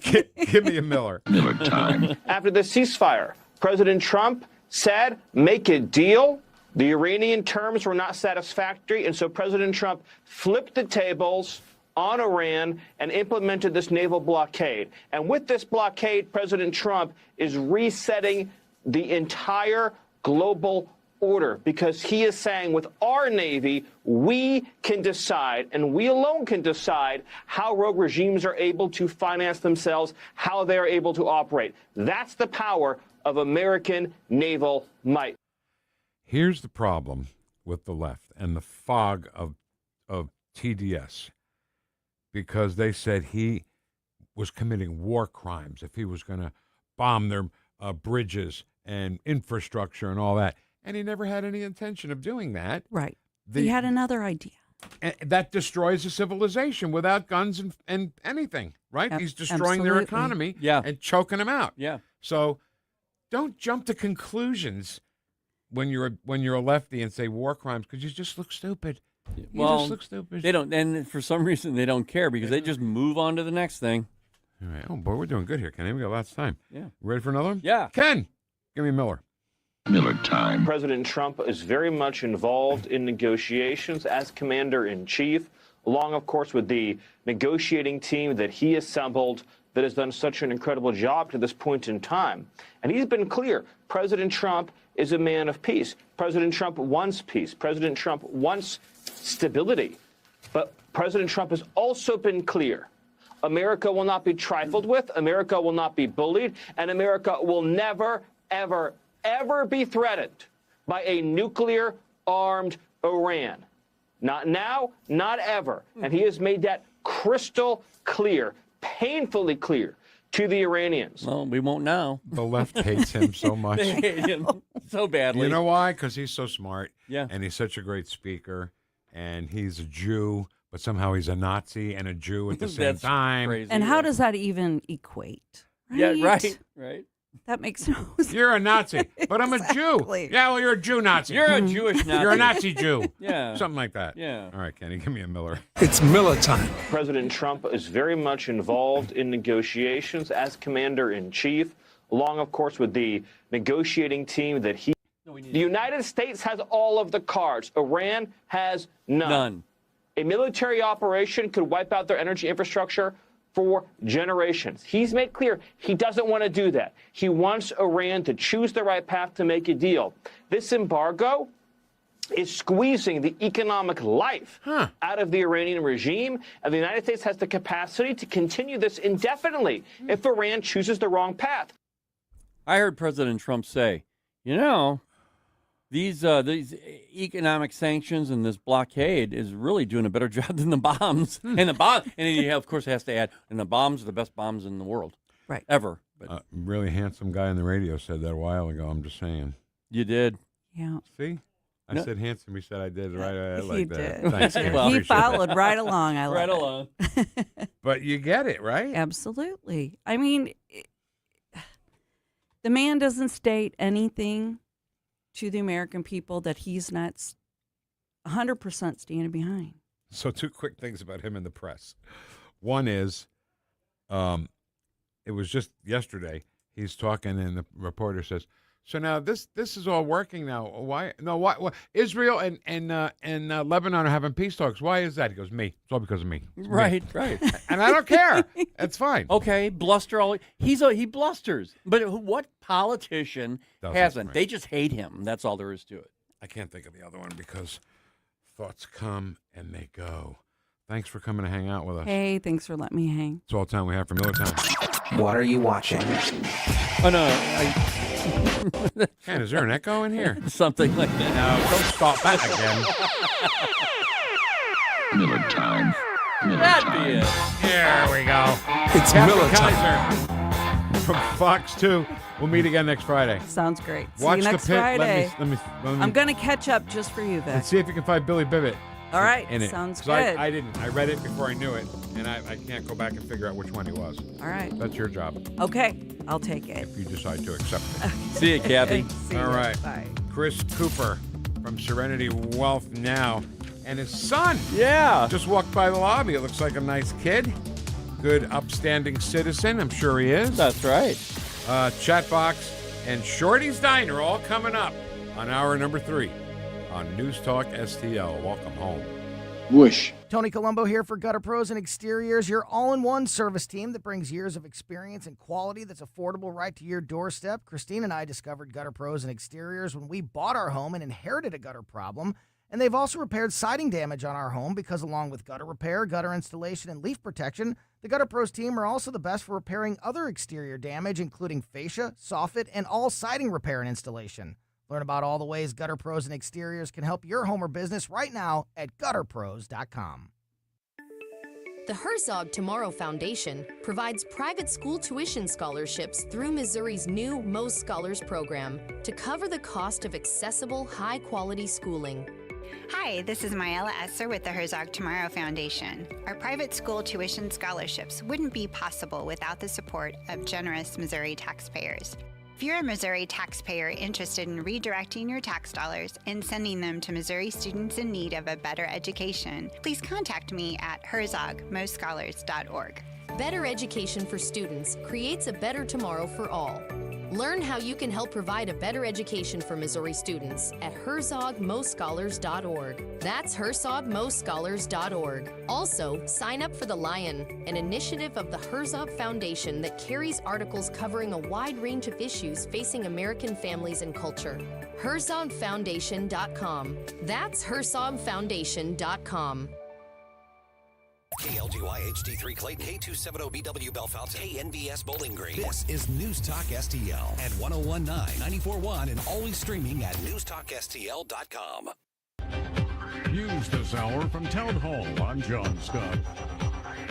Give me a Miller.
Miller time.
After the ceasefire, President Trump said, make a deal. The Iranian terms were not satisfactory, and so President Trump flipped the tables on Iran and implemented this naval blockade. And with this blockade, President Trump is resetting the entire global order because he is saying with our Navy, we can decide, and we alone can decide, how rogue regimes are able to finance themselves, how they're able to operate. That's the power of American naval might.
Here's the problem with the left and the fog of TDS, because they said he was committing war crimes if he was going to bomb their bridges and infrastructure and all that. And he never had any intention of doing that.
Right. He had another idea.
And that destroys a civilization without guns and anything, right? He's destroying their economy and choking them out.
Yeah.
So don't jump to conclusions when you're a lefty and say war crimes because you just look stupid. You just look stupid.
They don't, and for some reason they don't care because they just move on to the next thing.
All right. Oh boy, we're doing good here, Ken. We got lots of time.
Yeah.
Ready for another one?
Yeah.
Ken, give me Miller.
Miller time.
President Trump is very much involved in negotiations as commander-in-chief, along, of course, with the negotiating team that he assembled that has done such an incredible job to this point in time. And he's been clear. President Trump is a man of peace. President Trump wants peace. President Trump wants stability. But President Trump has also been clear. America will not be trifled with. America will not be bullied. And America will never, ever, ever be threatened by a nuclear-armed Iran. Not now, not ever. And he has made that crystal clear, painfully clear to the Iranians.
Well, we won't now.
The left hates him so much.
They hate him so badly.
You know why? Because he's so smart.
Yeah.
And he's such a great speaker. And he's a Jew, but somehow he's a Nazi and a Jew at the same time.
Crazy,
And how does that even equate? Right?
Yeah, right.
That makes no sense.
You're a Nazi, but I'm a Jew. Yeah, well, you're a Jew Nazi.
You're a Jewish Nazi.
You're a Nazi Jew.
Yeah.
Something like that.
Yeah.
All right, Kenny, give me a Miller.
It's Miller time.
President Trump is very much involved in negotiations as commander-in-chief, along, of course, with the negotiating team that he... The United States has all of the cards. Iran has none. A military operation could wipe out their energy infrastructure for generations. He's made clear he doesn't want to do that. He wants Iran to choose the right path to make a deal. This embargo is squeezing the economic life out of the Iranian regime, and the United States has the capacity to continue this indefinitely if Iran chooses the wrong path.
I heard President Trump say, these economic sanctions and this blockade is really doing a better job than the bombs. And the bomb, and he of course has to add, and the bombs are the best bombs in the world,
right?
Ever. But
really handsome guy on the radio said that a while ago. I'm just saying.
You did.
Yeah.
See, I said handsome. He said I did right. I like
he
that.
did.
Thanks,
He followed right along. I love
right
it.
along.
But you get it, right?
Absolutely. I mean, the man doesn't state anything to the American people that he's not 100% standing behind.
So 2 quick things about him in the press. One is, it was just yesterday. He's talking, and the reporter says, "So now this is all working now. Why? No, why Israel and Lebanon are having peace talks. Why is that?" He goes, "Me. It's all because of me." It's me."
Right.
And I don't care. It's fine.
Okay, bluster all. He blusters. But what politician hasn't?
Right.
They just hate him. That's all there is to it.
I can't think of the other one because thoughts come and they go. Thanks for coming to hang out with us.
Hey, thanks for letting me hang.
It's all the time we have for Millertown.
What are you watching?
Oh, no.
Man, is there an echo in here?
Something like that.
No, don't stop that again.
Miller time.
That'd be it.
There we go.
It's
Captain
Miller time.
KAISER from Fox 2. We'll meet again next Friday.
Sounds great.
Watch
See you next
the pit.
Friday.
Let me
I'm going to catch up just for you, Vic.
Let's see if you can find Billy Bibbit.
All right.
In it.
Sounds
'Cause
good.
I didn't. I read it before I knew it, and I can't go back and figure out which one he was.
All right.
That's your job.
Okay. I'll take it.
If you decide to accept it.
See you, Kathy.
See
All
ya.
right.
Bye.
Chris Cooper from Serenity Wealth Now, and his son.
Yeah.
Just walked by the lobby. It looks like a nice kid. Good, upstanding citizen. I'm sure he is.
That's right.
Chatbox and Shorty's Diner all coming up on hour number 3 on News Talk STL. Welcome home.
Whoosh.
Tony Colombo here for Gutter Pros and Exteriors, your all-in-one service team that brings years of experience and quality that's affordable right to your doorstep. Christine and I discovered Gutter Pros and Exteriors when we bought our home and inherited a gutter problem. And they've also repaired siding damage on our home because along with gutter repair, gutter installation, and leaf protection, the Gutter Pros team are also the best for repairing other exterior damage, including fascia, soffit, and all siding repair and installation. Learn about all the ways Gutter Pros and Exteriors can help your home or business right now at gutterpros.com.
The Herzog Tomorrow Foundation provides private school tuition scholarships through Missouri's new Most Scholars program to cover the cost of accessible, high-quality schooling.
Hi, this is Myella Esser with the Herzog Tomorrow Foundation. Our private school tuition scholarships wouldn't be possible without the support of generous Missouri taxpayers. If you're a Missouri taxpayer interested in redirecting your tax dollars and sending them to Missouri students in need of a better education, please contact me at herzogmostscholars.org.
Better education for students creates a better tomorrow for all. Learn how you can help provide a better education for Missouri students at herzogmostscholars.org. That's herzogmostscholars.org. Also, sign up for The Lion, an initiative of the Herzog Foundation that carries articles covering a wide range of issues facing American families and culture. herzogfoundation.com. That's herzogfoundation.com.
KLGY HD3 Clayton, K270BW Bellefonte, KNBS Bowling Green. This is News Talk STL at 1019, 94.1, and always streaming at NewstalkSTL.com.
News this hour from Town Hall. I'm John Scott.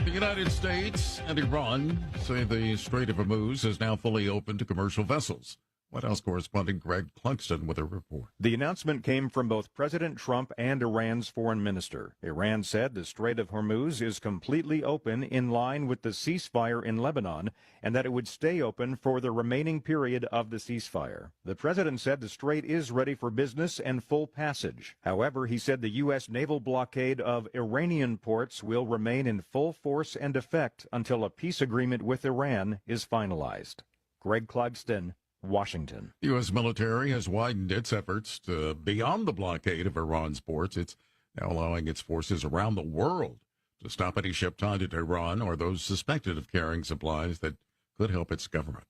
The United States and Iran say the Strait of Hormuz is now fully open to commercial vessels. White House correspondent Greg Clugston with a report.
The announcement came from both President Trump and Iran's foreign minister. Iran said the Strait of Hormuz is completely open in line with the ceasefire in Lebanon and that it would stay open for the remaining period of the ceasefire. The president said the strait is ready for business and full passage. However, he said the U.S. naval blockade of Iranian ports will remain in full force and effect until a peace agreement with Iran is finalized. Greg Clugston, Washington.
The U.S. military has widened its efforts to beyond the blockade of Iran's ports. It's now allowing its forces around the world to stop any ship tied to Iran or those suspected of carrying supplies that could help its government.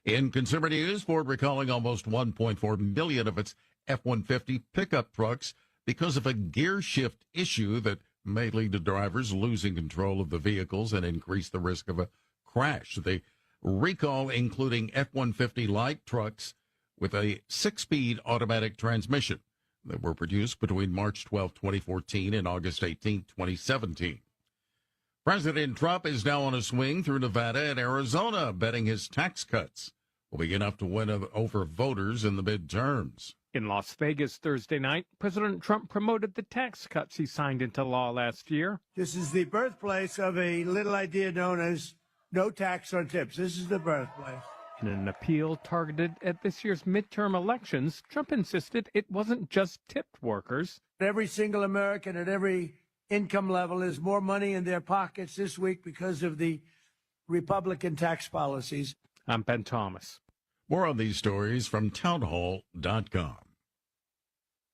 In consumer news, Ford recalling almost 1.4 million of its F-150 pickup trucks because of a gear shift issue that may lead to drivers losing control of the vehicles and increase the risk of a crash. The recall including F-150 light trucks with a 6-speed automatic transmission that were produced between March 12, 2014 and August 18, 2017. President Trump is now on a swing through Nevada and Arizona, betting his tax cuts will be enough to win over voters in the midterms.
In Las Vegas Thursday night, President Trump promoted the tax cuts he signed into law last year.
This is the birthplace of a little idea known as no tax on tips. This is the birthplace.
In an appeal targeted at this year's midterm elections, Trump insisted it wasn't just tipped workers.
Every single American at every income level has more money in their pockets this week because of the Republican tax policies.
I'm Ben Thomas.
More on these stories from townhall.com.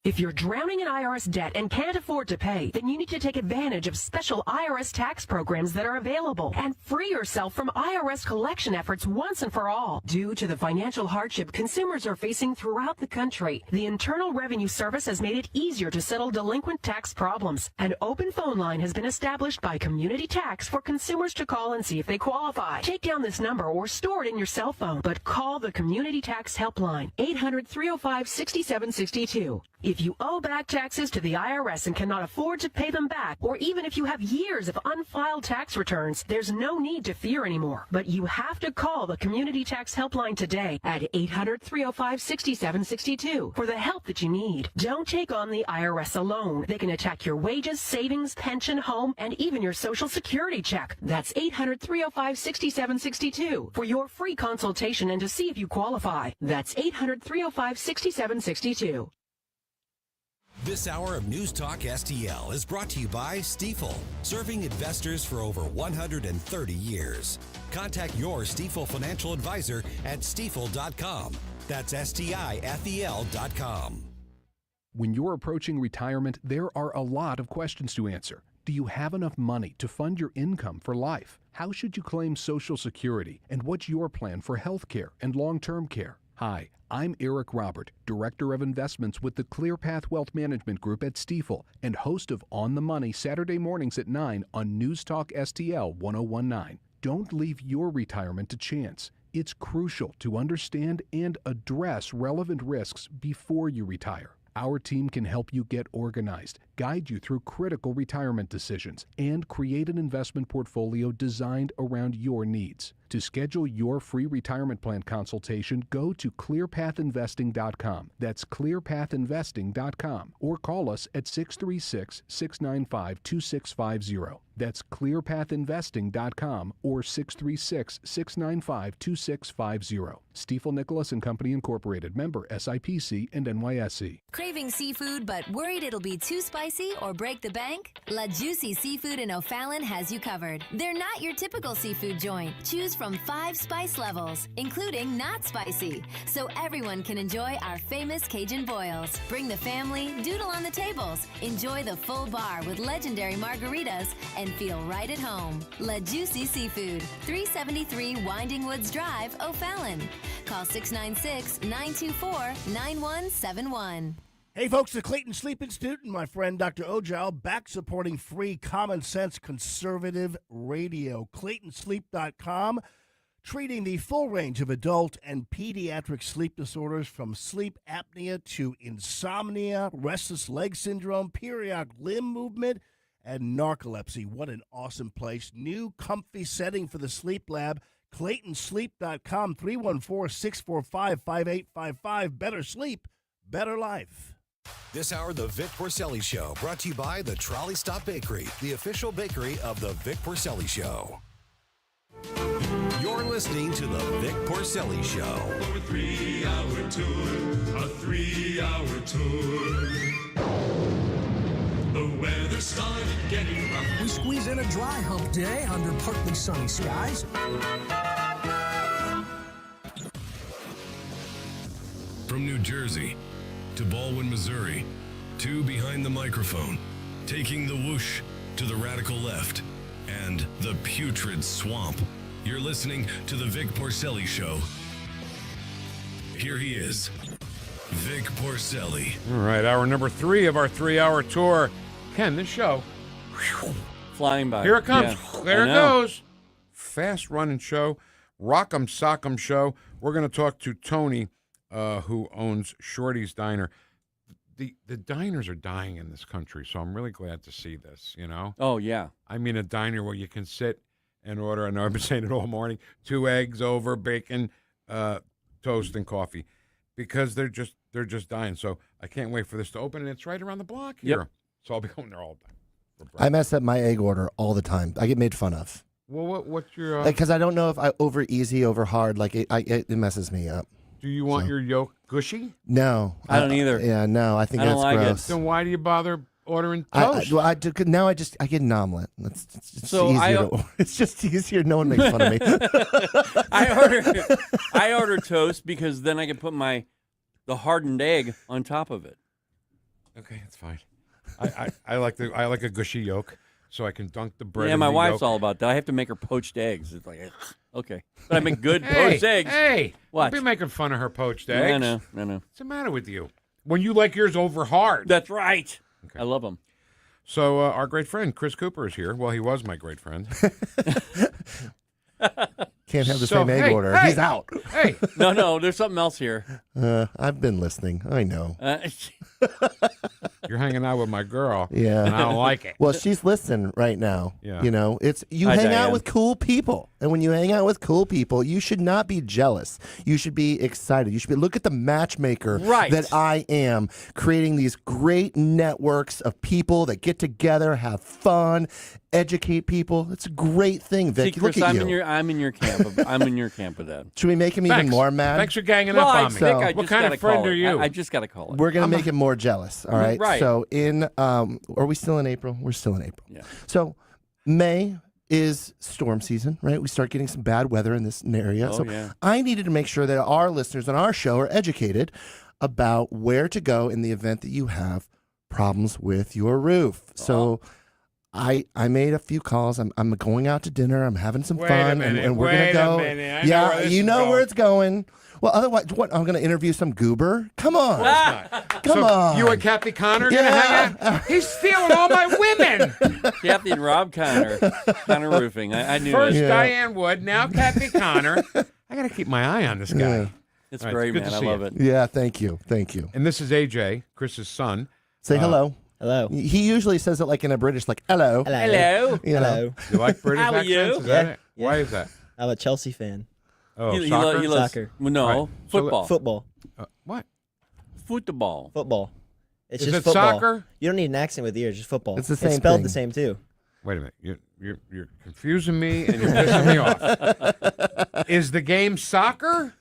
If you're drowning in IRS debt and can't afford to pay, then you need to take advantage of special IRS tax programs that are available and free yourself from IRS collection efforts once and for all. Due to the financial hardship consumers are facing throughout the country, the Internal Revenue Service has made it easier to settle delinquent tax problems. An open phone line has been established by Community Tax for consumers to call and see if they qualify. Take down this number or store it in your cell phone, but call the Community Tax Helpline, 800-305-6762. If you owe back taxes to the IRS and cannot afford to pay them back, or even if you have years of unfiled tax returns, there's no need to fear anymore. But you have to call the Community Tax Helpline today at 800-305-6762 for the help that you need. Don't take on the IRS alone. They can attack your wages, savings, pension, home, and even your Social Security check. That's 800-305-6762 for your free consultation and to see if you qualify. That's 800-305-6762.
This hour of News Talk STL is brought to you by Stifel, serving investors for over 130 years. Contact your Stifel financial advisor at stifel.com. That's STIFEL.com.
When you're approaching retirement, there are a lot of questions to answer. Do you have enough money to fund your income for life? How should you claim Social Security? And what's your plan for health care and long-term care? Hi, I'm Eric Robert, Director of Investments with the ClearPath Wealth Management Group at Stifel and host of On the Money Saturday mornings at 9 on News Talk STL 1019. Don't leave your retirement to chance. It's crucial to understand and address relevant risks before you retire. Our team can help you get organized, guide you through critical retirement decisions, and create an investment portfolio designed around your needs. To schedule your free retirement plan consultation, go to clearpathinvesting.com. That's clearpathinvesting.com. Or call us at 636-695-2650. That's clearpathinvesting.com or 636-695-2650. Stifel Nicholas and Company Incorporated, member SIPC and NYSE.
Craving seafood but worried it'll be too spicy or break the bank? La Juicy Seafood in O'Fallon has you covered. They're not your typical seafood joint. Choose from 5 spice levels, including not spicy, so everyone can enjoy our famous Cajun boils. Bring the family, doodle on the tables, enjoy the full bar with legendary margaritas, and feel right at home. La Juicy Seafood, 373 Winding Woods Drive, O'Fallon. Call 696-924-9171.
Hey folks, the Clayton Sleep Institute and my friend Dr. Ojal back supporting free common sense conservative radio. ClaytonSleep.com, treating the full range of adult and pediatric sleep disorders from sleep apnea to insomnia, restless leg syndrome, periodic limb movement, and narcolepsy. What an awesome place. New comfy setting for the sleep lab. ClaytonSleep.com, 314-645-5855. Better sleep, better life.
This hour, the Vic Porcelli Show, brought to you by the Trolley Stop Bakery, the official bakery of the Vic Porcelli Show. You're listening to the Vic Porcelli Show.
A 3-hour tour, a 3-hour tour. The weather started getting rough.
We squeeze in a dry hump day under partly sunny skies.
From New Jersey to Baldwin, Missouri, 2 behind the microphone, taking the whoosh to the radical left and the putrid swamp. You're listening to the Vic Porcelli Show. Here he is, Vic Porcelli.
All right, hour number 3 of our 3-hour tour. Ken, this show,
flying by.
Here it comes.
Yeah,
There it goes. Fast running show, rock'em sock'em show. We're going to talk to Tony, who owns Shorty's Diner. The diners are dying in this country, so I'm really glad to see this, you know?
Oh, yeah.
I mean, a diner where you can sit and order, I know I've been saying it all morning, 2 eggs over, bacon, toast, and coffee, because they're just dying. So I can't wait for this to open, and it's right around the block here.
Yep.
So I'll be going there all the time.
I mess up my egg order all the time. I get made fun of.
Well, what's your?
Because I don't know if I over easy, over hard. Like it messes me up.
Do you want your yolk gushy?
No,
I don't either.
Yeah, no, I think
I don't
that's
like it.
gross.
Then why do you bother ordering
I
toast?
get an omelet. It's
So
easier. It's just easier. No one makes fun of me.
I order toast because then I can put the hardened egg on top of it.
Okay, that's fine. I like a gushy yolk, so I can dunk the bread.
Yeah,
in
my
the
wife's
yolk.
all about that. I have to make her poached eggs. It's like, okay, but I make good
Hey,
poached eggs.
Hey,
What?
Don't be making fun of her poached eggs.
No.
What's the matter with you? When you like yours over hard.
That's right. I love them.
So our great friend Chris Cooper is here. Well, he was my great friend.
Can't have the
So,
same egg
hey,
order.
hey,
He's out.
Hey,
No, there's something else here.
I've been listening. I know.
you're hanging out with my girl.
Yeah.
And I don't like it.
Well, she's listening right now.
Yeah.
You know, you
Hi,
hang
Diane.
out with cool people. And when you hang out with cool people, you should not be jealous. You should be excited. You should be, look at the matchmaker
Right.
that I am, creating these great networks of people that get together, have fun, educate people. It's a great thing, Vic.
See,
Look
Chris,
at
I'm
you.
in your camp. I'm in your camp with that.
Should we make him even
Thanks.
more mad?
Thanks for ganging
Well,
up
I
on me.
think I
What
just
kind
gotta
of friend
call
are
it.
you?
I just got to call it.
We're gonna make him more jealous. All right.
Right.
So are we still in April? We're still in April.
Yeah.
So May is storm season, right? We start getting some bad weather in this area.
Oh,
So
yeah.
I needed to make sure that our listeners on our show are educated about where to go in the event that you have problems with your roof. So I made a few calls. I'm going out to dinner. I'm having some
Wait a
fun,
minute,
and we're
wait
gonna
a
go.
minute. I know where this
you
is
know
going.
where it's going. Well, otherwise, what? I'm gonna interview some goober. Come on, come
so
on.
You and Kathy Connor gonna hang out? He's stealing all my women.
Kathy and Rob Connor Roofing. I knew
First
it.
Diane Wood, now Kathy Connor. I gotta keep my eye on this guy.
Yeah.
It's
All right,
great,
good
man.
to
I
see
love
you.
it.
Yeah, thank you.
And this is AJ, Chris's son.
Say hello.
Hello.
He usually says it like in a British, like hello.
Hello.
You know.
Hello.
You like British
How are
accents?
you?
Is that it? Why is that?
I'm a Chelsea fan.
Oh,
He
soccer?
loves
Soccer.
well, no,
Right.
football.
Football.
What?
Football.
Football. It's
Is
just
it
football.
soccer?
You don't need an accent with ears, just football.
It's the same
It's spelled
thing.
the same too.
Wait a minute. You're confusing me and you're pissing me off. Is the game soccer?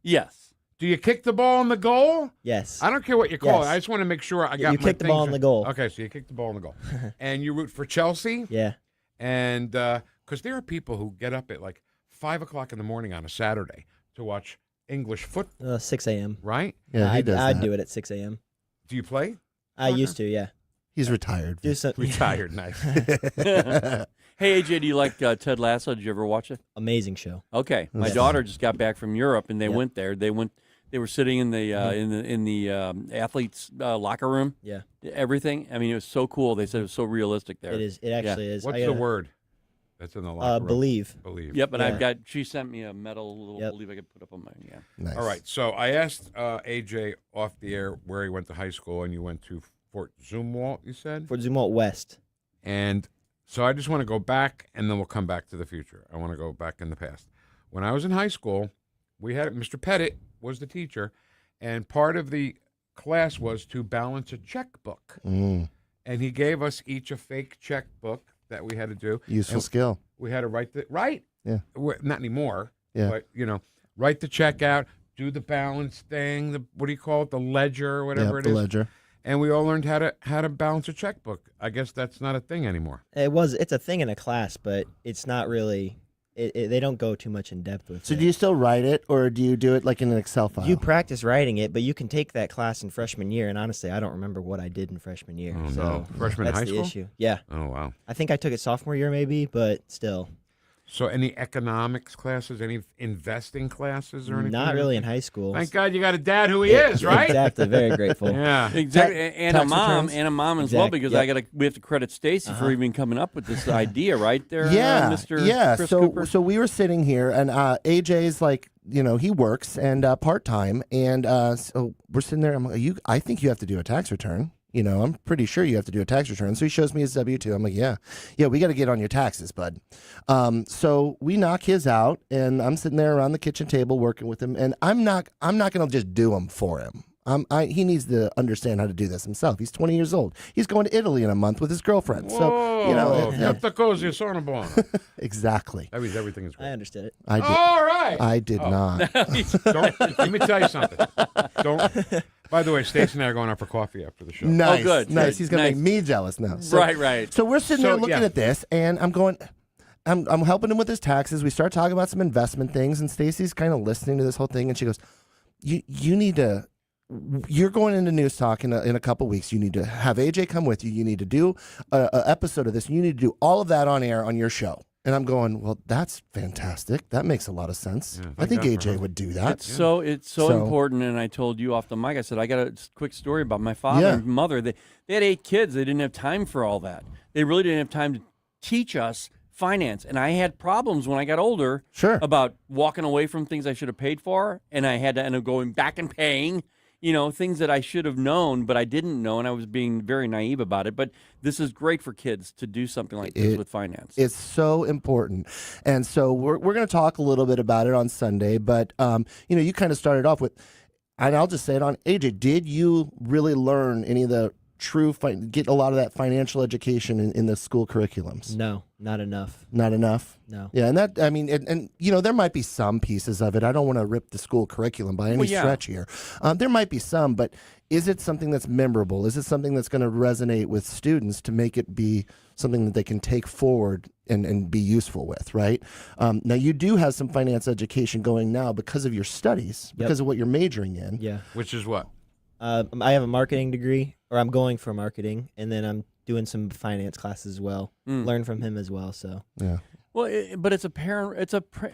Yes.
Do you kick the ball in the goal?
Yes.
I don't care what you call
Yes.
it. I just want to make sure I
Yeah,
got
you
my
kick the ball
things
in the
right.
goal.
Okay, so you kick the ball in the goal. And you root for Chelsea?
Yeah.
And because there are people who get up at like 5 o'clock in the morning on a Saturday to watch English football,
6 a.m.
right?
Yeah, he
I'd
does that.
do it at 6 a.m.
Do you play?
I used to, yeah.
He's retired.
Do some
Retired, nice.
Hey, AJ, do you like Ted Lasso? Did you ever watch it?
Amazing show.
Okay. My
Yes.
daughter just got back from Europe, and they
Yeah.
went there. They were sitting in the athletes' locker room.
Yeah.
Everything. I mean, it was so cool. They said it was so realistic there.
It is. It actually is.
What's
I
the
gotta-
word that's in the locker room?
Believe.
Believe.
Yep, and
Yeah.
I've got. She sent me a medal, little
Yep.
believe I could put up on my. Yeah.
Nice.
All right. So I asked AJ off the air where he went to high school, and you went to Fort Zumwalt, you said?
Fort Zumwalt West.
And so I just want to go back, and then we'll come back to the future. I want to go back in the past. When I was in high school, we had Mr. Pettit was the teacher, and part of the class was to balance a checkbook.
Mm.
And he gave us each a fake checkbook that we had to do.
Useful
And
skill.
We had to write the right.
Yeah.
Not anymore.
Yeah.
But write the check out, do the balance thing. What do you call it? The ledger, or whatever
Yeah,
it
the
is.
ledger.
And we all learned how to balance a checkbook. I guess that's not a thing anymore.
It's a thing in a class, but it's not really. They don't go too much in depth with
So
it.
do you still write it, or do you do it like in an Excel file?
You practice writing it, but you can take that class in freshman year, and honestly, I don't remember what I did in freshman year.
Oh,
so
no. Freshman
that's
high
the
school?
issue. Yeah.
Oh, wow.
I think I took it sophomore year maybe, but still.
So any economics classes, any investing classes or anything?
Not really in high school.
Thank God you got a dad who he is, right?
Exactly. Very grateful.
Yeah.
Exactly,
Ta-
and a
tax
mom,
returns?
as well,
Exact-
because
yep.
we have to credit Stacy
Uh-huh.
for even coming up with this idea, right there,
Yeah,
Mr.
yeah.
Chris
So
Cooper?
so we were sitting here, and AJ's like, he works and part time, and so we're sitting there. I'm like, I think you have to do a tax return. I'm pretty sure you have to do a tax return. So he shows me his W-2. I'm like, yeah, we got to get on your taxes, bud. So we knock his out, and I'm sitting there around the kitchen table working with him, and I'm not going to just do them for him. He needs to understand how to do this himself. He's 20 years old. He's going to Italy in a month with his girlfriend. So, you know. Exactly.
That means everything is great.
I understood it.
I did.
All right.
I did not.
Don't, let me tell you something. By the way, Stacey and I are going out for coffee after the show.
Nice.
Oh, good.
Nice.
Good.
He's going to make me jealous now. So,
Right.
So we're sitting there looking
yeah.
at this, and I'm helping him with his taxes. We start talking about some investment things, and Stacey's kind of listening to this whole thing, and she goes, "You need to. You're going into News Talk in a couple weeks. You need to have AJ come with you. You need to do an episode of this. You need to do all of that on air on your show." And I'm going, well, that's fantastic. That makes a lot of sense.
Yeah,
I think
thank God for
AJ
her.
would do that.
It's so important, and I told you off the mic. I said I got a quick story about my father and mother. They had 8 kids. They didn't have time for all that. They really didn't have time to teach us finance. And I had problems when I got older about walking away from things I should have paid for, and I had to end up going back and paying. You know, things that I should have known, but I didn't know, and I was being very naive about it. But this is great for kids to do something like this with finance.
It's so important. And so we're going to talk a little bit about it on Sunday. But, you know, you kind of started off with, and I'll just say it on AJ, did you really learn any of the get a lot of that financial education in the school curriculums?
No, not enough.
Not enough?
No.
Yeah, and that, I mean, and you know, there might be some pieces of it. I don't want to rip the school curriculum by any stretch here. There might be some, but is it something that's memorable? Is it something that's going to resonate with students to make it be something that they can take forward and be useful with, right? Now, you do have some finance education going now because of your studies, because of what you're majoring in.
Yeah.
Which is what?
I have a marketing degree, or I'm going for marketing, and then I'm doing some finance classes as well. Learn from him as well. So
yeah.
Well, but it's a parent.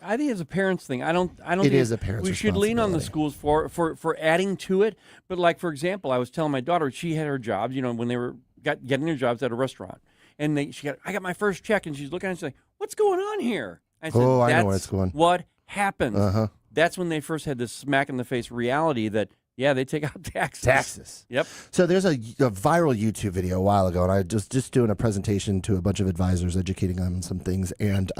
I think it's a parents thing. I don't.
It
think
is a parent's
We should lean on the schools for adding to it. But like for example, I was telling my daughter she had her jobs. You know, when they were getting their jobs at a restaurant, and I got my first check, and she's looking at it, she's like, "What's going on here?" I said,
I know where it's going.
What happened? That's when they first had this smack in the face reality that. Yeah, they take out taxes. Yep.
So there's a viral YouTube video a while ago, and I just doing a presentation to a bunch of advisors, educating them on some things, and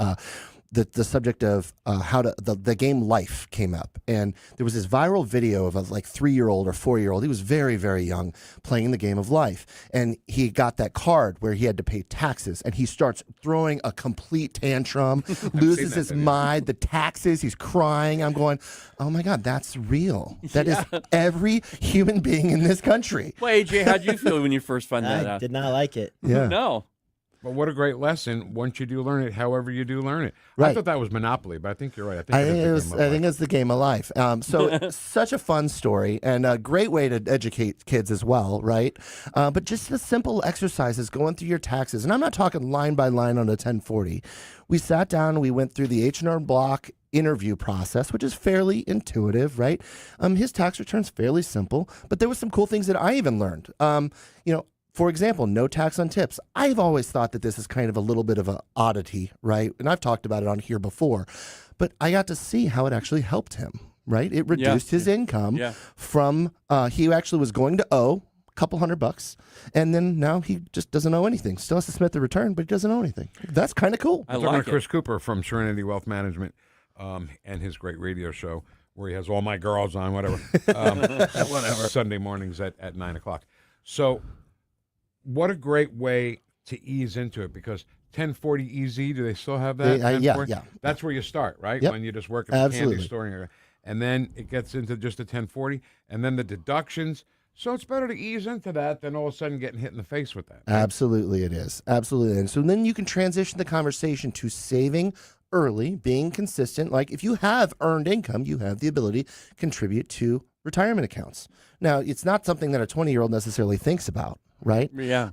the subject of how to the game Life came up, and there was this viral video of a 3-year-old or 4-year-old. He was very, very young playing the game of Life, and he got that card where he had to pay taxes, and he starts throwing a complete tantrum, loses his mind, the taxes, he's crying. I'm going, oh my God, that's real. That is every human being in this country.
Well, AJ, how'd you feel when you first found that out?
I did not like it.
Yeah.
No.
But what a great lesson once you do learn it, however you do learn it. I
Right.
thought that was Monopoly, but I think you're right.
I think it's the game of life. So such a fun story and a great way to educate kids as well, right? But just the simple exercises going through your taxes. And I'm not talking line by line on a 1040. We sat down, we went through the H&R Block interview process, which is fairly intuitive, right? His tax return's fairly simple, but there were some cool things that I even learned. You know, for example, no tax on tips. I've always thought that this is kind of a little bit of an oddity, right? And I've talked about it on here before, but I got to see how it actually helped him, right? It reduced his income from, he actually was going to owe a couple $100, and then now he just doesn't owe anything. Still has to submit the return, but he doesn't owe anything. That's kind of cool.
I like Chris Cooper from Serenity Wealth Management and his great radio show where he has all my girls on, whatever. Sunday mornings at 9 o'clock. So what a great way to ease into it, because 1040 EZ, do they still have that?
Yeah.
That's where you start, right?
Yep.
When you just work at the candy store. And then it gets into just the 1040, and then the deductions. So it's better to ease into that than all of a sudden getting hit in the face with that.
Absolutely it is. Absolutely. And so then you can transition the conversation to saving early, being consistent. Like if you have earned income, you have the ability to contribute to retirement accounts. Now, it's not something that a 20-year-old necessarily thinks about, right?
Yeah.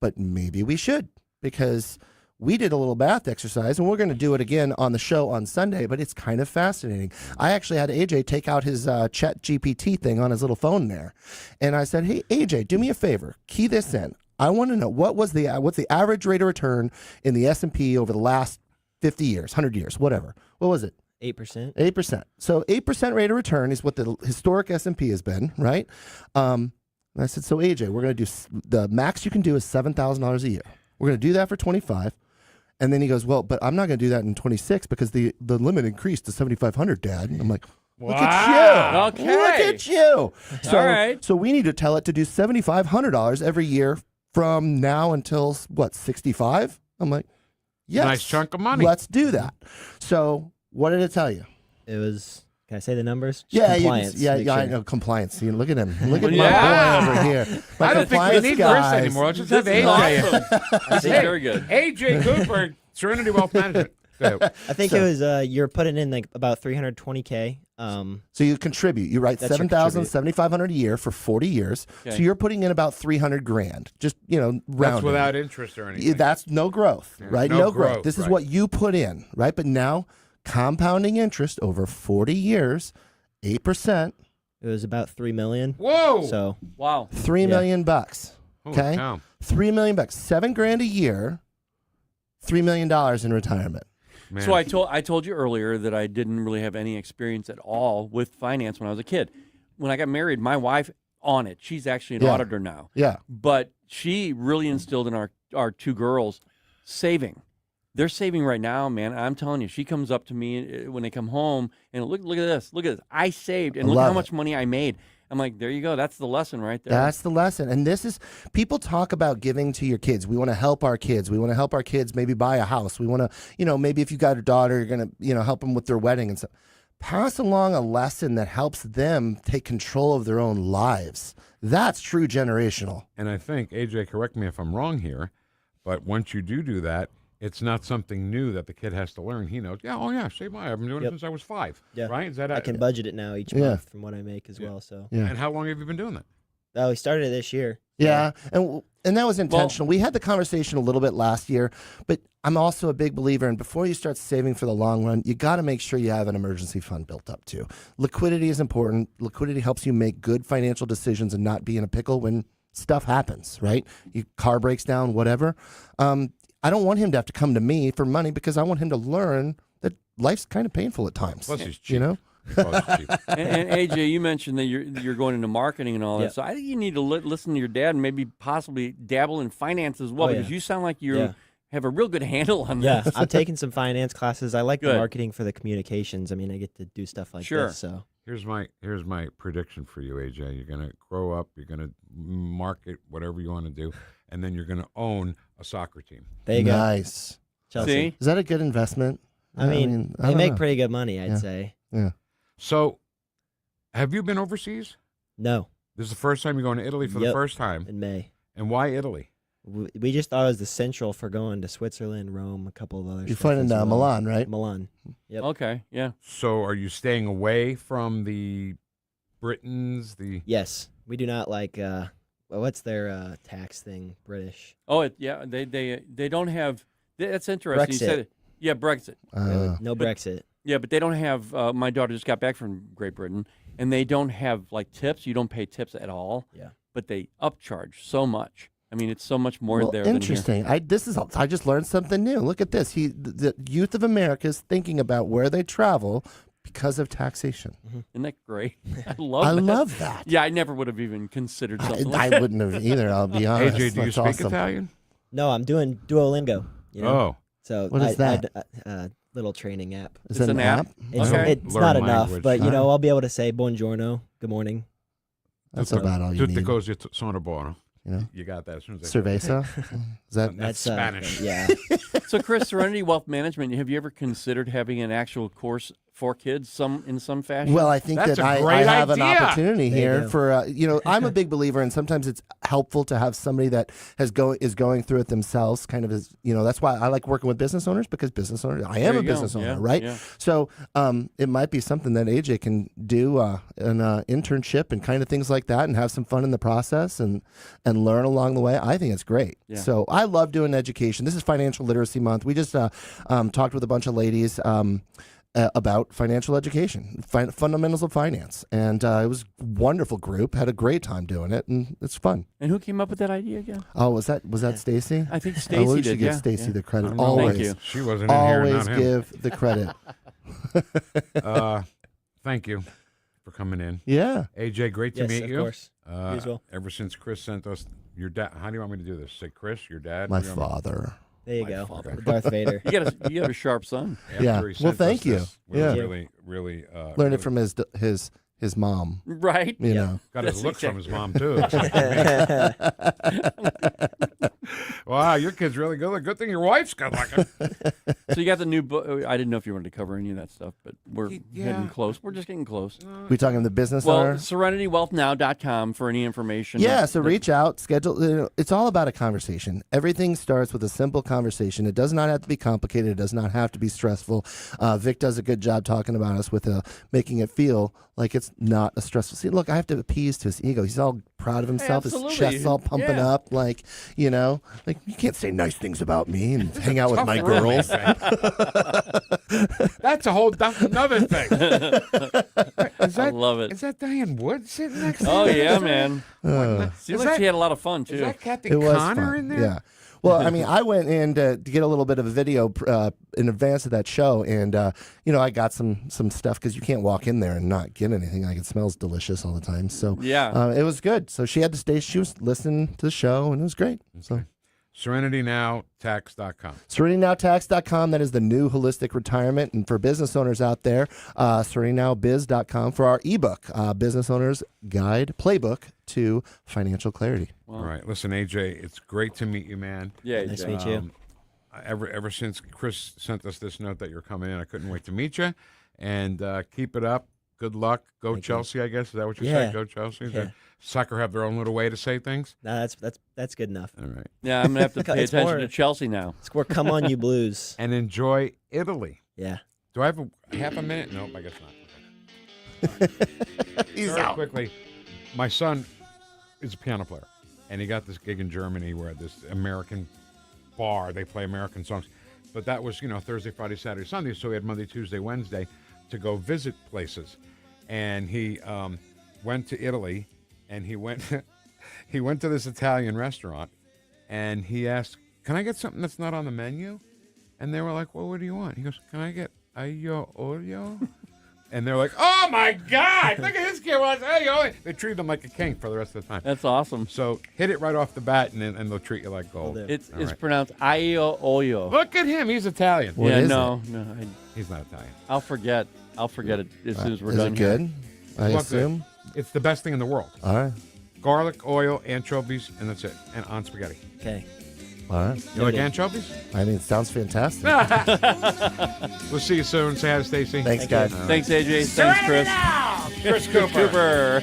But maybe we should, because we did a little math exercise, and we're going to do it again on the show on Sunday, but it's kind of fascinating. I actually had AJ take out his Chat GPT thing on his little phone there, and I said, hey, AJ, do me a favor. Key this in. I want to know what's the average rate of return in the S&P over the last 50 years, 100 years, whatever. What was it?
8%.
8%. So 8% rate of return is what the historic S&P has been, right? And I said, so AJ, we're going to do the max you can do is $7,000 a year. We're going to do that for 25. And then he goes, well, but I'm not going to do that in 26 because the limit increased to 7,500, Dad. And I'm like, Look at you.
Okay.
Look at you. So,
All right.
So we need to tell it to do $7,500 every year from now until, what, 65? I'm like, yes.
Nice chunk of money.
Let's do that. So what did it tell you?
It was. Can I say the numbers? Just
Yeah,
compliance.
I
Sure.
know compliance. See, look at him. Look at
Yeah.
my boy over here. My
I don't think we
compliance
need
guys.
Chris anymore. Let's just have
This is
AJ.
awesome. This is very good.
AJ Cooper, Serenity Wealth Management. Go ahead.
I think it was you're putting in like about $320K.
So you contribute. You write
That's your
$7,500 a year for 40 years.
Okay.
So you're putting in about $300,000. Just rounding.
That's without interest or anything.
That's no growth, right?
no
growth.
growth,
This is
right.
what you put in, right? But now compounding interest over 40 years, 8%,
It was about $3 million.
Whoa!
So
Wow.
$3 million bucks.
Holy
Okay,
cow.
$3 million bucks, $7,000 a year, $3 million in retirement.
Man.
So I told you earlier that I didn't really have any experience at all with finance when I was a kid. When I got married, my wife on it. She's actually an
Yeah.
auditor now.
Yeah.
But she really instilled in our two girls saving. They're saving right now, man. I'm telling you, she comes up to me when they come home and look at this. Look at this. I saved and
I
look
love
how
it.
much money I made. I'm like, there you go. That's the lesson right there.
That's the lesson. And this is, people talk about giving to your kids. We want to help our kids. We want to help our kids maybe buy a house. We want to, maybe if you got a daughter, you're going to, help them with their wedding and stuff. Pass along a lesson that helps them take control of their own lives. That's true generational.
And I think, AJ, correct me if I'm wrong here, but once you do that, it's not something new that the kid has to learn. He knows, save money. I've been doing it since I was 5.
yeah,
Right? Is that
I can budget it now each
Yeah.
month from what I make as well. So
Yeah.
And how long have you been doing that?
oh, we started it this year.
Yeah, and that was intentional. We had the conversation a little bit last year, but I'm also a big believer in before you start saving for the long run, you got to make sure you have an emergency fund built up too. Liquidity is important. Liquidity helps you make good financial decisions and not be in a pickle when stuff happens, right? Your car breaks down, whatever. I don't want him to have to come to me for money because I want him to learn that life's kind of painful at times.
Plus he's cheap.
You know?
and AJ, you mentioned that you're going into marketing and all that.
Yeah.
So I think you need to listen to your dad and maybe possibly dabble in finance as well,
Oh,
because
yeah.
you sound like you
Yeah.
have a real good handle on
Yeah,
this.
I'm taking some finance classes. I like the
Good.
marketing for the communications. I mean, I get to do stuff like
Sure.
this. So
Here's my prediction for you, AJ. You're gonna grow up. You're gonna market whatever you want to do, and then you're gonna own a soccer team.
there you go.
Nice.
Chelsea.
See?
Is that a good investment?
I mean,
I
they
don't
make
know.
pretty good money, I'd
Yeah.
say.
Yeah.
So, have you been overseas?
No,
This is the first time you're going to Italy for the
Yep.
first time.
in May.
And why Italy?
We just thought it was the central for going to Switzerland, Rome, a couple of other.
You're
stuff
flying
as
into
well.
Milan, right?
Milan. Yep.
Okay, yeah.
So, are you staying away from the Britons?
Yes, we do not like. What's their tax thing? British.
Oh, they don't have. That's interesting. You
Brexit.
said it. Yeah, Brexit.
No Brexit.
Yeah, but they don't have. My daughter just got back from Great Britain, and they don't have like tips. You don't pay tips at all.
Yeah.
But they upcharge so much. I mean, it's so much more
Well,
there than here.
interesting. I just learned something new. Look at this. The youth of America is thinking about where they travel because of taxation.
Isn't that great? I love
I
that.
love that.
Yeah, I never would have even considered something like
I
that.
wouldn't have either. I'll be honest.
AJ, do you
That's
speak
awesome.
Italian?
No, I'm doing Duolingo. You know?
Oh.
So
What is that?
Little training app.
Is
It's
that
an app?
It's,
Okay.
it's
Learn
not enough,
language.
but
Huh?
I'll be able to say buongiorno, good morning.
That's
Tutto-
about all you
Tutte
need.
cose sono buono.
You know?
You got that as soon as I
Cerveza? Is that
That's Spanish.
Yeah.
So, Chris, Serenity Wealth Management, have you ever considered having an actual course for kids in some fashion?
Well, I think
That's
that
a
I
great
have an
idea.
opportunity
There you
here
go.
for I'm a big believer, and sometimes it's helpful to have somebody that is going through it themselves. Kind of as that's why I like working with business owners, because business owners. I am
There
a
you go.
business owner,
Yeah,
right?
yeah.
So it might be something that AJ can do an internship and kind of things like that, and have some fun in the process and learn along the way. I think it's great.
Yeah.
So I love doing education. This is Financial Literacy Month. We just talked with a bunch of ladies. About financial education, fundamentals of finance, and it was a wonderful group. Had a great time doing it, and it's fun.
And who came up with that idea again?
Oh, was that Stacy?
I think
We
Stacy
should
did.
give
Yeah,
Stacy
yeah.
the credit.
Thank
Always,
you.
She wasn't in here,
always
not him.
give the credit.
Thank you for coming in.
Yeah,
AJ, great to
Yes,
meet
of
you.
course. You as well.
Ever since Chris sent us your dad, how do you want me to do this? Say Chris, your dad.
my
What do you want me-
father.
There you
my
go.
father.
Darth Vader.
You got a sharp son.
Yeah.
After he
Well,
sent us
thank you.
this, we
Yeah.
really, really
Learned
really
it from his mom.
Right.
You know.
got his
That's
looks from his
exactly-
mom too. Wow, your kid's really good. Good thing your wife's good looking.
So you got the new book. I didn't know if you wanted to cover any of that stuff, but we're getting close. We're just getting close.
We talking the business
Well,
owner?
SerenityWealthNow.com for any information.
Yeah, so reach out, schedule. It's all about a conversation. Everything starts with a simple conversation. It does not have to be complicated. It does not have to be stressful. Vic does a good job talking about us with making it feel like it's not a stressful. See, look, I have to appease to his ego. He's all proud of himself.
Absolutely.
His chest's all pumping up. Like, you know, like you can't say nice things about me and hang out with my girls.
That's a whole another thing.
I love it.
Is that Diane Wood sitting next to
Oh
you?
yeah, man. Seems like she had a lot of fun too.
Is that Kathy
It was
Connor
fun.
in there?
Yeah. Well, I mean, I went in to get a little bit of a video in advance of that show, and you know, I got some stuff because you can't walk in there and not get anything. Like it smells delicious all the time. So
Yeah.
it was good. So she had to stay. She was listening to the show, and it was great. So.
SerenityNowTax.com.
SerenityNowTax.com. That is the new holistic retirement. And for business owners out there, SerenityNowBiz.com for our ebook, Business Owner's Guide Playbook to Financial Clarity.
All right. Listen, AJ, it's great to meet you, man.
Yeah,
Nice to meet you.
Ever since Chris sent us this note that you're coming in, I couldn't wait to meet you. And keep it up. Good luck. Go
Thank
Chelsea, I guess. Is that what you
Yeah.
said? Go Chelsea?
Yeah.
Soccer have their own little way to say things?
No, that's good enough.
All right.
Yeah, I'm gonna have to pay
It's
attention
more-
to Chelsea now.
It's more come on you blues.
And enjoy Italy.
Yeah.
Do I have a half a minute? Nope, I guess not.
He's
Very
out.
quickly, my son is a piano player, and he got this gig in Germany where this American bar, they play American songs. But that was, Thursday, Friday, Saturday, Sunday, so he had Monday, Tuesday, Wednesday to go visit places. And he went to Italy, and he went he went to this Italian restaurant, and he asked, "Can I get something that's not on the menu?" And they were like, "Well, what do you want?" He goes, "Can I get aglio olio?" And they're like, "Oh my God! Look at this kid wants aglio olio." They treated him like a king for the rest of the time.
That's awesome.
So hit it right off the bat, and they'll treat you like gold.
It's
All right.
pronounced aglio olio.
Look at him; he's Italian.
What
yeah,
is
no,
He's not Italian.
I'll forget it as soon as we're
Is
done.
it good?
here.
I
Look,
assume.
it's the best thing in the world.
All right.
Garlic, oil, anchovies, and that's it. And on spaghetti.
Okay.
All right.
You like anchovies?
I mean, it sounds fantastic.
We'll see you soon. Say hi to Stacy.
Thanks, guys.
All right.
Thanks, AJ. Thanks, Chris.
Chris Cooper.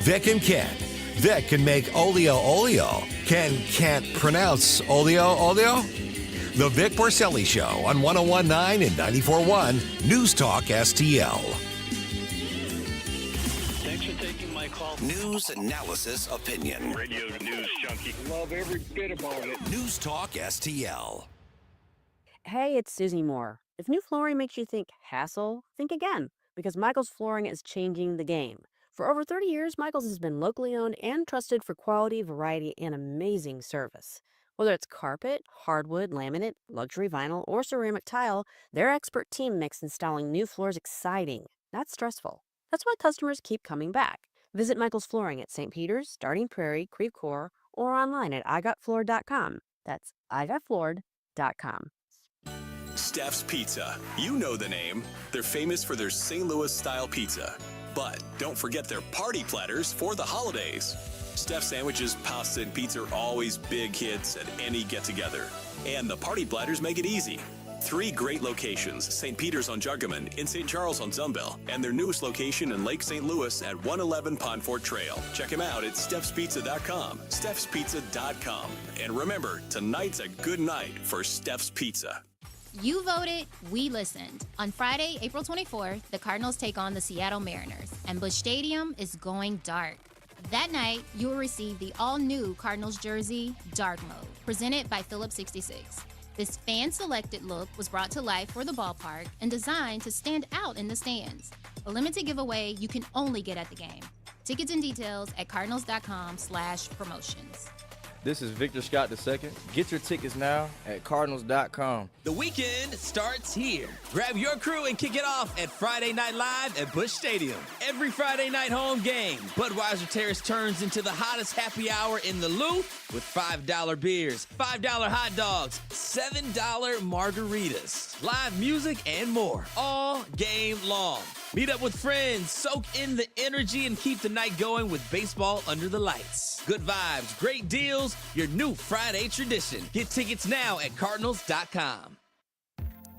Vic and Ken. Vic can make olio olio. Ken can't pronounce olio. The Vic Porcelli Show on 101.9 and 94.1 News Talk STL.
Thanks for taking my call.
News, analysis, opinion.
Radio news junkie. Love every bit about it.
News Talk STL.
Hey, it's Susie Moore. If new flooring makes you think hassle, think again, because Michael's Flooring is changing the game. For over 30 years, Michael's has been locally owned and trusted for quality, variety, and amazing service. Whether it's carpet, hardwood, laminate, luxury vinyl, or ceramic tile, their expert team makes installing new floors exciting, not stressful. That's why customers keep coming back. Visit Michael's Flooring at St. Peter's, Starting Prairie, Creve Coeur, or online at igotfloored.com. That's igotfloored.com.
Steph's Pizza. You know the name. They're famous for their St. Louis-style pizza. But don't forget their party platters for the holidays. Steph's sandwiches, pasta, and pizza are always big hits at any get-together. And the party platters make it easy. 3 great locations, St. Peter's on Jargaman, in St. Charles on Zumbel, and their newest location in Lake St. Louis at 111 Pondfort Trail. Check them out at Steph'sPizza.com, Steph'sPizza.com. And remember, tonight's a good night for Steph's Pizza.
You voted, we listened. On Friday, April 24th, the Cardinals take on the Seattle Mariners, and Busch Stadium is going dark. That night, you will receive the all-new Cardinals jersey, Dark Mode, presented by Phillips 66. This fan-selected look was brought to life for the ballpark and designed to stand out in the stands. A limited giveaway you can only get at the game. Tickets and details at cardinals.com/promotions.
This is Victor Scott II. Get your tickets now at Cardinals.com.
The weekend starts here. Grab your crew and kick it off at Friday Night Live at Busch Stadium. Every Friday night home game, Budweiser Terrace turns into the hottest happy hour in the Lou with $5 beers, $5 hot dogs, $7 margaritas, live music, and more all game long. Meet up with friends, soak in the energy, and keep the night going with baseball under the lights. Good vibes, great deals, your new Friday tradition. Get tickets now at Cardinals.com.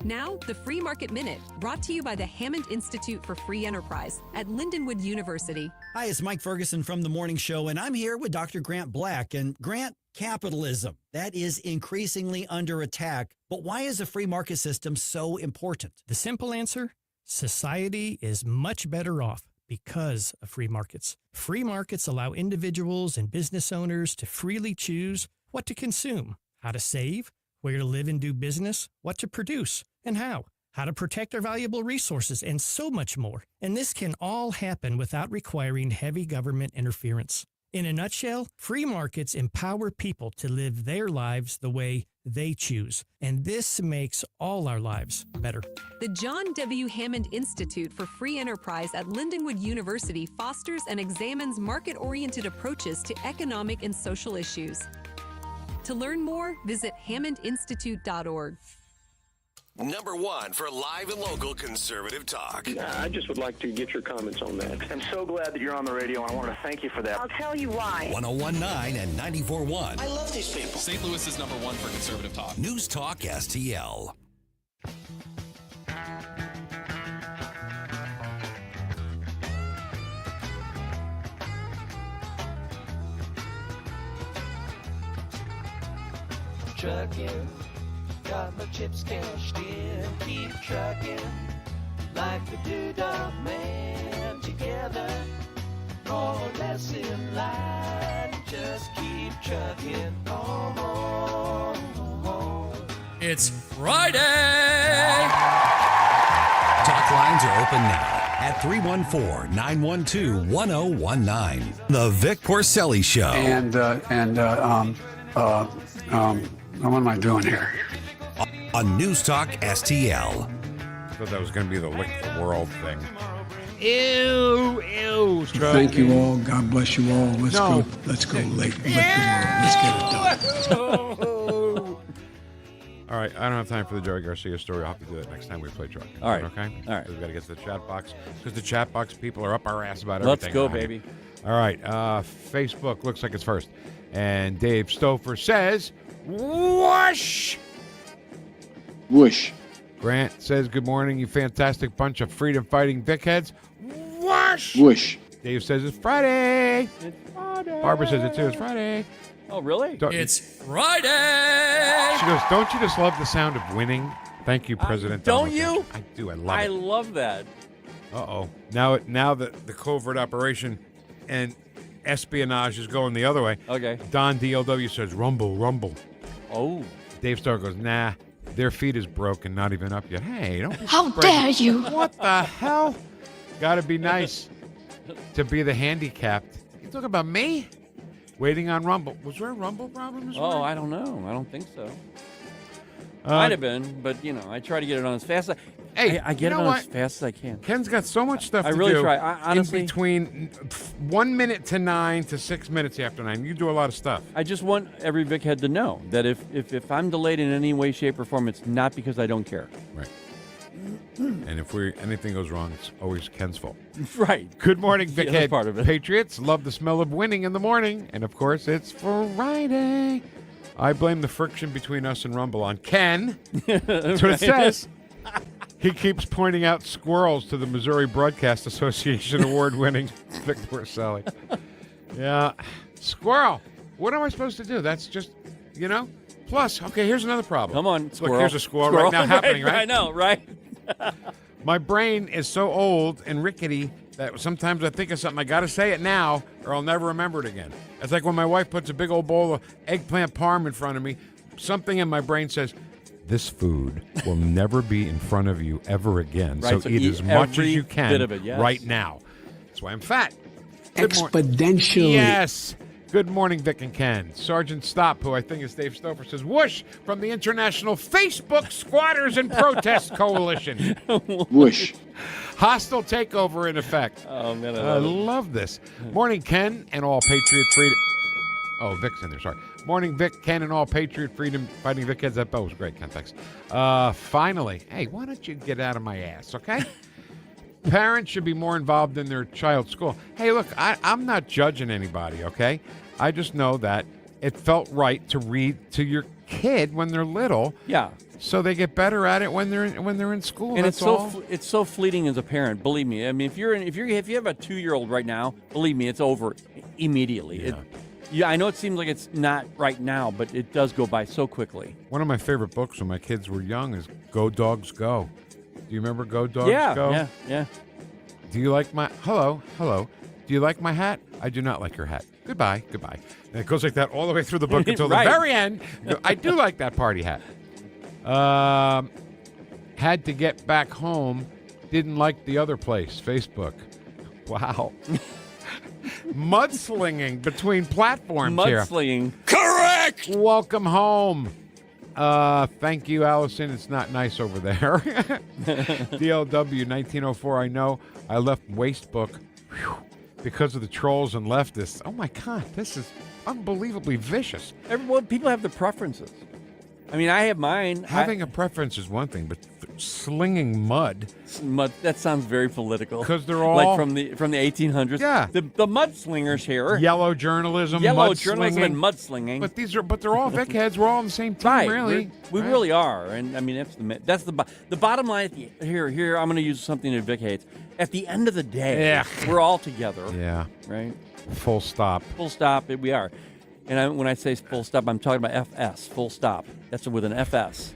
Now, the Free Market Minute, brought to you by the Hammond Institute for Free Enterprise at Lindenwood University.
Hi, it's Mike Ferguson from The Morning Show, and I'm here with Dr. Grant Black. And Grant, capitalism, that is increasingly under attack. But why is a free market system so important?
The simple answer? Society is much better off because of free markets. Free markets allow individuals and business owners to freely choose what to consume, how to save, where to live and do business, what to produce, and how to protect our valuable resources, and so much more. And this can all happen without requiring heavy government interference. In a nutshell, free markets empower people to live their lives the way they choose. And this makes all our lives better.
The John W. Hammond Institute for Free Enterprise at Lindenwood University fosters and examines market-oriented approaches to economic and social issues. To learn more, visit hammondinstitute.org.
Number one for live and local conservative talk.
I just would like to get your comments on that.
I'm so glad that you're on the radio, and I want to thank you for that.
I'll tell you why.
1019 and 94.1.
I love these people. St. Louis is number one for conservative talk.
News Talk STL.
Trucking, got my chips cashed in. Keep trucking, like the Doodah Man. Together, more or less in line. Just keep trucking on.
It's Friday!
Talk lines are open now at 314-912-1019. The Vic Porcelli Show.
What am I doing here?
On News Talk STL.
I thought that was going to be the lick the world thing. Ew.
Thank you all. God bless you all. Let's go lick the world. Let's get it done.
All right, I don't have time for the Joey Garcia story. I'll have to do that next time we play truck.
All right.
Okay?
All right.
We've got to get to the chat box because the chat box people are up our ass about
Let's
everything.
go,
around
baby.
here. All right, Facebook looks like it's first. And Dave Stouffer says, whoosh!
Whoosh.
Grant says, good morning, you fantastic bunch of freedom-fighting Vic Heads. Whoosh!
Whoosh.
Dave says it's Friday.
It's Friday.
Barbara says it too. It's Friday.
Oh, really?
It's Friday!
She goes, don't you just love the sound of winning? Thank you, President.
Don't
Donald
you?
Trump. I do. I love it.
I love that.
Uh-oh. Now the covert operation and espionage is going the other way.
Okay.
Don DLW says, rumble, rumble.
Oh.
Dave Starr goes, nah, their feet is broken, not even up yet. Hey, don't be
How
spreading-
dare you?
What the hell? Gotta be nice to be the handicapped. You talking about me? Waiting on Rumble. Was there a Rumble problem this morning?
I don't know. I don't think so. Might have been, but, I try to get it on as fast as I get it on as fast as I can.
Ken's got so much stuff
I
to
really
do.
try. Honestly,
in between 1 minute to 9 to 6 minutes after 9. You do a lot of stuff.
I just want every Vic head to know that if I'm delayed in any way, shape, or form, it's not because I don't care.
Right. And if anything goes wrong, it's always Ken's fault.
Right.
Good morning, Vic
Yeah, that's
Head.
part of it.
Patriots love the smell of winning in the morning. And, of course, it's Friday. I blame the friction between us and Rumble on Ken. That's what it says. He keeps pointing out squirrels to the Missouri Broadcast Association award-winning Vic Porcelli. Yeah. Squirrel. What am I supposed to do? That's just, Plus, okay, here's another problem.
Come on, squirrel.
Look, here's a squirrel right now happening, right?
I know, right?
My brain is so old and rickety that sometimes I think of something, I got to say it now or I'll never remember it again. It's like when my wife puts a big old bowl of eggplant parm in front of me, something in my brain says, this food will never be in front of you ever again.
Right,
So eat as much as you can
bit of it, yes.
right now. That's why I'm fat.
Exponentially.
Yes. Good morning, Vic and Ken. Sergeant Stop, who I think is Dave Stouffer, says, whoosh from the International Facebook Squatters and Protest Coalition.
Whoosh.
Hostile takeover in effect.
Oh, man, I
I
love it.
love this. Morning, Ken, and all Patriot freedom. Oh, Vic's in there, sorry. Morning, Vic, Ken, and all Patriot freedom fighting Vic Heads. That was great, Ken, thanks. Finally, hey, why don't you get out of my ass, okay? Parents should be more involved in their child's school. Hey, look, I'm not judging anybody, okay? I just know that it felt right to read to your kid when they're little.
Yeah.
So they get better at it when they're in school.
And
that's
it's so fleeting as a parent. Believe me. I mean, if you have a 2-year-old right now, believe me, it's over immediately.
Yeah.
I know it seems like it's not right now, but it does go by so quickly.
One of my favorite books when my kids were young is Go Dogs Go. Do you remember Go Dogs Go?
Yeah.
Do you like my hello? Do you like my hat? I do not like your hat. Goodbye. And it goes like that all the way through the book until
Right.
the very end. I do like that party hat. Had to get back home. Didn't like the other place. Facebook. Wow. Mudslinging between platforms here.
Mudslinging.
Correct. Welcome home. Thank you, Allison. It's not nice over there. DLW 1904. I know I left Wastebook because of the trolls and leftists. Oh my God, this is unbelievably vicious.
People have their preferences. I mean, I have mine.
Having a preference is one thing, but slinging mud.
That sounds very political.
Because they're all
like from the 1800s.
Yeah.
The mudslingers here.
Yellow journalism,
journalism and mudslinging.
But they're all Vic Heads. We're all on the same team,
Right.
really.
We really are. And I mean, that's the bottom line. Here. I'm going to use something that Vic hates. At the end of the day, we're all together.
Yeah.
Right.
Full stop.
Full stop. We are. And when I say full stop, I'm talking about FS. Full stop. That's with an FS.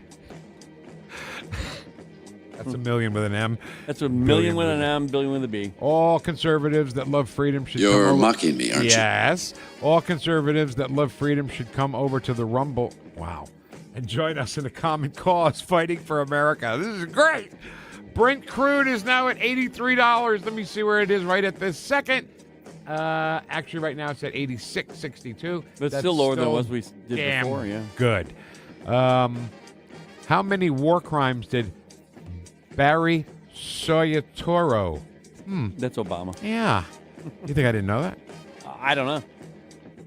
That's a million with an M.
That's a million with an M, billion with a B.
All conservatives that love freedom should come
You're
over.
mocking me, aren't you?
Yes. All conservatives that love freedom should come over to the Rumble. Wow. And join us in a common cause fighting for America. This is great. Brent crude is now at $83. Let me see where it is right at this second. Actually, right now it's at $86.62.
But still lower than it was we did before, yeah.
Good. How many war crimes did Barry Soetoro?
That's Obama.
Yeah. You think I didn't know that?
I don't know.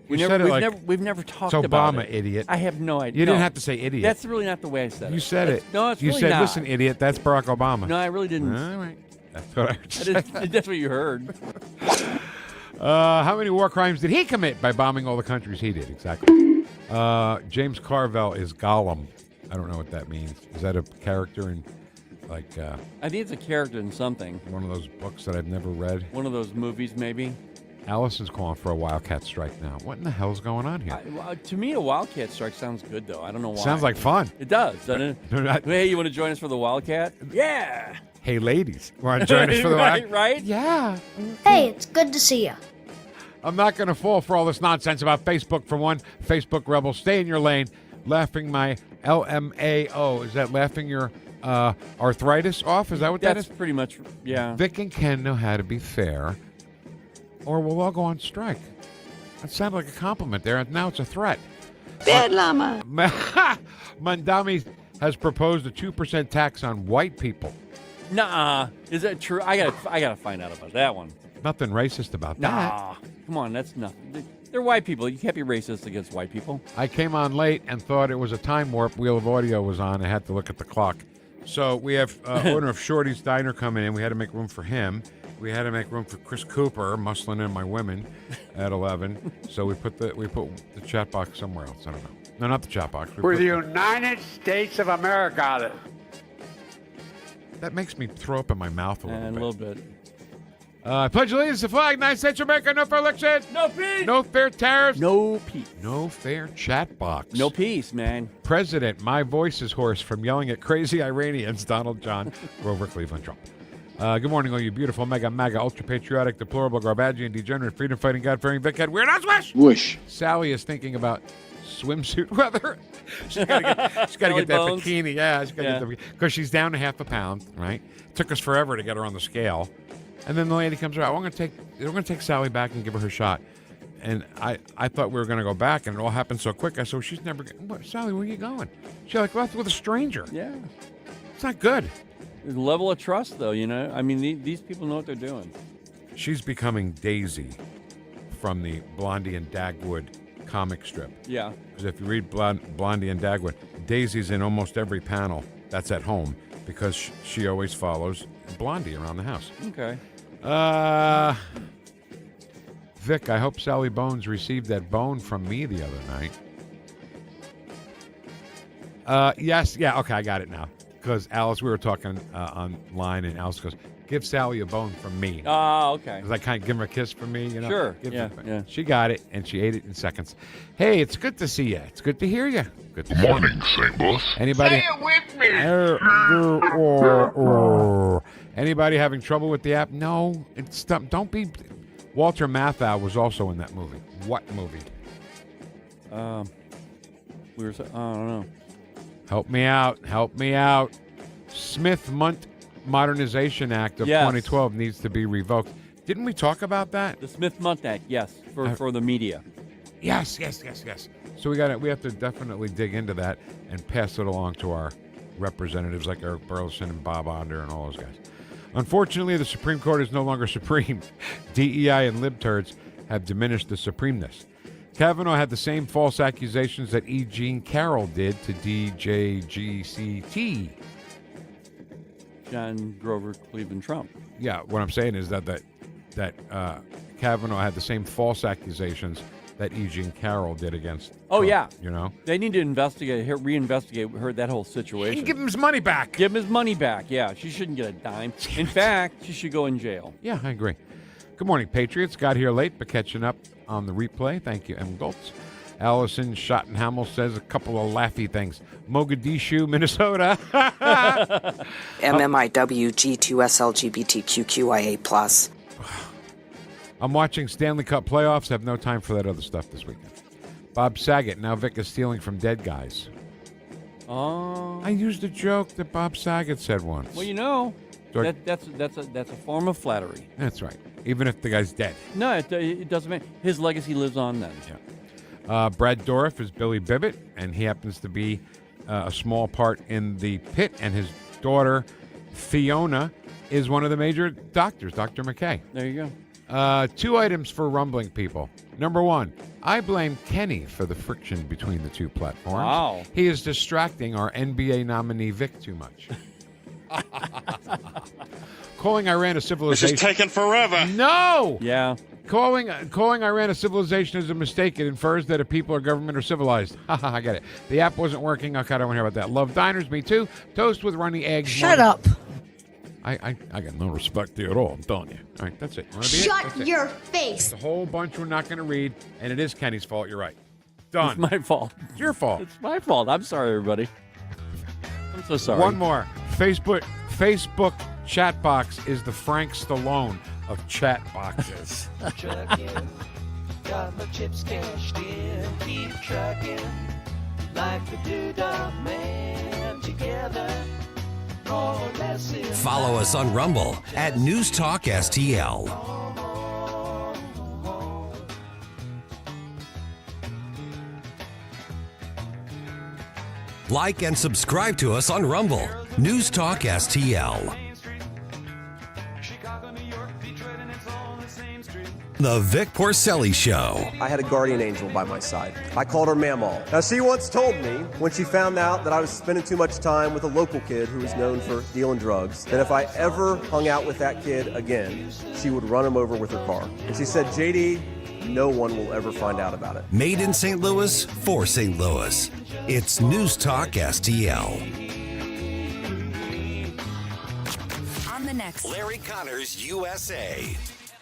We've
never talked
it's
about
Obama,
it.
idiot.
I have no idea.
You didn't have to say idiot.
That's really not the way I said it.
You said it.
No, it's
you
really
said,
not.
listen, idiot, that's Barack Obama.
No, I really didn't.
All right. That's what I heard you say.
That's what you heard.
How many war crimes did he commit by bombing all the countries he did? Exactly. James Carvell is Gollum. I don't know what that means. Is that a character in, like...
I think it's a character in something.
One of those books that I've never read.
One of those movies, maybe.
Allison's calling for a Wildcat strike now. What in the hell's going on here?
To me, a Wildcat strike sounds good, though. I don't know why.
Sounds like fun.
It does, doesn't it? Hey, you want to join us for the Wildcat? Yeah.
Hey, ladies, want to join us for the
Right? Right?
Yeah.
Hey, it's good to see you.
I'm not going to fall for all this nonsense about Facebook for one. Facebook rebel, stay in your lane. Laughing my LMAO. Is that laughing your arthritis off? Is that what that is?
That's pretty much, yeah.
Vic and Ken know how to be fair, or we'll all go on strike. That sounded like a compliment there, and now it's a threat.
Bad llama.
Mandami has proposed a 2% tax on white people.
Nuh-uh. Is that true? I gotta find out about that one.
Nothing racist about that.
Nah. Come on, that's nothing. They're white people. You can't be racist against white people.
I came on late and thought it was a time warp. Wheel of Audio was on. I had to look at the clock. So we have owner of Shorty's Diner coming in. We had to make room for him. We had to make room for Chris Cooper, muscling in my women at 11. So we put the chat box somewhere else. I don't know. No, not the chat box.
We're the United States of America.
That makes me throw up in my mouth a little bit.
bit.
I pledge allegiance to the flag, United States of America, no fair election.
No peace.
No fair tariffs.
No peace.
No fair chat box.
No peace, man.
President, my voice is hoarse from yelling at crazy Iranians. Donald John, Grover Cleveland Trump. Good morning, all you beautiful, mega, MAGA, ultra-patriotic, deplorable, Garbagian, degenerate, freedom-fighting, God-fearing, Vic Head, weird ass wish.
Whoosh.
Sally is thinking about swimsuit weather. She's got to get that
bones.
bikini. Yeah, she's got to get the because she's down to half a pound. Right? Took us forever to get her on the scale, and then the lady comes around. We're going to take Sally back and give her shot. And I thought we were going to go back, and it all happened so quick. I said, well, she's never going. Sally, where are you going? She left with a stranger.
Yeah.
It's not good.
There's a level of trust, though, you know? I mean, these people know what they're doing.
She's becoming Daisy from the Blondie and Dagwood comic strip.
Yeah.
Because if you read Blondie and Dagwood, Daisy's in almost every panel that's at home because she always follows Blondie around the house.
Okay.
Vic, I hope Sally Bones received that bone from me the other night. Yes. Yeah, okay, I got it now. Because Alice, we were talking online, and Alice goes, give Sally a bone from me.
Oh, okay.
Because I kind of give her a kiss from me, you know?
Sure,
Yeah.
yeah.
She got it, and she ate it in seconds. Hey, it's good to see you. It's good to hear you. Good to
Morning, St. Louis.
Anybody?
Say it with me.
Anybody having trouble with the app? No. Don't be... Walter Matthau was also in that movie. What movie?
I don't know.
Help me out. Smith-Munt Modernization Act of 2012 needs to be revoked. Didn't we talk about that?
The Smith-Munt Act, yes, for the media.
Yes. So we have to definitely dig into that and pass it along to our representatives like Eric Burleson and Bob Onder and all those guys. Unfortunately, the Supreme Court is no longer supreme. DEI and libturds have diminished the supremeness. Kavanaugh had the same false accusations that E. Jean Carroll did to DJGCT.
John Grover Cleveland Trump.
Yeah, what I'm saying is that Kavanaugh had the same false accusations that E. Jean Carroll did against Trump,
yeah.
You know?
They need to reinvestigate that whole situation.
Give him his money back.
Yeah. She shouldn't get a dime. In fact, she should go in jail.
Yeah, I agree. Good morning, Patriots. Got here late, but catching up on the replay. Thank you, M. Goltz. Allison Schottenhamel says a couple of laughy things. Mogadishu, Minnesota.
MMIWG2SLGBTQQIA+.
I'm watching Stanley Cup playoffs. Have no time for that other stuff this weekend. Bob Saget. Now Vic is stealing from dead guys.
Oh.
I used a joke that Bob Saget said once.
Well, you know,
Do
that's a form of flattery.
That's right. Even if the guy's dead.
No, it doesn't matter. His legacy lives on then.
Yeah. Brad Dourif is Billy Bibbit, and he happens to be a small part in The Pit, and his daughter, Fiona, is one of the major doctors, Dr. McKay.
There you go.
2 items for rumbling people. Number 1, I blame Kenny for the friction between the two platforms.
Wow.
He is distracting our NBA nominee Vic too much. Calling Iran a civilization.
This is taking forever.
No!
Yeah.
Calling Iran a civilization is a mistake. It infers that a people or government are civilized. I get it. The app wasn't working. Okay, I don't want to hear about that. Love diners, me too. Toast with runny eggs.
Shut up.
I got no respect to you at all, I'm telling you. All right, that's it. Wanna be it?
Shut
That's it.
your face.
There's a whole bunch we're not going to read, and it is Kenny's fault. You're right. Done.
It's my fault.
It's your fault.
It's my fault. I'm sorry, everybody. I'm so sorry.
One more. Facebook chat box is the Frank Stallone of chat boxes.
Trucking, got my chips cashed in, keep trucking, like the Doodah Man together.
Follow us on Rumble at NewstalkSTL. Like and subscribe to us on Rumble. NewstalkSTL. The Vic Porcelli Show.
I had a guardian angel by my side. I called her Mamaw. Now, she once told me, when she found out that I was spending too much time with a local kid who was known for dealing drugs, that if I ever hung out with that kid again, she would run him over with her car. And she said, JD, no one will ever find out about it.
Made in St. Louis for St. Louis. It's News Talk STL.
On the next
Larry Connors, USA.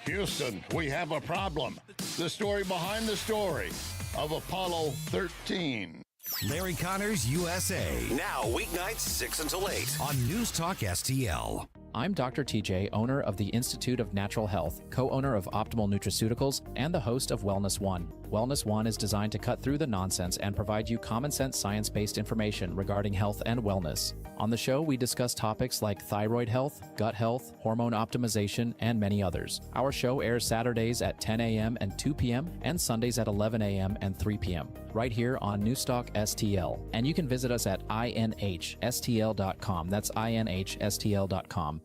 Houston, we have a problem. The story behind the story of Apollo 13.
Larry Connors, USA. Now, weeknights 6 until 8 on News Talk STL.
I'm Dr. TJ, owner of the Institute of Natural Health, co-owner of Optimal Nutraceuticals, and the host of Wellness One.
Wellness One is designed to cut through the nonsense and provide you common sense science-based information regarding health and wellness. On the show, we discuss topics like thyroid health, gut health, hormone optimization, and many others. Our show airs Saturdays at 10 a.m. and 2 p.m. and Sundays at 11 a.m. and 3 p.m. right here on NewstalkSTL. And you can visit us at inhstl.com. That's inhstl.com.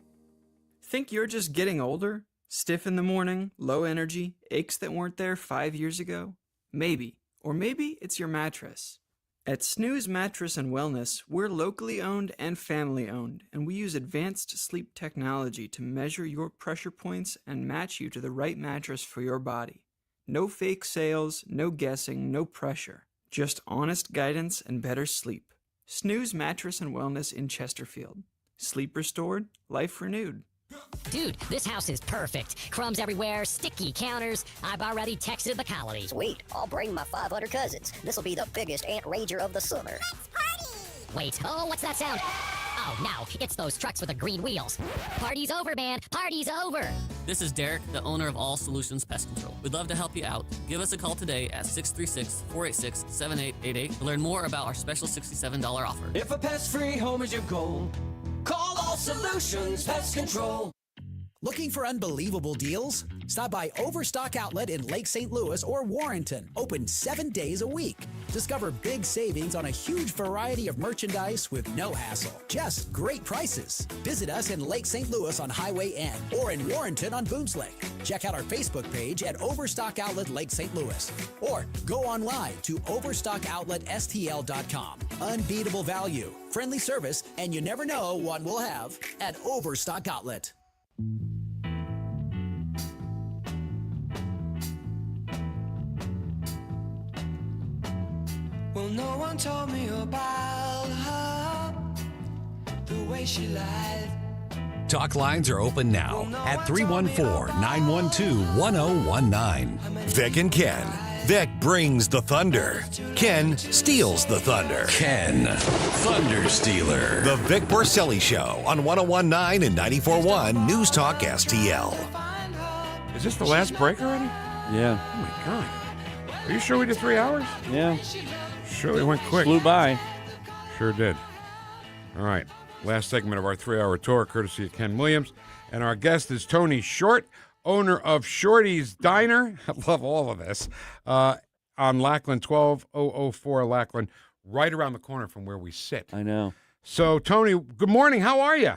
Think you're just getting older? Stiff in the morning, low energy, aches that weren't there 5 years ago? Maybe. Or maybe it's your mattress. At Snooze Mattress and Wellness, we're locally owned and family owned, and we use advanced sleep technology to measure your pressure points and match you to the right mattress for your body. No fake sales, no guessing, no pressure. Just honest guidance and better sleep. Snooze Mattress and Wellness in Chesterfield. Sleep restored, life renewed.
Dude, this house is perfect. Crumbs everywhere, sticky counters. I've already texted the colony.
Sweet. I'll bring my 500 cousins. This'll be the biggest ant rager of the summer.
Let's party! Wait, what's that sound? Oh, no, it's those trucks with the green wheels. Party's over, man. Party's over.
This is Derek, the owner of All Solutions Pest Control. We'd love to help you out. Give us a call today at 636-486-7888 to learn more about our special $67 offer.
If a pest-free home is your goal, call All Solutions Pest Control.
Looking for unbelievable deals? Stop by Overstock Outlet in Lake St. Louis or Warrenton. Open 7 days a week. Discover big savings on a huge variety of merchandise with no hassle. Just great prices. Visit us in Lake St. Louis on Highway N or in Warrenton on Boones Lake. Check out our Facebook page at Overstock Outlet Lake St. Louis. Or go online to overstockoutletstl.com. Unbeatable value, friendly service, and you never know what we'll have at Overstock Outlet.
Well, no one told me about her, the way she lied.
Talk lines are open now at 314-912-1019. Vic and Ken. Vic brings the thunder. Ken steals the thunder. Ken, Thunder Stealer. The Vic Porcelli Show on 101.9 and 94.1 News Talk STL.
Is this the last break already?
Yeah.
Oh, my God. Are you sure we did 3 hours?
Yeah.
Sure, it went quick.
Flew by.
Sure did. All right. Last segment of our 3-hour tour, courtesy of Ken Williams. And our guest is Tony Short, owner of Shorty's Diner. I love all of this. On Lackland, 12004 Lackland, right around the corner from where we sit.
I know.
So, Tony, good morning. How are you?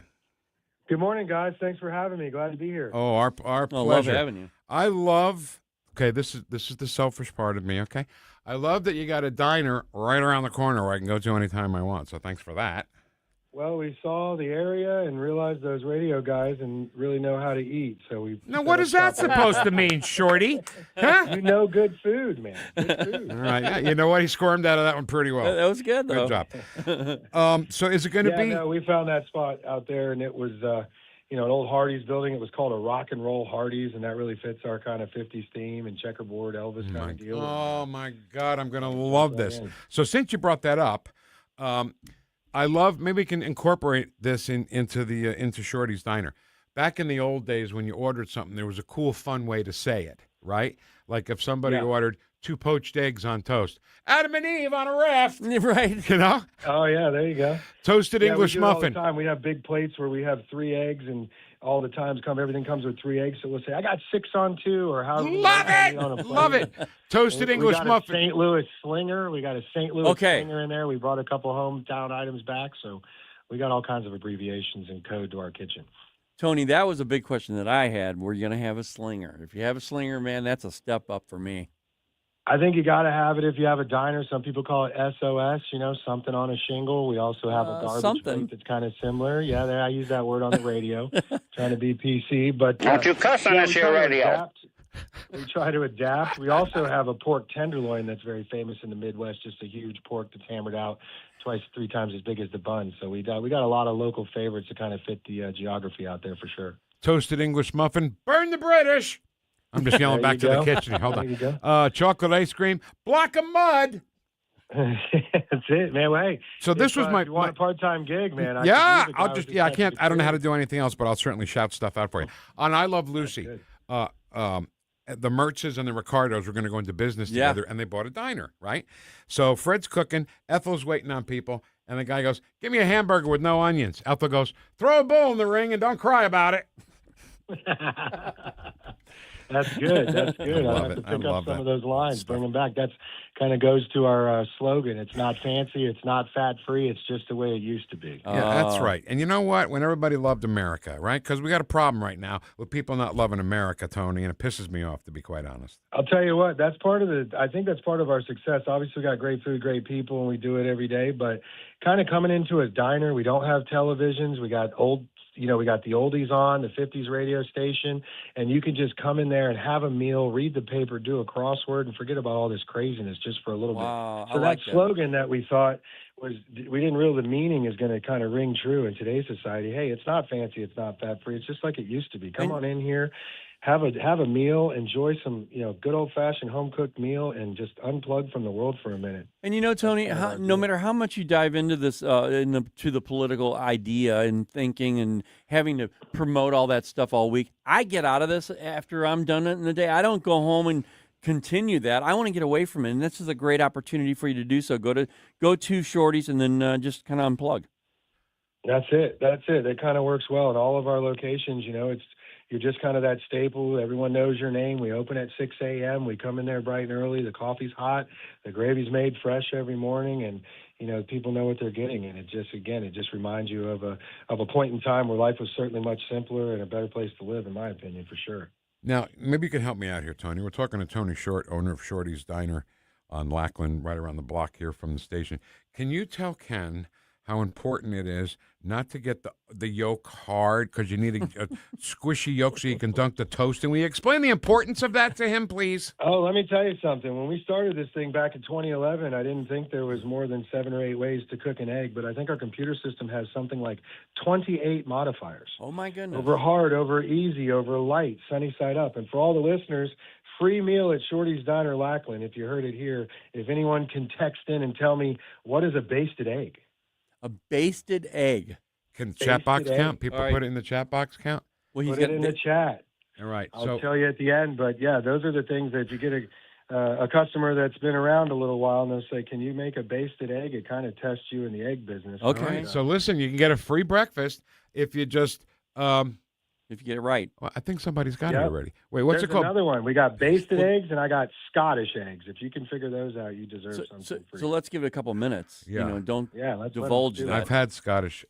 Good morning, guys. Thanks for having me. Glad to be here.
Oh, our pleasure.
Love having you.
I love. Okay, this is the selfish part of me. Okay, I love that you got a diner right around the corner where I can go to anytime I want. So thanks for that.
Well, we saw the area and realized those radio guys and really know how to eat. So we.
Now, what is that supposed to mean, Shorty? Huh?
You know, good food, man. Good food.
All right. Yeah, you know what? He squirmed out of that one pretty well.
That was good, though.
Good job. So is it going to be?
No, we found that spot out there, and it was, an old Hardee's building. It was called a Rock and Roll Hardee's, and that really fits our kind of 50s theme and checkerboard Elvis kind of deal.
Oh my God, I'm going to love this. So since you brought that up, I love. Maybe we can incorporate this into Shorty's Diner. Back in the old days, when you ordered something, there was a cool, fun way to say it, right? Like if somebody ordered 2 poached eggs on toast, Adam and Eve on a raft,
right?
You know?
Oh yeah, there you go.
Toasted English
we do it all
muffin.
the time. We have big plates where we have 3 eggs, and all the times everything comes with 3 eggs. So we'll say, I got 6 on 2, or how.
Love it, love it. Toasted English muffin.
St. Louis slinger. We got a St. Louis slinger in there. We brought a couple hometown items back, so we got all kinds of abbreviations and code to our kitchen.
Tony, that was a big question that I had. Were you going to have a slinger? If you have a slinger, man, that's a step up for me.
I think you got to have it if you have a diner. Some people call it SOS, something on a shingle. We also have a garbage plate that's kind of similar. Yeah, I use that word on the radio, trying to be PC. But
don't you cuss on this here radio.
We try to adapt. We also have a pork tenderloin that's very famous in the Midwest, just a huge pork that's hammered out 2-3 times as big as the bun. So we got a lot of local favorites to kind of fit the geography out there for sure.
Toasted English muffin, burn the British. I'm just yelling back to the kitchen. Hold on. Chocolate ice cream, block of mud.
That's it, man. Well, hey,
so this was
you want a part-time gig, man?
I can't. I don't know how to do anything else, but I'll certainly shout stuff out for you. On I Love Lucy, the Mertzes and the Ricardos were going to go into business together, and they bought a diner, right? So Fred's cooking, Ethel's waiting on people, and the guy goes, "Give me a hamburger with no onions." Ethel goes, "Throw a bull in the ring and don't cry about it."
That's good. That's good.
I
I'll
love
have
it.
to
I
pick
love
up some
that
of those lines, bring them back. That's kind of goes to our slogan. It's not fancy. It's not fat-free. It's just the way it used to be.
Yeah, that's right. And you know what? When everybody loved America, right? Because we got a problem right now with people not loving America, Tony, and it pisses me off, to be quite honest.
I'll tell you what, that's part of I think that's part of our success. Obviously, we got great food, great people, and we do it every day. But kind of coming into a diner, we don't have televisions. We got we got the oldies on, the 50s radio station, and you can just come in there and have a meal, read the paper, do a crossword, and forget about all this craziness just for a little bit. So that slogan that we thought we didn't realize the meaning is going to kind of ring true in today's society. Hey, it's not fancy, it's not fat-free, it's just like it used to be. Come on in here. Have a meal, enjoy some good old-fashioned home-cooked meal, and just unplug from the world for a minute.
And Tony, no matter how much you dive into this, to the political idea and thinking and having to promote all that stuff all week, I get out of this after I'm done in the day. I don't go home and continue that. I want to get away from it, and this is a great opportunity for you to do so. Go to Shorty's and then just kind of unplug.
That's it. It kind of works well at all of our locations. You're just kind of that staple. Everyone knows your name. We open at 6 a.m. We come in there bright and early. The coffee's hot. The gravy's made fresh every morning, and people know what they're getting. And it just reminds you of a point in time where life was certainly much simpler and a better place to live, in my opinion, for sure.
Now, maybe you can help me out here, Tony. We're talking to Tony Short, owner of Shorty's Diner on Lackland, right around the block here from the station. Can you tell Ken how important it is not to get the yolk hard, because you need a squishy yolk so you can dunk the toast? And will you explain the importance of that to him, please?
Oh, let me tell you something. When we started this thing back in 2011, I didn't think there was more than 7 or 8 ways to cook an egg, but I think our computer system has something like 28 modifiers.
Oh, my goodness.
Over hard, over easy, over light, sunny side up. And for all the listeners, free meal at Shorty's Diner Lackland, if you heard it here. If anyone can text in and tell me, what is a basted egg?
A basted egg.
Can chat box count? People put it in the chat box count?
Well, put it in the chat.
All right.
I'll tell you at the end, but yeah, those are the things that you get a customer that's been around a little while, and they'll say, "Can you make a basted egg?" It kind of tests you in the egg business.
Okay. Right. So listen, you can get a free breakfast if you just
if you get it right.
Well, I think somebody's got it already. Wait, what's
There's
it called?
Another one. We got basted eggs, and I got Scottish eggs. If you can figure those out, you deserve something free.
So let's give it a couple minutes.
Yeah.
Don't
let's
divulge that.
I've had Scottish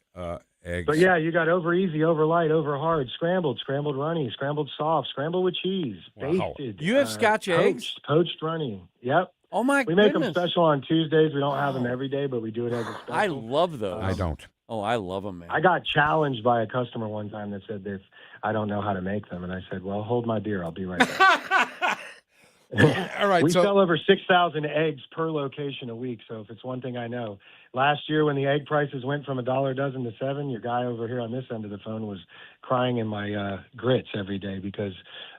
eggs.
But yeah, you got over easy, over light, over hard, scrambled runny, scrambled soft, scrambled with cheese, basted.
You have Scotch eggs?
Poached runny. Yep.
Oh my
We
goodness.
make them special on Tuesdays. We don't have them every day, but we do it as a special.
I love those.
I don't.
Oh, I love them, man.
I got challenged by a customer one time that said that I don't know how to make them, and I said, "Well, hold my beer. I'll be right back."
All right.
We sell over 6,000 eggs per location a week, so if it's one thing I know. Last year, when the egg prices went from $1 a dozen to $7, your guy over here on this end of the phone was crying in my grits every day, because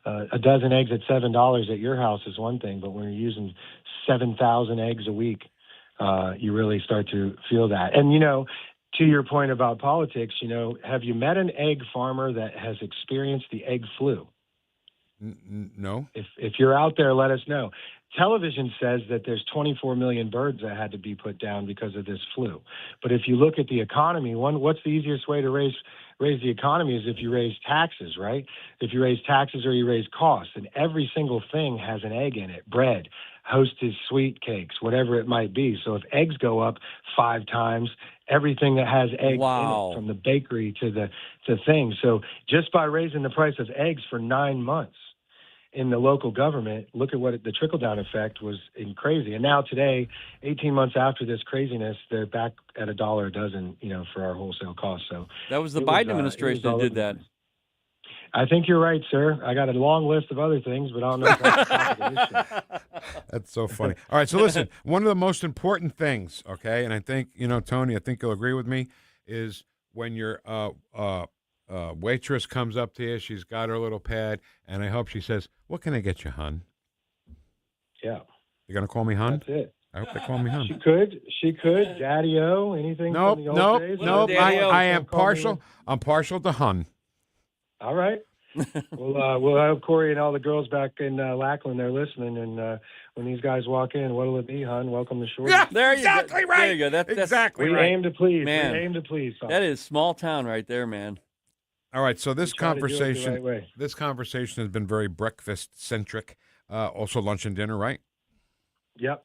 a dozen eggs at $7 at your house is one thing, but when you're using 7,000 eggs a week, you really start to feel that. And to your point about politics, have you met an egg farmer that has experienced the egg flu?
No.
If you're out there, let us know. Television says that there's 24 million birds that had to be put down because of this flu. But if you look at the economy, what's the easiest way to raise the economy is if you raise taxes, right? If you raise taxes or you raise costs, and every single thing has an egg in it, bread, Hostess sweet cakes, whatever it might be. So if eggs go up 5 times, everything that has eggs in it, from the bakery to the thing. So just by raising the price of eggs for 9 months in the local government, look at what the trickle-down effect was crazy. And now today, 18 months after this craziness, they're back at $1 a dozen, for our wholesale cost. So
that was the Biden administration that did that.
I think you're right, sir. I got a long list of other things, but I don't know if that's the topic of this show.
That's so funny. All right, so listen, one of the most important things, okay, and I think, Tony, I think you'll agree with me, is when your waitress comes up to you, she's got her little pad, and I hope she says, "What can I get you, hon?"
Yeah.
You're going to call me hon?
That's it.
I hope they call me hon.
She could. Daddy-o, anything from the old days?
Nope. I am partial. I'm partial to hun.
All right. We'll have Corey and all the girls back in Lackland there listening, and when these guys walk in, what'll it be, hon? Welcome to Shorty.
Yeah,
There you go.
exactly right.
There you go. That's
exactly
We
right.
aim to please.
Man.
We aim to please. Son.
That is small town right there, man.
All right, so this
try to do it the
conversation,
right way.
this conversation has been very breakfast centric. Also lunch and dinner, right?
Yep.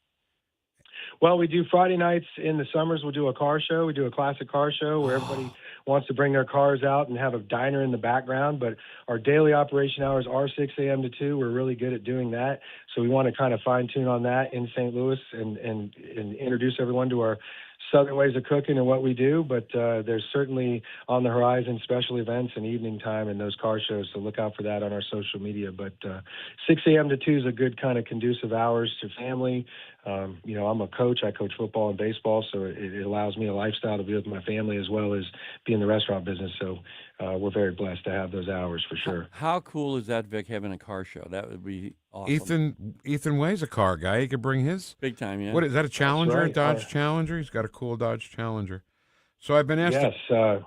Well, we do Friday nights in the summers. We'll do a car show. We do a classic car show where everybody wants to bring their cars out and have a diner in the background. But our daily operation hours are 6 a.m. to 2. We're really good at doing that. So we want to kind of fine tune on that in St. Louis and introduce everyone to our Southern ways of cooking and what we do, but there's certainly on the horizon special events and evening time and those car shows, so look out for that on our social media. But 6 a.m. to 2 is a good kind of conducive hours to family. I'm a coach. I coach football and baseball, so it allows me a lifestyle to be with my family as well as be in the restaurant business. So we're very blessed to have those hours for sure.
How cool is that, Vic, having a car show? That would be awesome.
Ethan Way's a car guy. He could bring his.
Big time, yeah.
What is that, a Challenger,
right.
a Dodge Challenger? He's got a cool Dodge Challenger. So I've been asked.
Yes.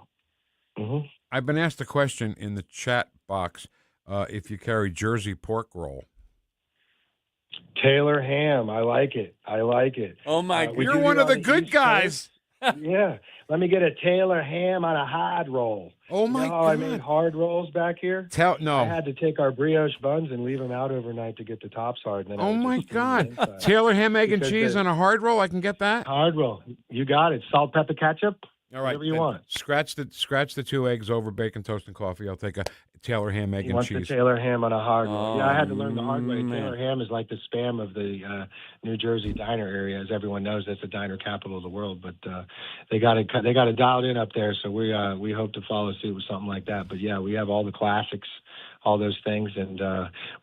I've been asked a question in the chat box if you carry Jersey pork roll.
Taylor ham. I like it.
Oh, my
we
You're
do
one
it
of
on
the good
East
guys.
Coast. Yeah. Let me get a Taylor ham on a hard roll.
Oh, my
how I
God.
made hard rolls back here? I had to take our brioche buns and leave them out overnight to get the tops hard. And then I
Oh,
would
my
just steam the
God.
inside.
Taylor ham, egg, and
Because
cheese on a hard roll? I can get that?
Hard roll. You got it. Salt, pepper, ketchup.
All right.
Whatever you
then
want.
Scratch the 2 eggs over bacon, toast, and coffee. I'll take a Taylor ham, egg,
You
and
want
cheese.
the Taylor ham on a hard roll. Yeah, I had to learn the hard way.
man.
Taylor ham is like the Spam of the New Jersey diner area. As everyone knows, that's the diner capital of the world. But they got it dialed in up there, so we hope to follow suit with something like that. But yeah, we have all the classics, all those things, and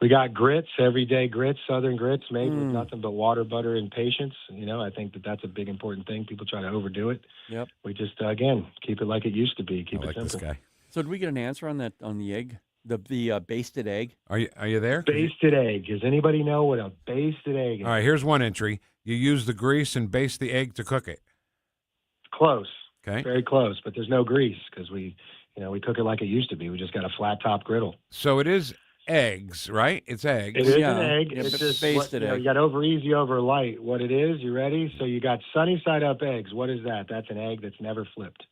we got grits, everyday grits, Southern grits, made with nothing but water, butter, and patience. I think that's a big important thing. People try to overdo it.
Yep.
We just again keep it like it used to be. Keep
I
it
like
simple.
this guy.
So did we get an answer on that, on the egg? The basted egg?
Are you there?
Basted egg. Does anybody know what a basted egg is?
All right, here's one entry. You use the grease and baste the egg to cook it.
Close.
Okay.
Very close, but there's no grease because we cook it like it used to be. We just got a flat top griddle.
So it is eggs, right? It's eggs.
It is
Yeah.
an egg.
Yeah,
It's
but
just
basted egg.
you got over easy, over light. What it is, you ready? So you got sunny side up eggs. What is that? That's an egg that's never flipped.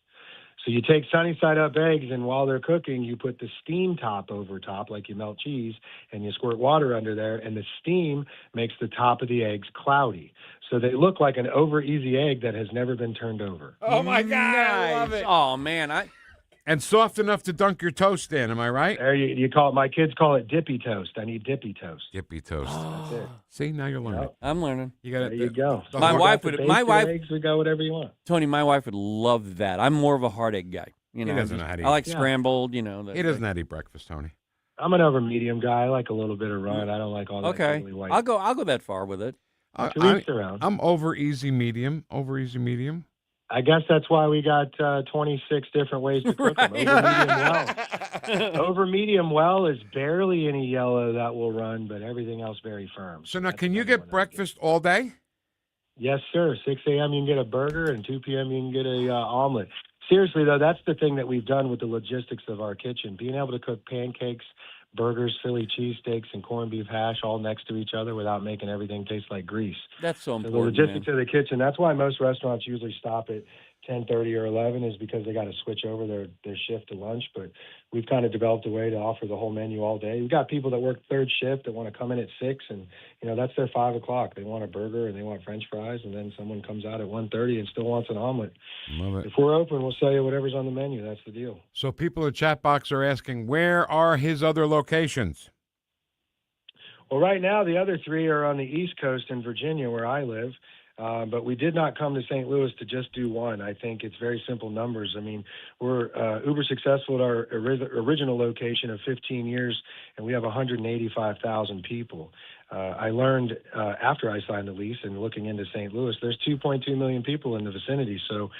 So you take sunny side up eggs, and while they're cooking, you put the steam top over top like you melt cheese, and you squirt water under there, and the steam makes the top of the eggs cloudy. So they look like an over easy egg that has never been turned over.
Oh, my God, I love
Nice.
it.
Oh, man.
And soft enough to dunk your toast in, am I right?
There you call it. My kids call it dippy toast. I need dippy toast.
Dippy toast.
That's it.
See, now you're learning.
I'm learning.
You got
There you go.
My
We
wife
got the
would- my
basted
wife-
eggs. We got whatever you want.
Tony, my wife would love that. I'm more of a hard egg guy.
He doesn't know how to
I like
eat.
scrambled,
He doesn't know how to eat breakfast, Tony.
I'm an over medium guy. I like a little bit of run. I don't like all that
Okay.
totally white.
I'll go that far with it.
I'm
over easy medium.
I guess that's why we got 26 different ways to cook them. Over medium well. Over medium well is barely any yellow that will run, but everything else very firm.
So now, can you get breakfast all day?
Yes, sir. 6 a.m. you can get a burger, and 2 p.m. you can get a omelet. Seriously, though, that's the thing that we've done with the logistics of our kitchen. Being able to cook pancakes, burgers, Philly cheesesteaks, and corned beef hash all next to each other without making everything taste like grease.
That's so
So
important.
the logistics of the kitchen, that's why most restaurants usually stop at 10:30 or 11 is because they got to switch over their shift to lunch. But we've kind of developed a way to offer the whole menu all day. We've got people that work third shift that want to come in at 6, and that's their 5 o'clock. They want a burger and they want French fries, and then someone comes out at 1:30 and still wants an omelet.
Love it.
If we're open, we'll sell you whatever's on the menu. That's the deal.
So people in the chat box are asking, where are his other locations?
Well, right now, the other 3 are on the East Coast in Virginia, where I live. But we did not come to St. Louis to just do one. I think it's very simple numbers. I mean, we're uber successful at our original location of 15 years, and we have 185,000 people. I learned after I signed the lease and looking into St. Louis, there's 2.2 million people in the vicinity. So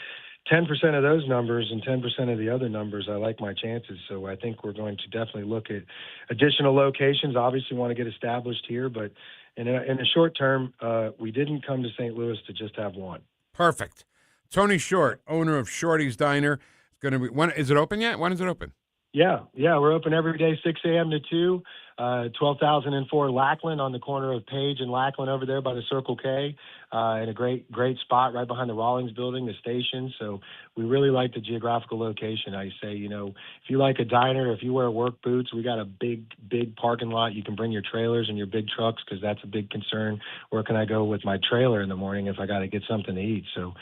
10% of those numbers and 10% of the other numbers, I like my chances. So I think we're going to definitely look at additional locations. Obviously want to get established here, but in the short term, we didn't come to St. Louis to just have one.
Perfect. Tony Short, owner of Shorty's Diner, is going to be. When is it open yet? When is it open?
Yeah, we're open every day, 6 a.m. to 2, 12,004 Lackland on the corner of Page and Lackland over there by the Circle K, in a great spot right behind the Rawlings building, the station. So we really like the geographical location. I say, if you like a diner, if you wear work boots, we got a big parking lot. You can bring your trailers and your big trucks because that's a big concern. Where can I go with my trailer in the morning if I got to get something to eat? So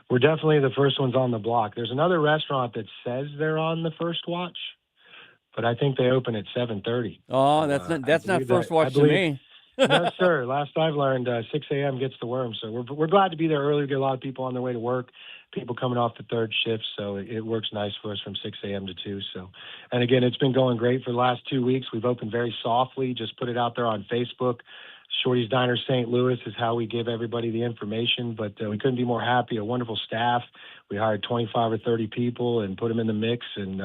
we're definitely the first ones on the block. There's another restaurant that says they're on the first watch, but I think they open at 7:30.
Oh, that's not first watch to me.
No, sir. Last I've learned, 6 a.m. gets the worm. So we're glad to be there early. We get a lot of people on their way to work, people coming off the third shift. So it works nice for us from 6 a.m. to 2. So, and again, it's been going great for the last 2 weeks. We've opened very softly, just put it out there on Facebook. Shorty's Diner St. Louis is how we give everybody the information, but we couldn't be more happy. A wonderful staff. We hired 25 or 30 people and put them in the mix, and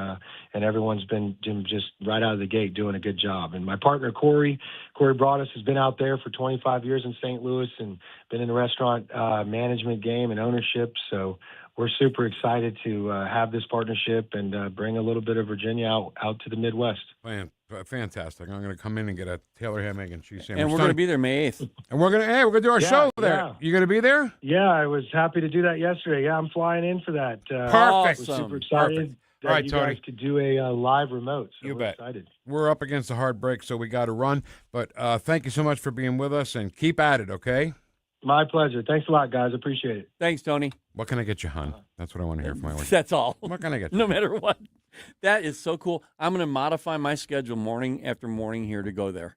everyone's been just right out of the gate doing a good job. And my partner, Corey Bruthas, has been out there for 25 years in St. Louis and been in the restaurant management game and ownership. So we're super excited to have this partnership and bring a little bit of Virginia out to the Midwest.
Fantastic. I'm going to come in and get a Taylor ham, egg, and cheese sandwich.
And we're going to be there May 8th.
And we're going to do our show there.
Yeah.
You going to be there?
Yeah, I was happy to do that yesterday. Yeah, I'm flying in for that.
Perfect.
We're super excited that
All right,
you
Tony.
guys could do a live remote. So
You
we're
bet.
excited.
We're up against a hard break, so we got to run. But thank you so much for being with us, and keep at it, okay?
My pleasure. Thanks a lot, guys. Appreciate it.
Thanks, Tony.
What can I get you, hon? That's what I want to hear from my wife.
That's all.
What can I get you?
No matter what. That is so cool. I'm going to modify my schedule morning after morning here to go there.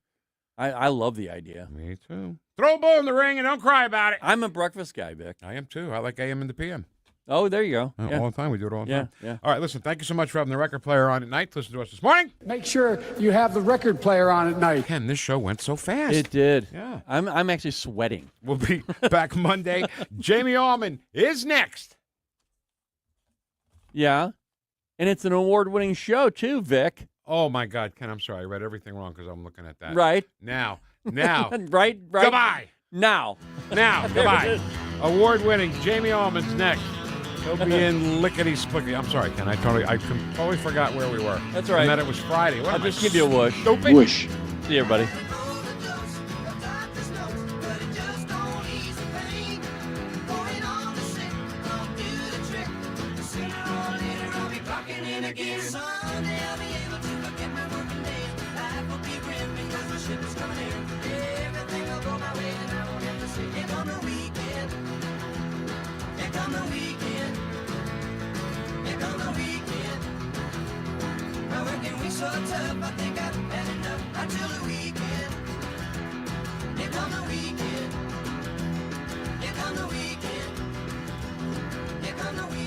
I love the idea.
Me too. Throw a ball in the ring and don't cry about it.
I'm a breakfast guy, Vic.
I am too. I like AM and the PM.
Oh, there you go. Yeah.
All the time. We do it all the time.
Yeah.
All right, listen, thank you so much for having the record player on at night. Listen to us this morning.
Make sure you have the record player on at night.
Ken, this show went so fast.
It did.
Yeah.
I'm actually sweating.
We'll be back Monday. Jamie Allman is next.
Yeah. And it's an award-winning show, too, Vic.
Oh, my God, Ken, I'm sorry. I read everything wrong because I'm looking at that.
Right.
Now.
right.
Goodbye.
Now.
Goodbye. Award-winning Jamie Allman's next. He'll be in lickety-splickety. I'm sorry, Ken. I totally forgot where we were.
That's all right.
And that it was Friday.
I'll just give you a whoosh.
Stupid?
Whoosh.
See you, everybody.
So tough, I think I've had enough until the weekend. Here come the weekend. Here come the weekend. Here come the weekend.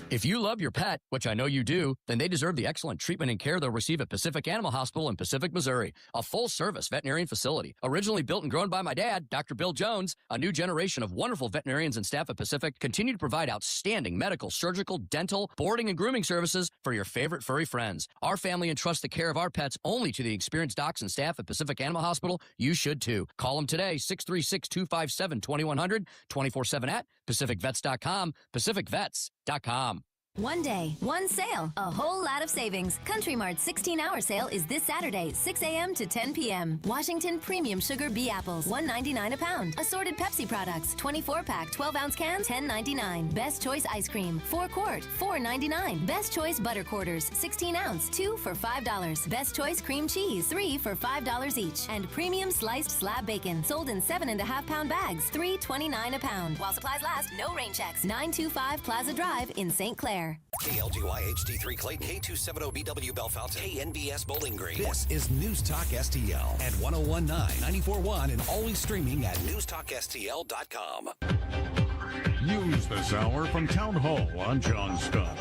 If you love your pet, which I know you do, then they deserve the excellent treatment and care they'll receive at Pacific Animal Hospital in Pacific, Missouri. A full-service veterinarian facility. Originally built and grown by my dad, Dr. Bill Jones, a new generation of wonderful veterinarians and staff at Pacific continue to provide outstanding medical, surgical, dental, boarding, and grooming services for your favorite furry friends. Our family entrusts the care of our pets only to the experienced docs and staff at Pacific Animal Hospital. You should too. Call them today, 636-257-2100, 24/7 at PacificVets.com, PacificVets.com.
One day, one sale, a whole lot of savings. Country Mart's 16-hour sale is this Saturday, 6 a.m. to 10 p.m. Washington Premium Sugar Bee Apples, $1.99 a pound. Assorted Pepsi products, 24-pack, 12-ounce cans, $10.99. Best Choice Ice Cream, 4-quart, $4.99. Best Choice Butter Quarters, 16-ounce, 2 for $5. Best Choice Cream Cheese, 3 for $5 each. And Premium Sliced Slab Bacon, sold in 7.5-pound bags, $3.29 a pound. While supplies last, no rain checks. 925 Plaza Drive in St. Clair.
KLGY HD3 Clayton, K270BW Bellefonte, KNBS Bowling Green. This is News Talk STL at 1019, 94.1, and always streaming at NewstalkSTL.com.
News this hour from Town Hall. I'm John Scott.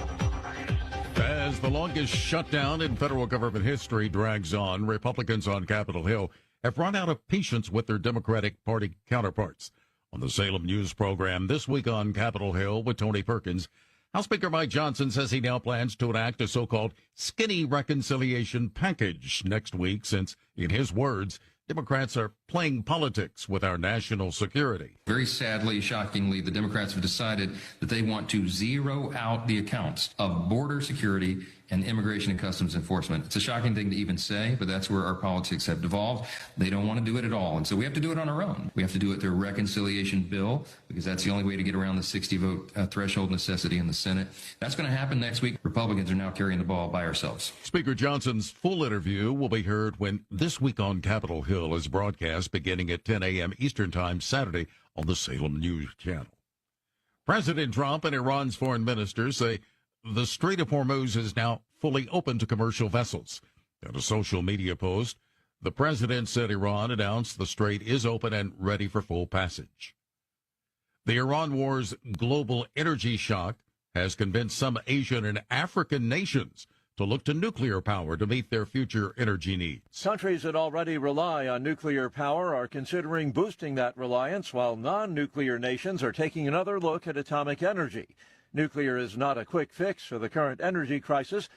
As the longest shutdown in federal government history drags on, Republicans on Capitol Hill have run out of patience with their Democratic Party counterparts. On the Salem News program this week on Capitol Hill with Tony Perkins, House Speaker Mike Johnson says he now plans to enact a so-called skinny reconciliation package next week since, in his words, Democrats are playing politics with our national security.
Very sadly, shockingly, the Democrats have decided that they want to zero out the accounts of border security and Immigration and Customs Enforcement. It's a shocking thing to even say, but that's where our politics have devolved. They don't want to do it at all, and so we have to do it on our own. We have to do it through a reconciliation bill, because that's the only way to get around the 60-vote threshold necessity in the Senate. That's going to happen next week. Republicans are now carrying the ball by ourselves.
Speaker Johnson's full interview will be heard when This Week on Capitol Hill is broadcast beginning at 10 a.m. Eastern Time Saturday on the Salem News Channel. President Trump and Iran's foreign minister say the Strait of Hormuz is now fully open to commercial vessels. In a social media post, the president said Iran announced the strait is open and ready for full passage. The Iran war's global energy shock has convinced some Asian and African nations to look to nuclear power to meet their future energy needs.
Countries that already rely on nuclear power are considering boosting that reliance, while non-nuclear nations are taking another look at atomic energy. Nuclear is not a quick fix for the current energy crisis,